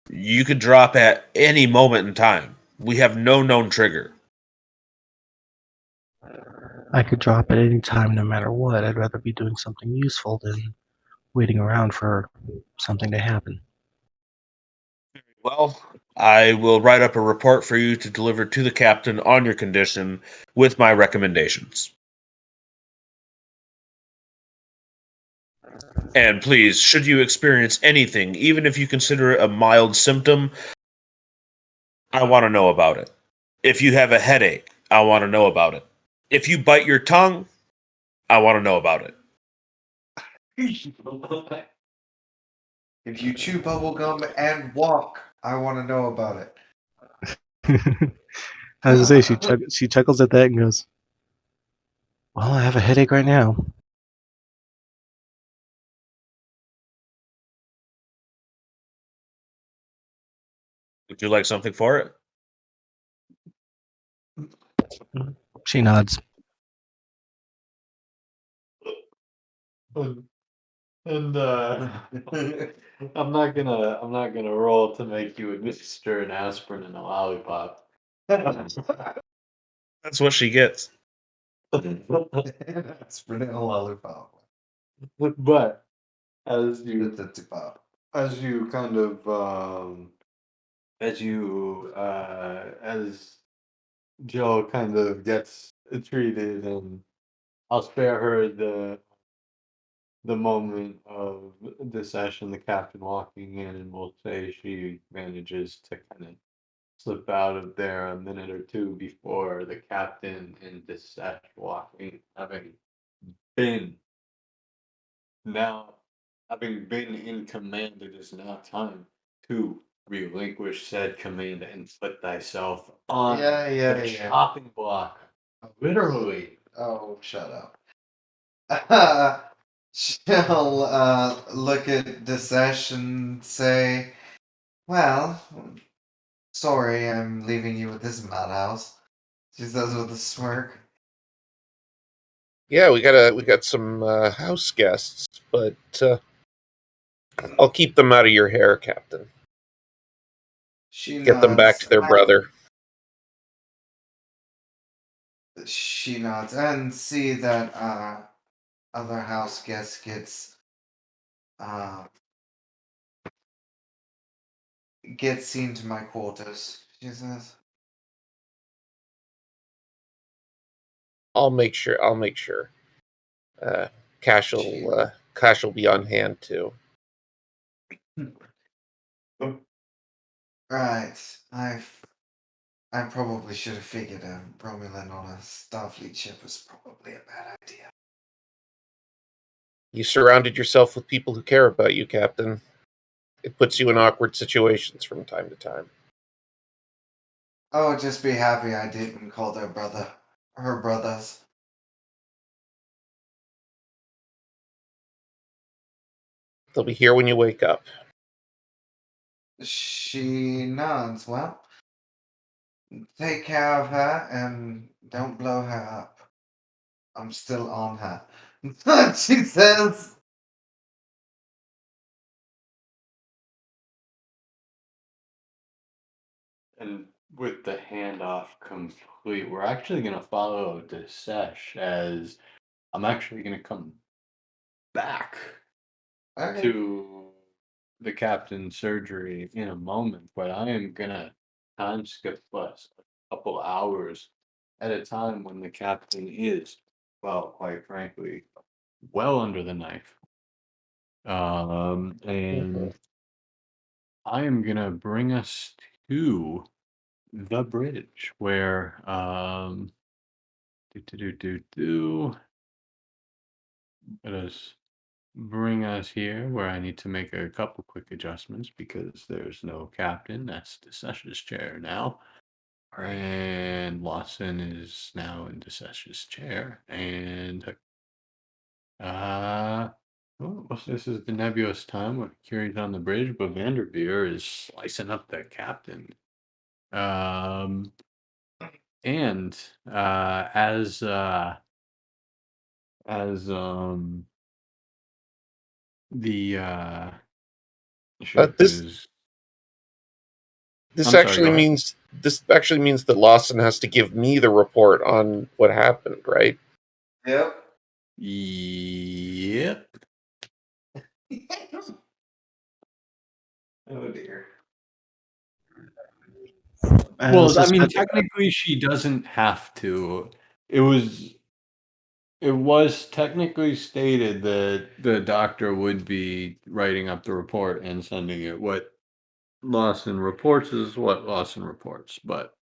you could drop at any moment in time. We have no known trigger. I could drop at any time, no matter what. I'd rather be doing something useful than waiting around for something to happen. Well, I will write up a report for you to deliver to the captain on your condition with my recommendations. And please, should you experience anything, even if you consider it a mild symptom, I want to know about it. If you have a headache, I want to know about it. If you bite your tongue, I want to know about it. If you chew bubblegum and walk, I want to know about it. I was gonna say she chuckles at that and goes, "Well, I have a headache right now." Would you like something for it? She nods. And I'm not gonna roll to make you administer an aspirin and a lollipop. That's what she gets. Aspirin and a lollipop. But as you That's a pop. as you kind of as Jill kind of gets treated, and I'll spare her the moment of the session, the captain walking in, and we'll say she manages to kind of slip out of there a minute or two before the captain and the sesh walking, been now having been in command, it is now time to relinquish said command and put thyself on the chopping block. Literally. Oh, shut up. She'll look at Disesh and say, "Well, sorry, I'm leaving you at this madhouse." She says with a smirk. Yeah, we got some house guests, but I'll keep them out of your hair, Captain. She Get them back nods. to their brother. She nods and see that other house guest uh gets seen to my quarters. She says, I'll make sure. Uh, she, Cash will be on hand too. right. I probably should have figured a Romulan on a Starfleet ship was probably a bad idea. You surrounded yourself with people who care about you, Captain. It puts you in awkward situations from time to time. Oh, just be happy I didn't call her brothers. They'll be here when you wake up. She nods. Well, take care of her and don't blow her up. I'm still on her. She says. And with the handoff complete, we're actually going to follow the sesh as I'm actually going to come back Okay. to the captain's surgery in a moment, but I am going to time skip us a couple hours at a time when the captain is, well, quite frankly, well under the knife. And I am going to bring us to the bridge where let us bring us here where I need to make a couple quick adjustments because there's no captain. That's the sessions chair now. And Lawson is now in the sessions chair. And this is the nebulous time with Curie's on the bridge, but Vanderveer is slicing up the captain. And as the ship This is this I'm sorry, actually go ahead. means that Lawson has to give me the report on what happened, right? Yep. Yep. Oh dear. Well, I mean, Suspect. technically she doesn't have to. It was it was technically stated that the doctor would be writing up the report and sending it. What Lawson reports is what Lawson reports, but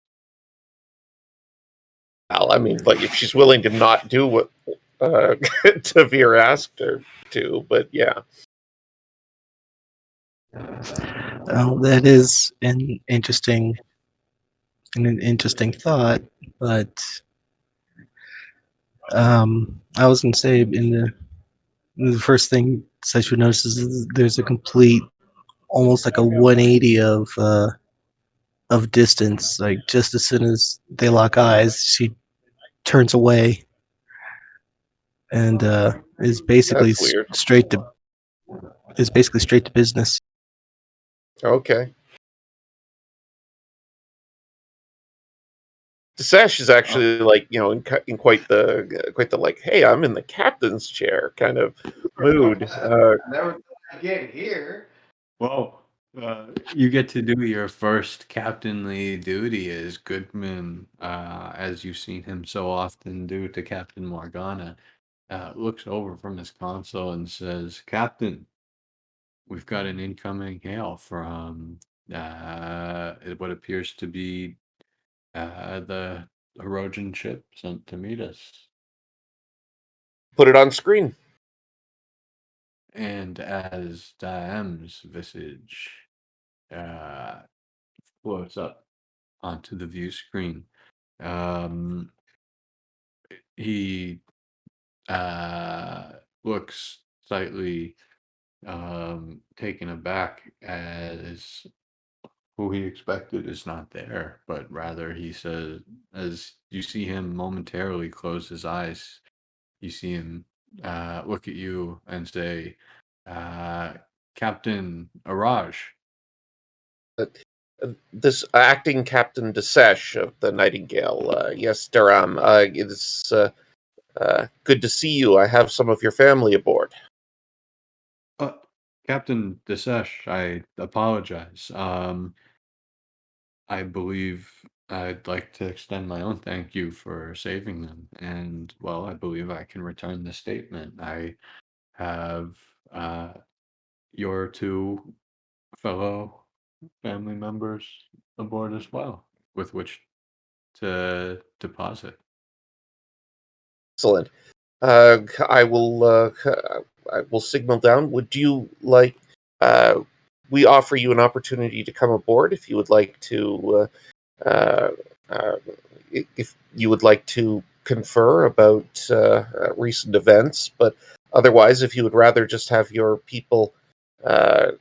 Well, I mean, like if she's willing to not do what Tavir asked her to, but yeah. That is an interesting thought, but I was gonna say the first thing Seth would notice is there's a complete, almost like a 180 of distance. Like just as soon as they lock eyes, she turns away and is basically That's weird. straight to business. Okay. Desesh is actually like, in quite the like, hey, I'm in the captain's chair kind of mood. Never thought I'd get here. well, You get to do your first captainly duty as Goodman, as you've seen him so often do to Captain Morgana. Looks over from his console and says, "Captain, we've got an incoming hail from what appears to be the Herodian ship sent to meet us." Put it on screen. And as Diame's visage uh, floats up onto the view screen, um, he looks slightly taken aback as who he expected is not there, but rather he says, as you see him momentarily close his eyes, you see him look at you and say, uh, Captain Araj. Uh, this acting Captain Desesh of the Nightingale. Yes, Durham. It's good to see you. I have some of your family aboard. Uh, Captain Desesh, I apologize. I believe I'd like to extend my own thank you for saving them. And, well, I believe I can return the statement. I have your two fellow family members aboard as well, with which to deposit. Excellent. I will. I will signal down. Would you like? Uh, we offer you an opportunity to come aboard if you would like to. Uh, uh, if you would like to confer about recent events, but otherwise, if you would rather just have your people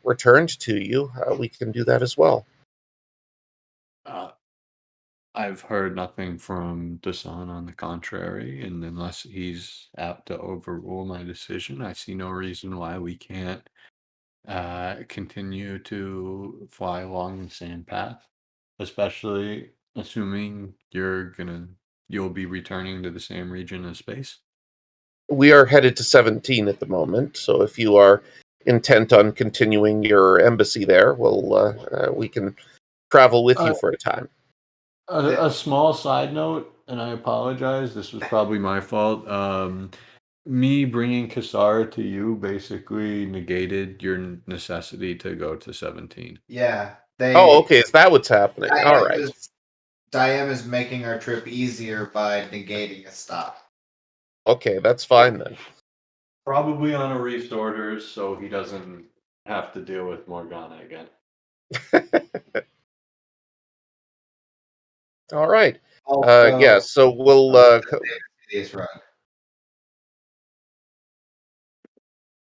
returned to you, we can do that as well. Uh, I've heard nothing from Dasan on the contrary, and unless he's out to overrule my decision, I see no reason why we can't continue to fly along the same path, especially assuming you'll be returning to the same region of space. We are headed to 17 at the moment, so if you are intent on continuing your embassy there, we can travel with you Uh, for a time. a small side note, and I apologize. This was probably my fault. Me bringing Kasara to you basically negated your necessity to go to 17. Yeah, Oh, okay. Is that what's happening? All right. Diane is making our trip easier by negating a stop. Okay, that's fine then. Probably on a reefed orders, so he doesn't have to deal with Morgana again. All right. Also, Yeah. So we'll. Tedious Run.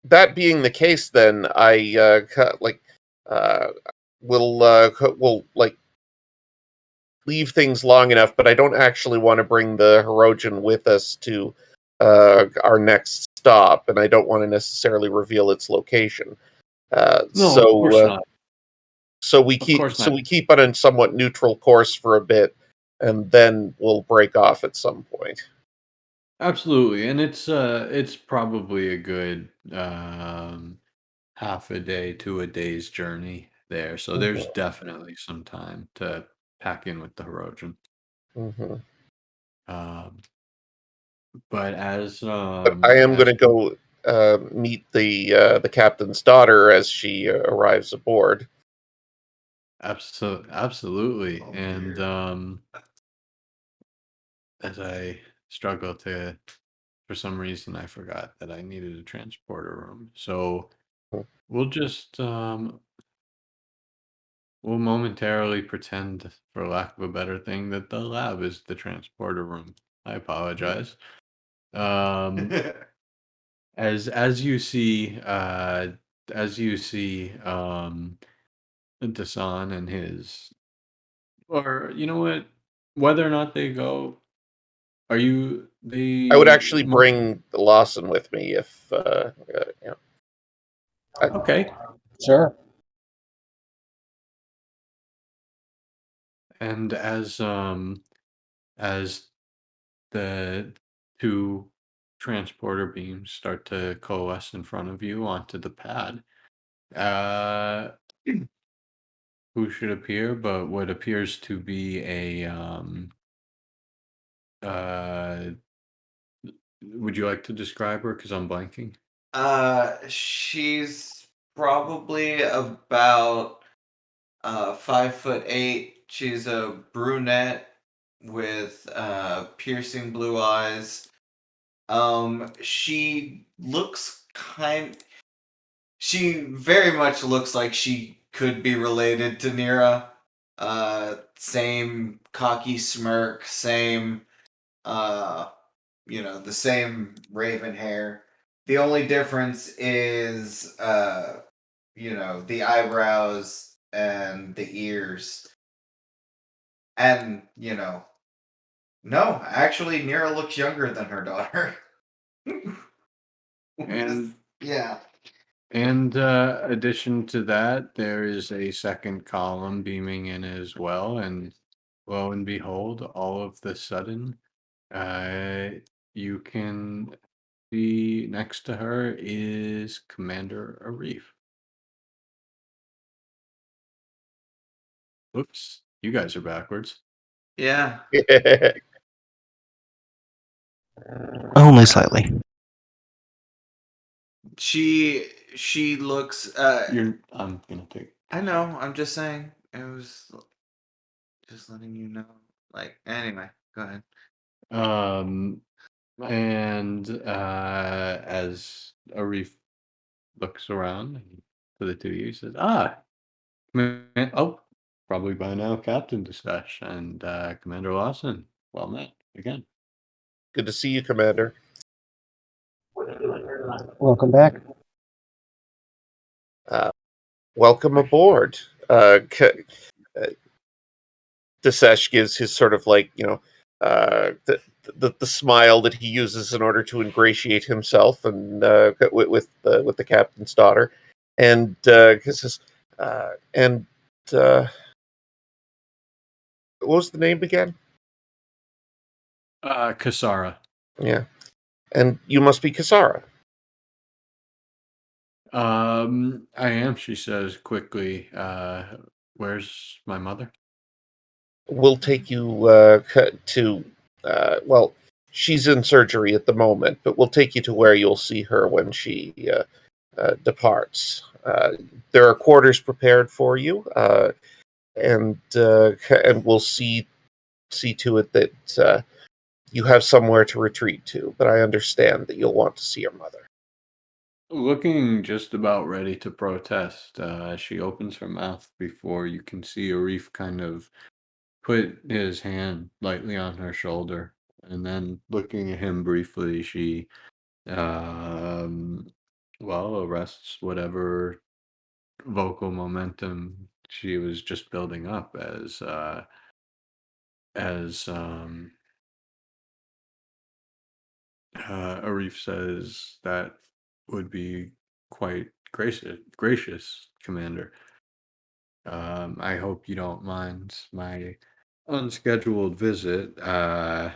That being the case, then I like uh, we'll like leave things long enough, but I don't actually want to bring the Herodian with us to our next stop, and I don't want to necessarily reveal its location. No, of course not. So we Of course not. keep on a somewhat neutral course for a bit, and then we'll break off at some point. Absolutely, and it's probably a good half a day to a day's journey there. So there's Mhm, definitely some time to pack in with the Herodian. mhm. Um, but But I am going as to go meet the captain's daughter as she arrives aboard. absolutely, Oh, and dear. as I struggle to, for some reason, I forgot that I needed a transporter room. So we'll just we'll momentarily pretend, for lack of a better thing, that the lab is the transporter room. I apologize. Um, as you see, Dasan and his, or you know what, whether or not they go, are you I would the actually bring Lawson with me if you know. okay? Sure. And as the two transporter beams start to coalesce in front of you onto the pad, uh, who should appear, but what appears to be a uh would you like to describe her? Because I'm blanking. She's probably about 5'8". She's a brunette with piercing blue eyes. She looks she very much looks like she could be related to Nira. Same cocky smirk, same uh the same raven hair. The only difference is the eyebrows and the ears. And, no, actually Nira looks younger than her daughter. And Yeah. And addition to that, there is a second column beaming in as well, and lo and behold, all of the sudden, uh, you can see next to her is Commander Arif. Whoops, you guys are backwards. Yeah. Only slightly. She looks I'm gonna take. I know, I'm just saying. It was just letting you know. Like, anyway, go ahead. And as Arif looks around to the two of you, he says, "Ah, oh, probably by now, Captain Distash and Commander Lawson. Well met again." Good to see you, Commander. Welcome back. Welcome aboard. Disesh gives his sort of like, the smile that he uses in order to ingratiate himself and with the captain's daughter, and he says, and what was the name again? Kasara. Yeah, and you must be Kasara. I am, she says quickly. Where's my mother? We'll take you to well, she's in surgery at the moment, but we'll take you to where you'll see her when she departs. There are quarters prepared for you, and we'll see to it that you have somewhere to retreat to. But I understand that you'll want to see your mother. Looking just about ready to protest, she opens her mouth before you can see Arif kind of put his hand lightly on her shoulder, and then looking at him briefly, she um, arrests whatever vocal momentum she was just building up as Arif says that would be quite gracious, Commander. I hope you don't mind my unscheduled visit. I,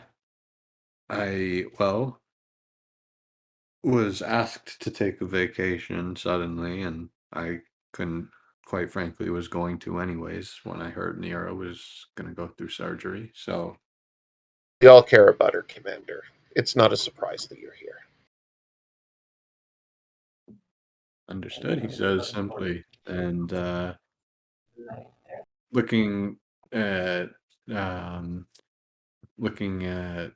was asked to take a vacation suddenly, and I couldn't, quite frankly, was going to anyways when I heard Nero was going to go through surgery. So, We all care about her, Commander. It's not a surprise that you're here. understood, he says simply, and looking at um, looking at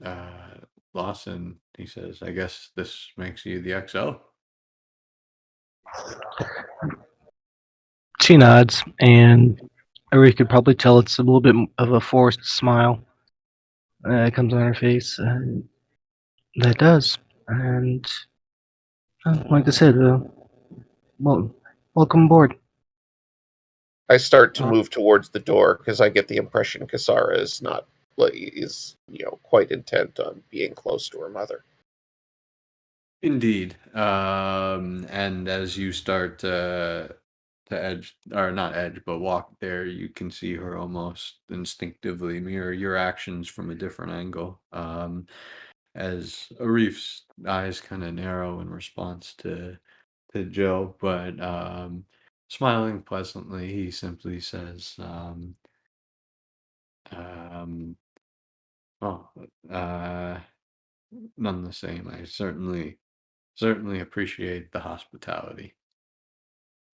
uh, Lawson, he says, "I guess this makes you the XO." She nods, and Ari could probably tell it's a little bit of a forced smile that comes on her face. That does. And like I said, well, welcome aboard. I start to Uh, move towards the door because I get the impression Kasara is not is quite intent on being close to her mother. Indeed. And as you start to edge, or not edge, but walk there, you can see her almost instinctively mirror your actions from a different angle. As Arif's eyes kind of narrow in response to Joe, but Smiling pleasantly, he simply says, um, "Oh, uh, none the same. I certainly appreciate the hospitality.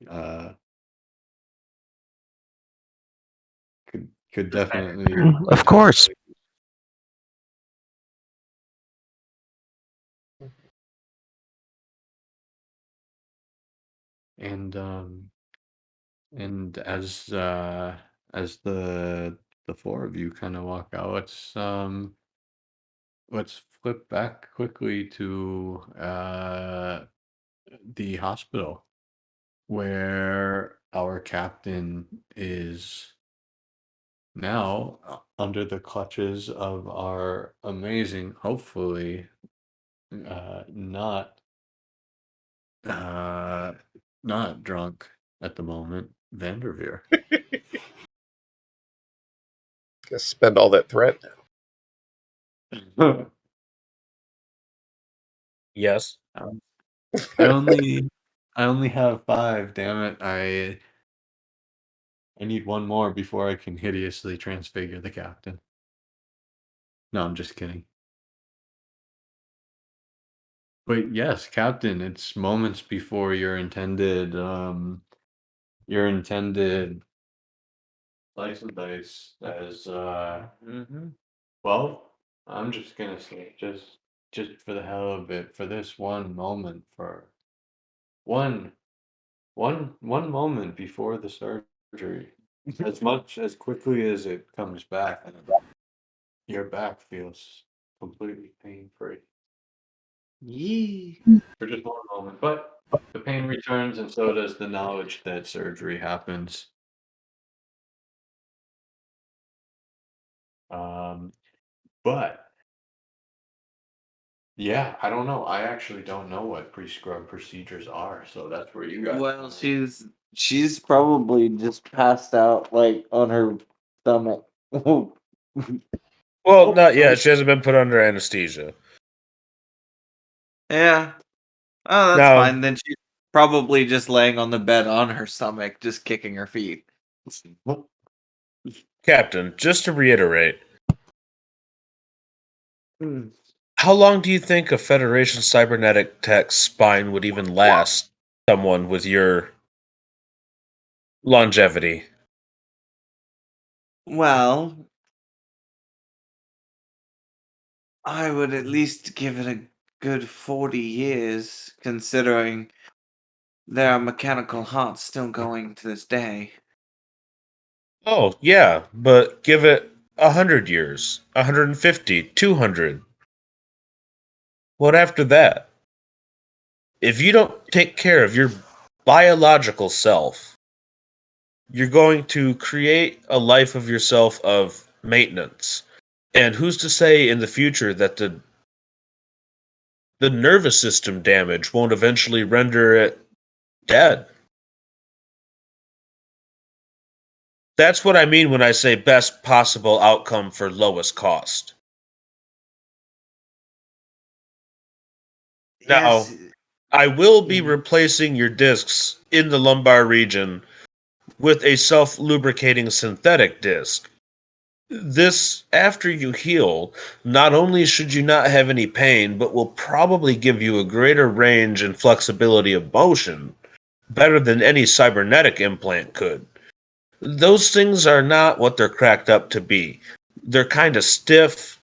Uh, could definitely, Of course. and as the four of you kind of walk out, let's flip back quickly to the hospital where our captain is now under the clutches of our amazing, hopefully not uh not drunk at the moment, Vanderveer. Guess spend all that threat. Yes. Um, I only I only have five, damn it. I need one more before I can hideously transfigure the captain. No, I'm just kidding. But yes, Captain, it's moments before your intended slice and dice as well, I'm just gonna say just for the hell of it, for this one moment, for one one moment before the surgery, as much as quickly as it comes back, your back feels completely pain free. Yee. For just one moment. But the pain returns, and so does the knowledge that surgery happens. Um, but yeah, I don't know. I actually don't know what pre-scrub procedures are, so that's where you guys. Well, she's probably just passed out like on her stomach. Well, not yet. She hasn't been put under anesthesia. Yeah. Oh, that's Now, fine. Then she's probably just laying on the bed on her stomach, just kicking her feet. Captain, just to reiterate, Hmm. how long do you think a Federation cybernetic tech's spine would even last someone with your longevity? Well, I would at least give it a good 40 years, considering there are mechanical hearts still going to this day. Oh, yeah, but give it 100 years, 150, 200. What after that? If you don't take care of your biological self, you're going to create a life of yourself of maintenance. And who's to say in the future that the nervous system damage won't eventually render it dead? That's what I mean when I say best possible outcome for lowest cost. Yes. Now, I will be Mhm. replacing your discs in the lumbar region with a self lubricating synthetic disc. This, after you heal, not only should you not have any pain, but will probably give you a greater range and flexibility of motion, better than any cybernetic implant could. Those things are not what they're cracked up to be. They're kind of stiff,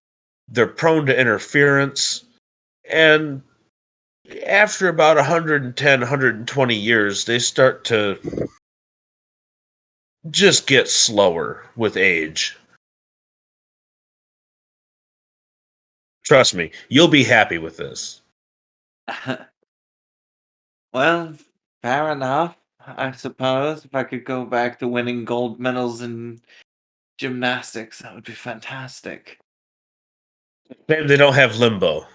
they're prone to interference, and after about 110, 120 years, they start to just get slower with age. Trust me, you'll be happy with this. Well, fair enough, I suppose. If I could go back to winning gold medals in gymnastics, that would be fantastic. Shame they don't have limbo.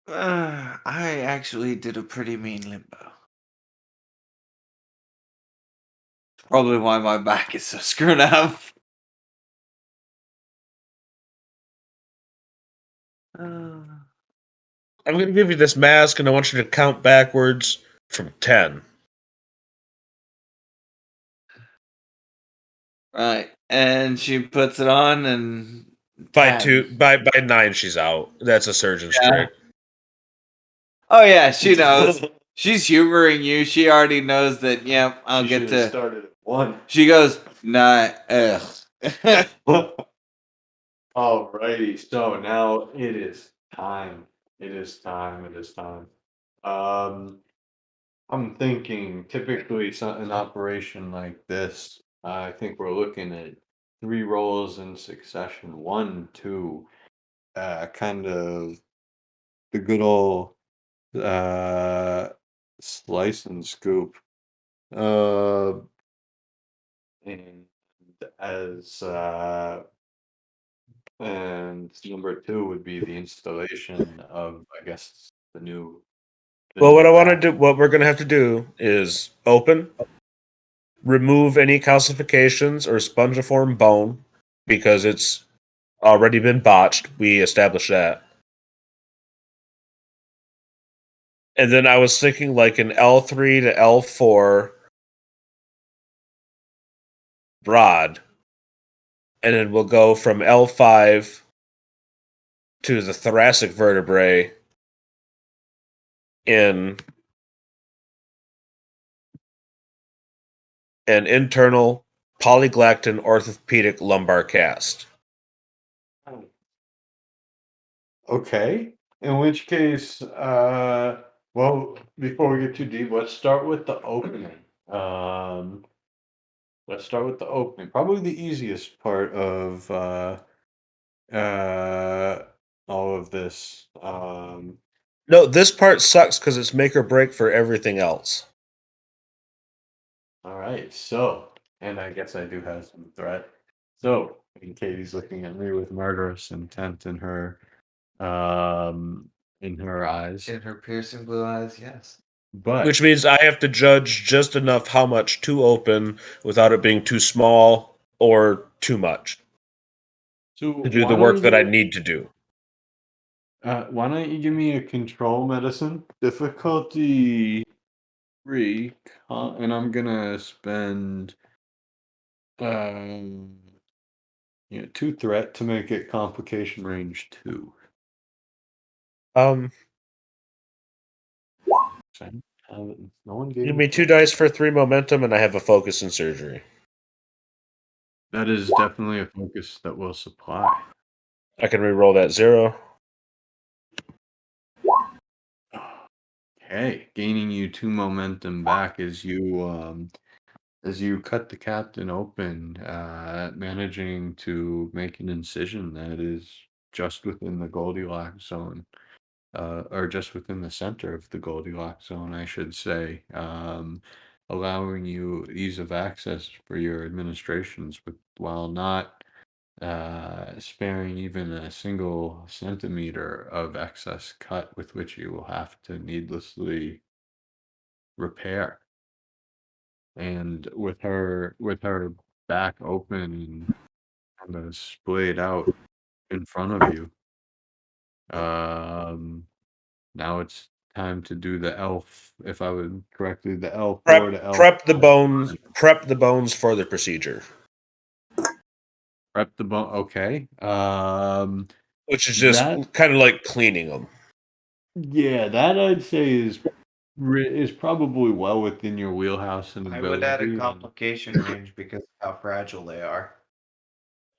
I actually did a pretty mean limbo. Probably why my back is so screwed up. Uh, I'm going to give you this mask, and I want you to count backwards from 10. Right. And she puts it on and By bam. by 9, she's out. That's a surgeon's Yeah. trick. Oh yeah, she knows. She's humoring you. She already knows that. Yep, I'll She get should have to. started at 1. She goes, nah. Alrighty, so now it is time. It is time. It is time. Um, I'm thinking typically an operation like this, I think we're looking at 3 rolls in succession. 1, 2, kind of the good old uh slice and scoop. Uh, and as and number 2 would be the installation of, I guess, the Well, new back. what we're gonna have to do is open, remove any calcifications or spongiform bone because it's already been botched. We established that. And then I was thinking like an L3 to L4 rod, and then we'll go from L5 to the thoracic vertebrae in an internal polyglactin orthopedic lumbar cast. Okay. In which case, well, before we get too deep, let's start with the opening. Um, let's start with the opening. Probably the easiest part of uh all of this. No, this part sucks because it's make or break for everything else. All right. So, and I guess I do have some threat. So, and Katie's looking at me with murderous intent um in her eyes. In her piercing blue eyes, yes. But Which means I have to judge just enough how much to open without it being too small or too much so to do the why work don't that I you need to do. why don't you give me a control medicine? Difficulty 3, and I'm gonna spend um 2 threat to make it complication range 2. Um, So no one gave Give me me 2 threat. dice for 3 momentum, and I have a focus in surgery. That is definitely a focus that will supply. I can re-roll that 0. Okay, gaining you 2 momentum back as you cut the captain open, managing to make an incision that is just within the Goldilocks zone, or just within the center of the Goldilocks zone, I should say, allowing you ease of access for your administrations, but while not sparing even a single centimeter of excess cut with which you will have to needlessly repair. And with her back open and kind of splayed out in front of you, um, now it's time to do the elf. If I would correctly, the L4 to L Prep the bones for the procedure, prep the bone. Okay. which is just That kind of like cleaning them. yeah, that I'd say is probably well within your wheelhouse and I would add a ability. complication range because of how fragile they are.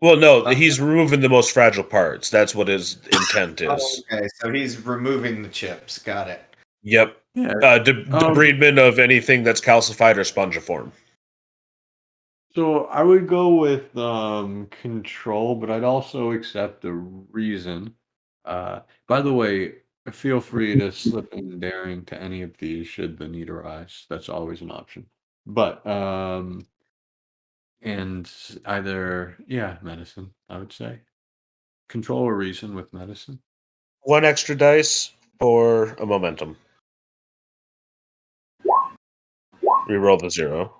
Well, no, Uh, he's removing the most fragile parts. That's what his intent oh, is. okay, so he's removing the chips. Got it. Yep. Yeah. Debridement of anything that's calcified or spongiform. So I would go with control, but I'd also accept a reason. By the way, feel free to slip in daring to any of these should the need arise. That's always an option. But and either yeah, medicine, I would say. Control or reason with medicine. 1 extra dice for a momentum. Reroll the 0.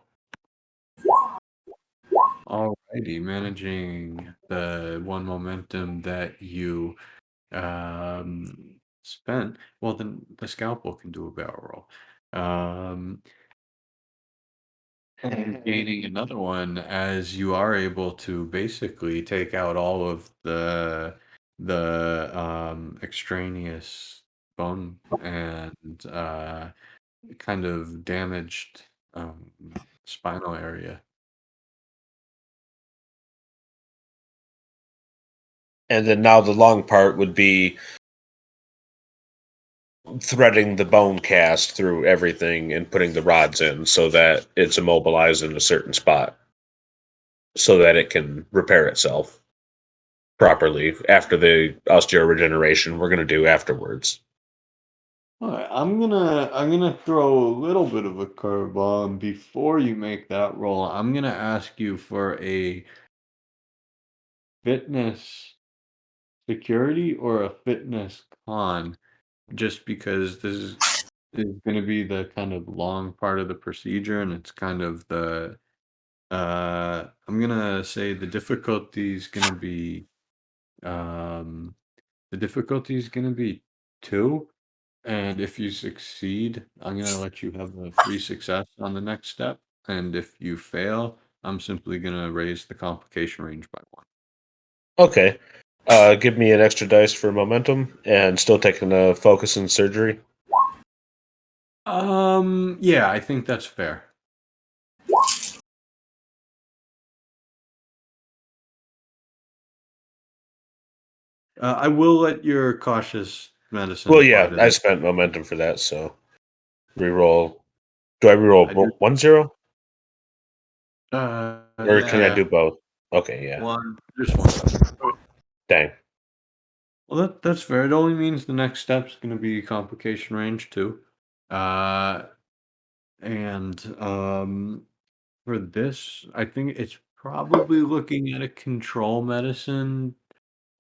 Alrighty, managing the 1 momentum that you spent. Well, then the scalpel can do a barrel roll. Um, and gaining another one as you are able to basically take out all of the extraneous bone and kind of damaged um, spinal area. And then now the long part would be threading the bone cast through everything and putting the rods in so that it's immobilized in a certain spot so that it can repair itself properly after the osteoregeneration we're going to do afterwards. All right, I'm gonna throw a little bit of a curveball, and before you make that roll, I'm gonna ask you for a fitness security or a fitness con, just because this is gonna be the kind of long part of the procedure, and it's kind of I'm gonna say um the difficulty is gonna be 2. And if you succeed, I'm gonna let you have a free success on the next step. And if you fail, I'm simply gonna raise the complication range by 1. Okay. Give me an extra dice for momentum and still taking a focus in surgery. Yeah, I think that's fair. I will let your cautious medicine Well, apply yeah, to I this. spent momentum for that, so reroll. Do I I reroll do. 1-0? Or can I Yeah, do both? Okay, yeah. one, just one. Dang. Well, that's fair. It only means the next step's gonna be complication range 2. Uh, and for this, I think it's probably looking at a control medicine.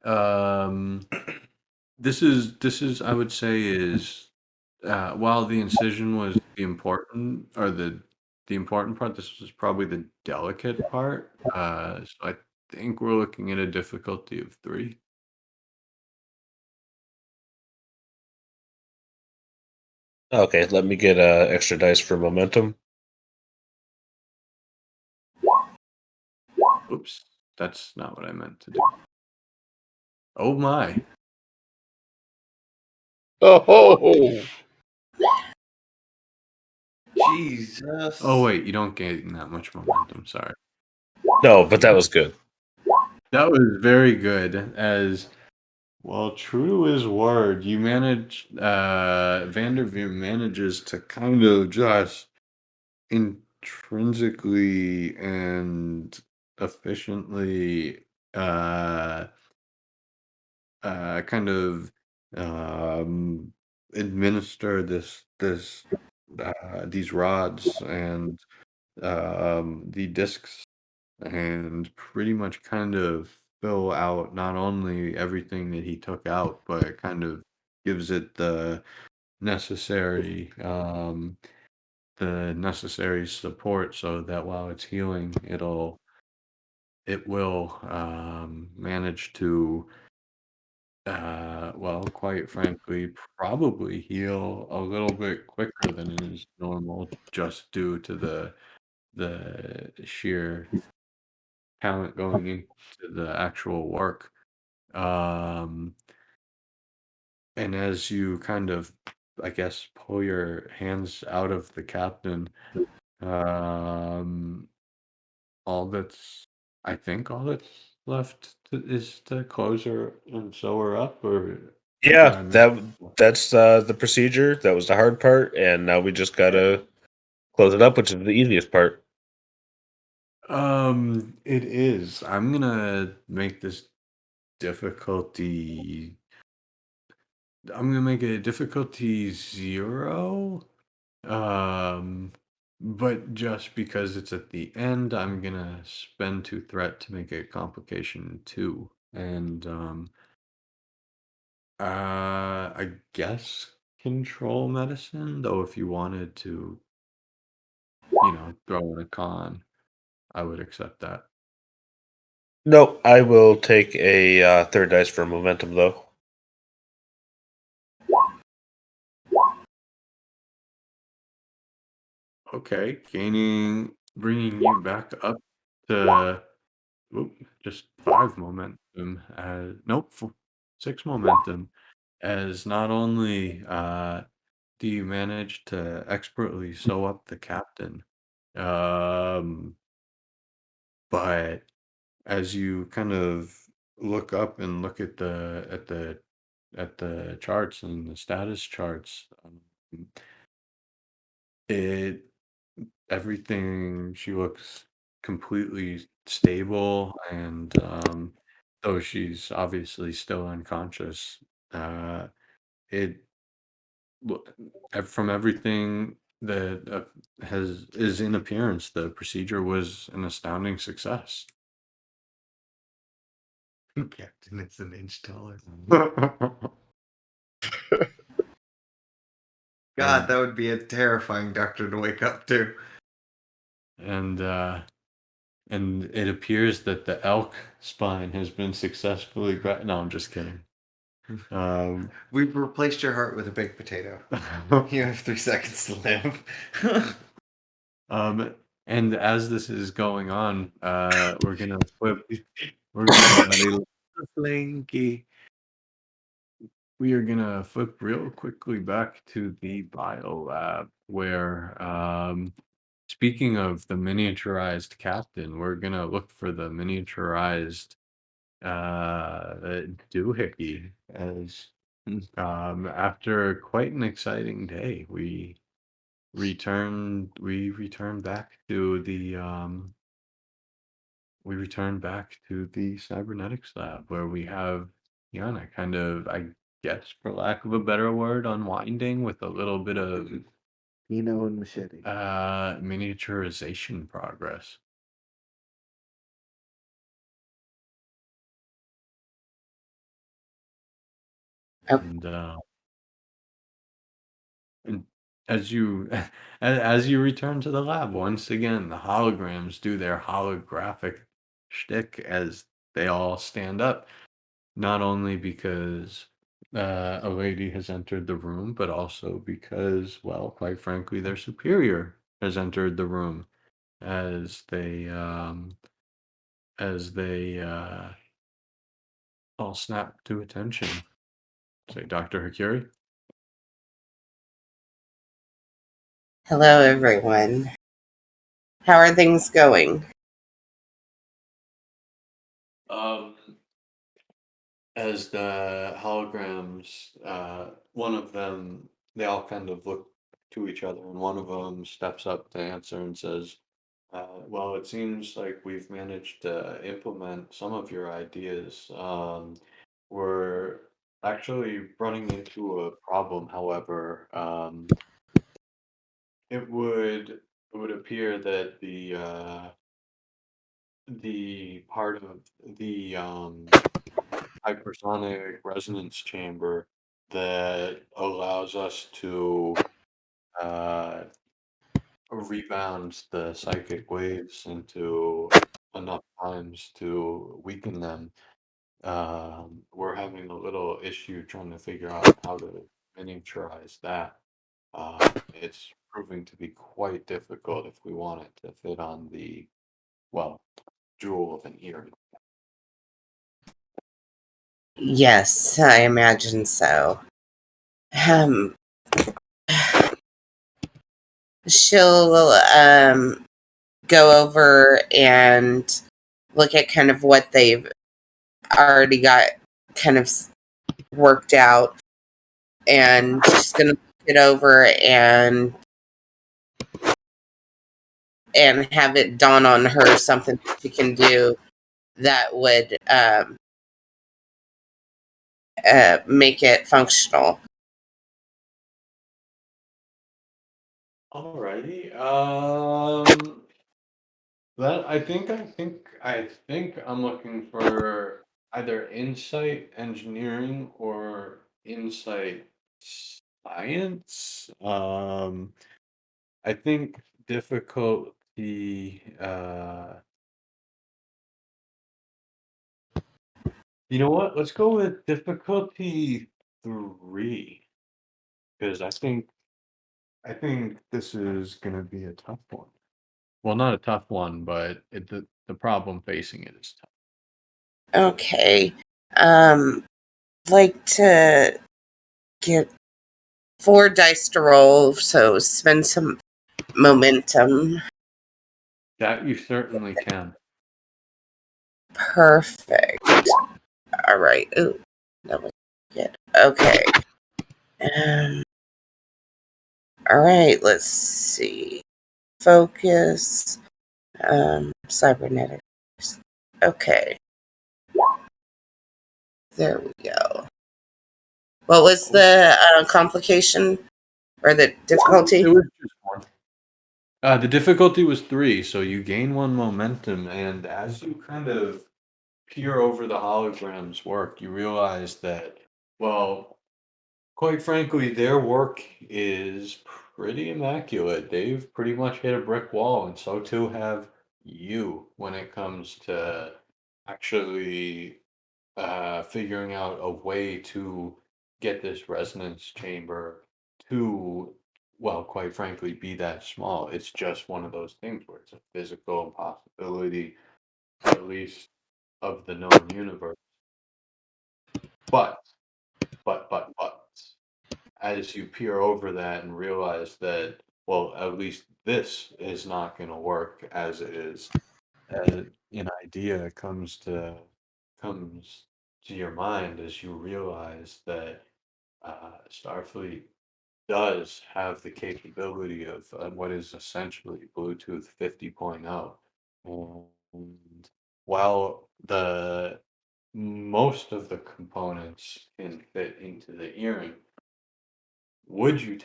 Um, this is I would say is while the incision was the important or the important part, this was probably the delicate part. So I think we're looking at a difficulty of 3. Okay, let me get extra dice for momentum. Oops, that's not what I meant to do. Oh my. Oh, Jesus. Oh wait, you don't gain that much momentum. Sorry. No, but that was good. That was very good. As well, true to his word, you manage. Vanderveer manages to kind of just intrinsically and efficiently, uh, kind of um, administer these rods and the discs and pretty much kind of fill out not only everything that he took out, but it kind of gives it necessary the necessary support so that while it's healing, it will manage to well, quite frankly, probably heal a little bit quicker than is normal just due to the sheer talent going into the actual work. Um, and as you kind of, I guess, pull your hands out of the captain, um, all that's, I think all that's left is to close her and sew her up, or did Yeah, I miss? that's the procedure. That was the hard part, and now we just gotta close it up, which is the easiest part. It is. I'm gonna make this difficulty. I'm gonna make it a difficulty 0. Um, but just because it's at the end, I'm gonna spend 2 threat to make it complication 2. And I guess control medicine, though if you wanted to, throw in a con, I would accept that. Nope, I will take a third dice for momentum, though. Okay, gaining bringing you back up to just 5 momentum. Nope, 6 momentum. As not only do you manage to expertly sew up the captain, um, but as you kind of look up and look at the charts and the status charts, it everything she looks completely stable and though she's obviously still unconscious, uh it w- from everything that has is in appearance, the procedure was an astounding success. Captain is an inch taller. God, Mm. that would be a terrifying doctor to wake up to. And and it appears that the elk spine has been successfully no, I'm just kidding. We've replaced your heart with a baked potato. You have 3 seconds to live. Um, and as this is going on, we're gonna flip. We're gonna Flanky. We are gonna flip real quickly back to the bio lab where, speaking of the miniaturized captain, we're gonna look for the miniaturized doohickey as after quite an exciting day, we return back to the we return back to the cybernetics lab where we have Yana kind of, I guess, for lack of a better word, unwinding with a little bit of And machete. miniaturization progress. Oh, And and as you as you return to the lab once again, the holograms do their holographic shtick as they all stand up. Not only because a lady has entered the room, but also because, well, quite frankly, their superior has entered the room as they all snap to attention. Say, Dr. Hakuri. hello, everyone. How are things going? Um, as the holograms, one of them, they all kind of look to each other, and one of them steps up to answer and says, well, it seems like we've managed to implement some of your ideas. We're actually running into a problem, however. It would appear that the part of the hypersonic resonance chamber that allows us to uh, rebound the psychic waves into enough times to weaken them. We're having a little issue trying to figure out how to miniaturize that. It's proving to be quite difficult if we want it to fit on the, well, jewel of an ear. Yes, I imagine so. Um, she'll go over and look at kind of what they've already got kind of worked out, and she's gonna look it over and have it dawn on her something she can do that would make it functional. Alrighty. That I think I'm looking for either insight engineering or insight science. I think difficulty. You know what? Let's go with difficulty 3 because I think this is gonna be a tough one. Well, not a tough one, but the problem facing it is tough. Okay. Like to get 4 dice to roll, so spend some momentum. That you certainly can. Perfect. All right. Ooh, that was good. Okay. Um, all right. Let's see. Focus. Cybernetics. Okay. There we go. What was the complication or the It difficulty? was just one. The difficulty was 3, so you gain 1 momentum, and as you kind of peer over the hologram's work, you realize that, well, quite frankly, their work is pretty immaculate. They've pretty much hit a brick wall, and so too have you when it comes to actually figuring out a way to get this resonance chamber to, well, quite frankly, be that small. It's just one of those things where it's a physical impossibility, at least of the known universe. But, but, as you peer over that and realize that, well, at least this is not going to work as it is, an idea comes to your mind as you realize that Starfleet does have the capability of what is essentially Bluetooth 50.0. And while the most of the components can fit into the earring, were you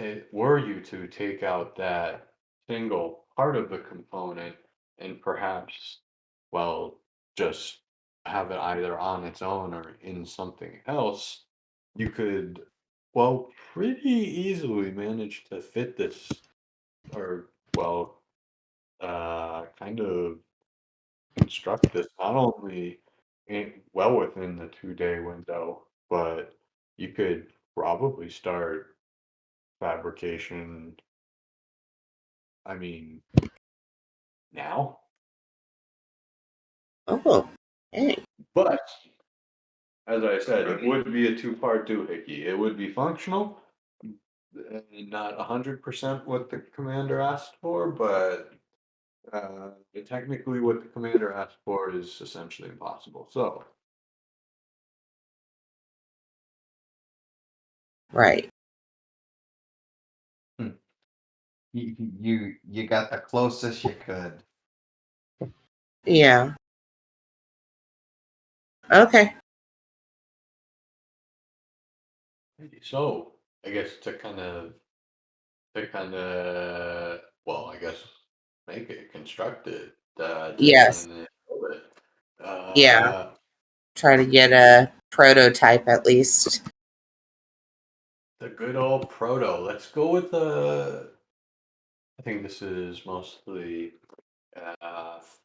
to take out that single part of the component and perhaps, well, just have it either on its own or in something else, you could, well, pretty easily manage to fit this, or, well, kind of construct this not only well within the 2-day window, but you could probably start fabrication, I mean, now. Oh, hey. But as I said, it would be a two-part doohickey. It would be functional, not 100% what the commander asked for, but technically what the commander asked for is essentially impossible. So, Right. You got the closest you could. Yeah. Okay. so I guess well, I guess make it, construct it, Yes. design it, build it. Yeah. Uh, Try to get a prototype at least. the good old proto. Let's go with the. I think this is mostly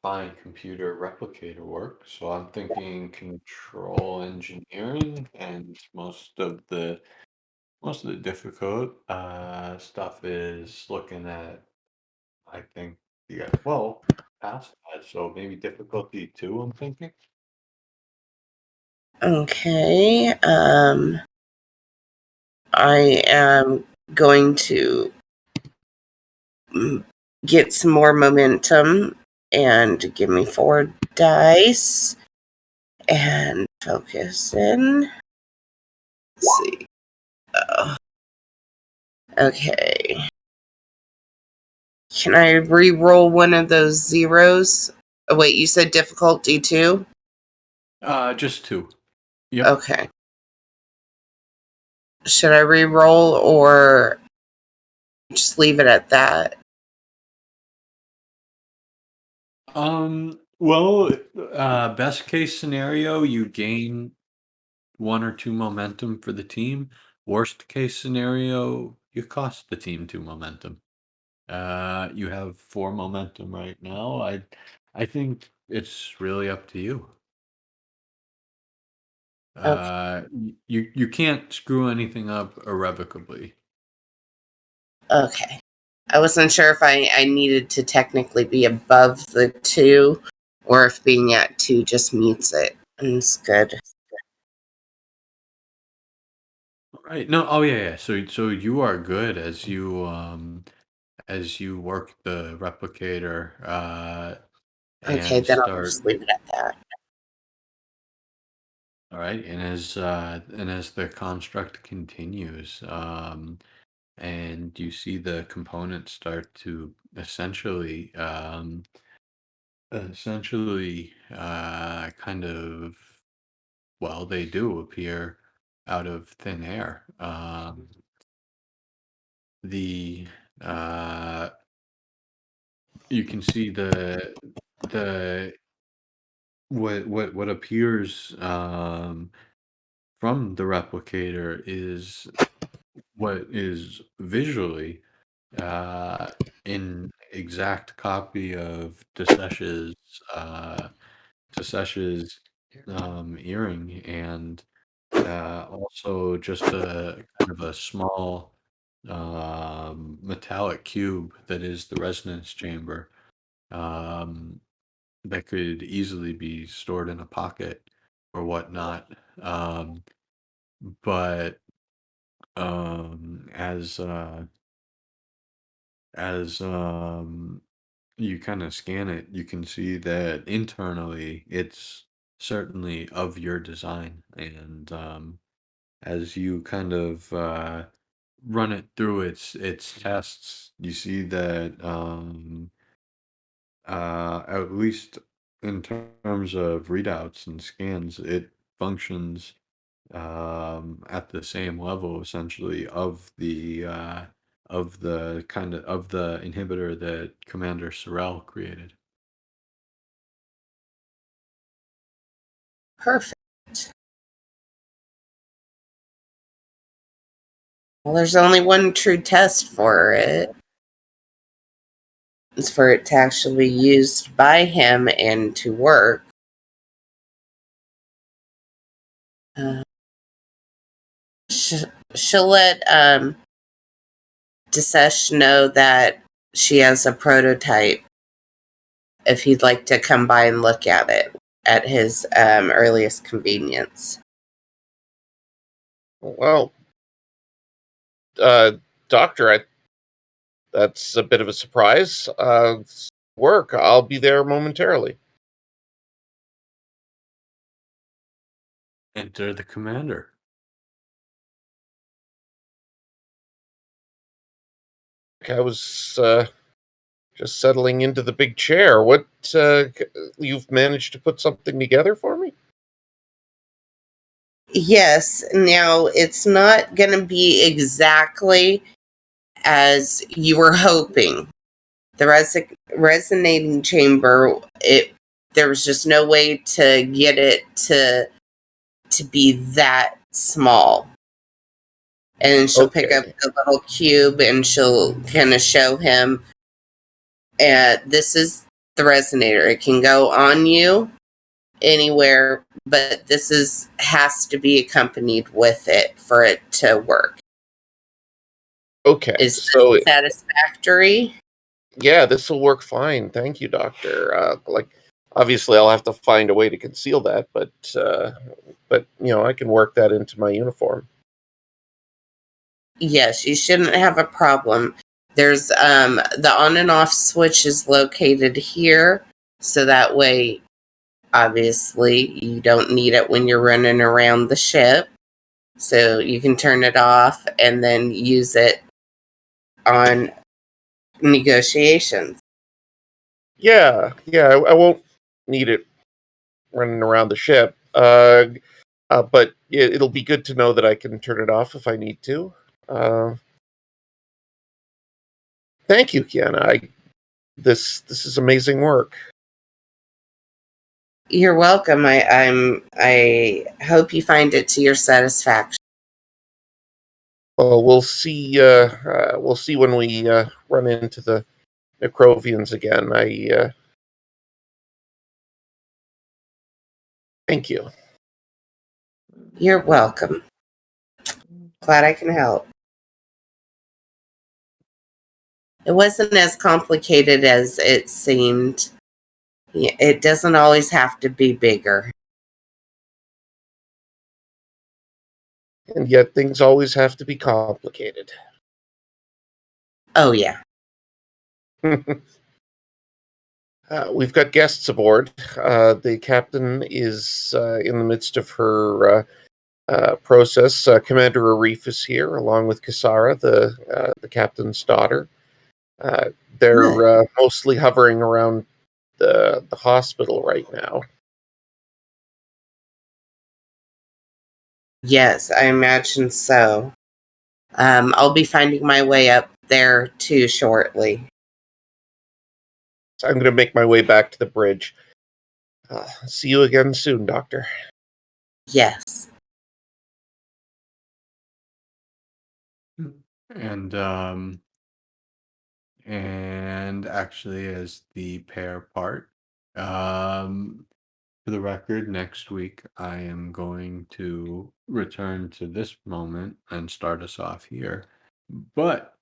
fine computer replicator work. So I'm thinking control engineering, and most of the difficult stuff is looking at. I think well past that. So maybe difficulty 2. I'm thinking. Okay. I am going to get some more momentum and give me 4 dice and focus in. Let's see. Okay. Can I re-roll one of those zeros? Oh, wait, you said difficulty 2? Just 2. Yep. Okay. Should I re-roll or just leave it at that? Well, best case scenario, you gain 1 or 2 momentum for the team. Worst case scenario, you cost the team 2 momentum. You have 4 momentum right now. I think it's really up to you. Okay. You can't screw anything up irrevocably. Okay. I wasn't sure if I needed to technically be above the 2 or if being at 2 just mutes it. And it's good. Right. No. Oh yeah. Yeah. So you are good as you work the replicator Okay, and then I'll start. just leave it at that. All right. And as the construct continues, and you see the components start to essentially kind of, well, they do appear out of thin air. The You can see the what appears from the replicator is what is visually an exact copy of uh Tasesh's earring, and also just a kind of a small metallic cube that is the resonance chamber, um, that could easily be stored in a pocket or whatnot. But as you kind of scan it, you can see that internally it's certainly of your design. And as you kind of run it through its tests, you see that at least in terms of readouts and scans, it functions at the same level essentially of the of the inhibitor that Commander Sorrell created. Perfect. Well, there's only one true test for it. It's for it to actually be used by him and to work. Uh, she'll let Desesh know that she has a prototype if he'd like to come by and look at it at his earliest convenience. Well, doctor, that's a bit of a surprise. Work. I'll be there momentarily. Enter the commander. I was just settling into the big chair. What you've managed to put something together for me? Yes, now it's not going to be exactly as you were hoping. The resonating chamber, there was just no way to get it to be that small. And she'll pick up Okay. the little cube and she'll kind of show him. This is the resonator. It can go on you anywhere, but has to be accompanied with it for it to work. Okay. Is So this satisfactory? yeah, this will work fine. Thank you, doctor. Obviously, I'll have to find a way to conceal that, but I can work that into my uniform. Yes, you shouldn't have a problem. There's the on and off switch is located here, so that way obviously you don't need it when you're running around the ship. So you can turn it off and then use it on negotiations. Yeah, I won't need it running around the ship. But it'll be good to know that I can turn it off if I need to. Uh, Thank you, Kiana. This is amazing work. You're welcome. I hope you find it to your satisfaction. Well, we'll see. We'll see when we run into the Necrovians again. Thank you. You're welcome. Glad I can help. It wasn't as complicated as it seemed. It doesn't always have to be bigger. And yet things always have to be complicated. Oh, yeah. We've got guests aboard. The captain is in the midst of her process. Commander Arif is here, along with Kasara, the captain's daughter. They're mostly hovering around the hospital right now. Yes, I imagine so. I'll be finding my way up there too shortly. So I'm going to make my way back to the bridge. See you again soon, Doctor. Yes. And and actually, as the pair part, for the record, next week I am going to return to this moment and start us off here. But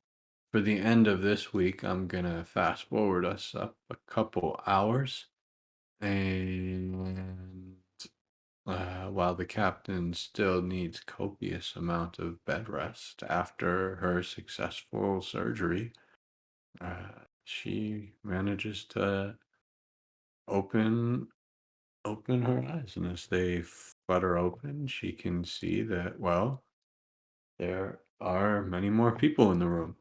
for the end of this week, I'm gonna fast forward us up a couple hours, and while the captain still needs copious amount of bed rest after her successful surgery, she manages to open open her eyes, and as they flutter open, she can see that, well, there are many more people in the room.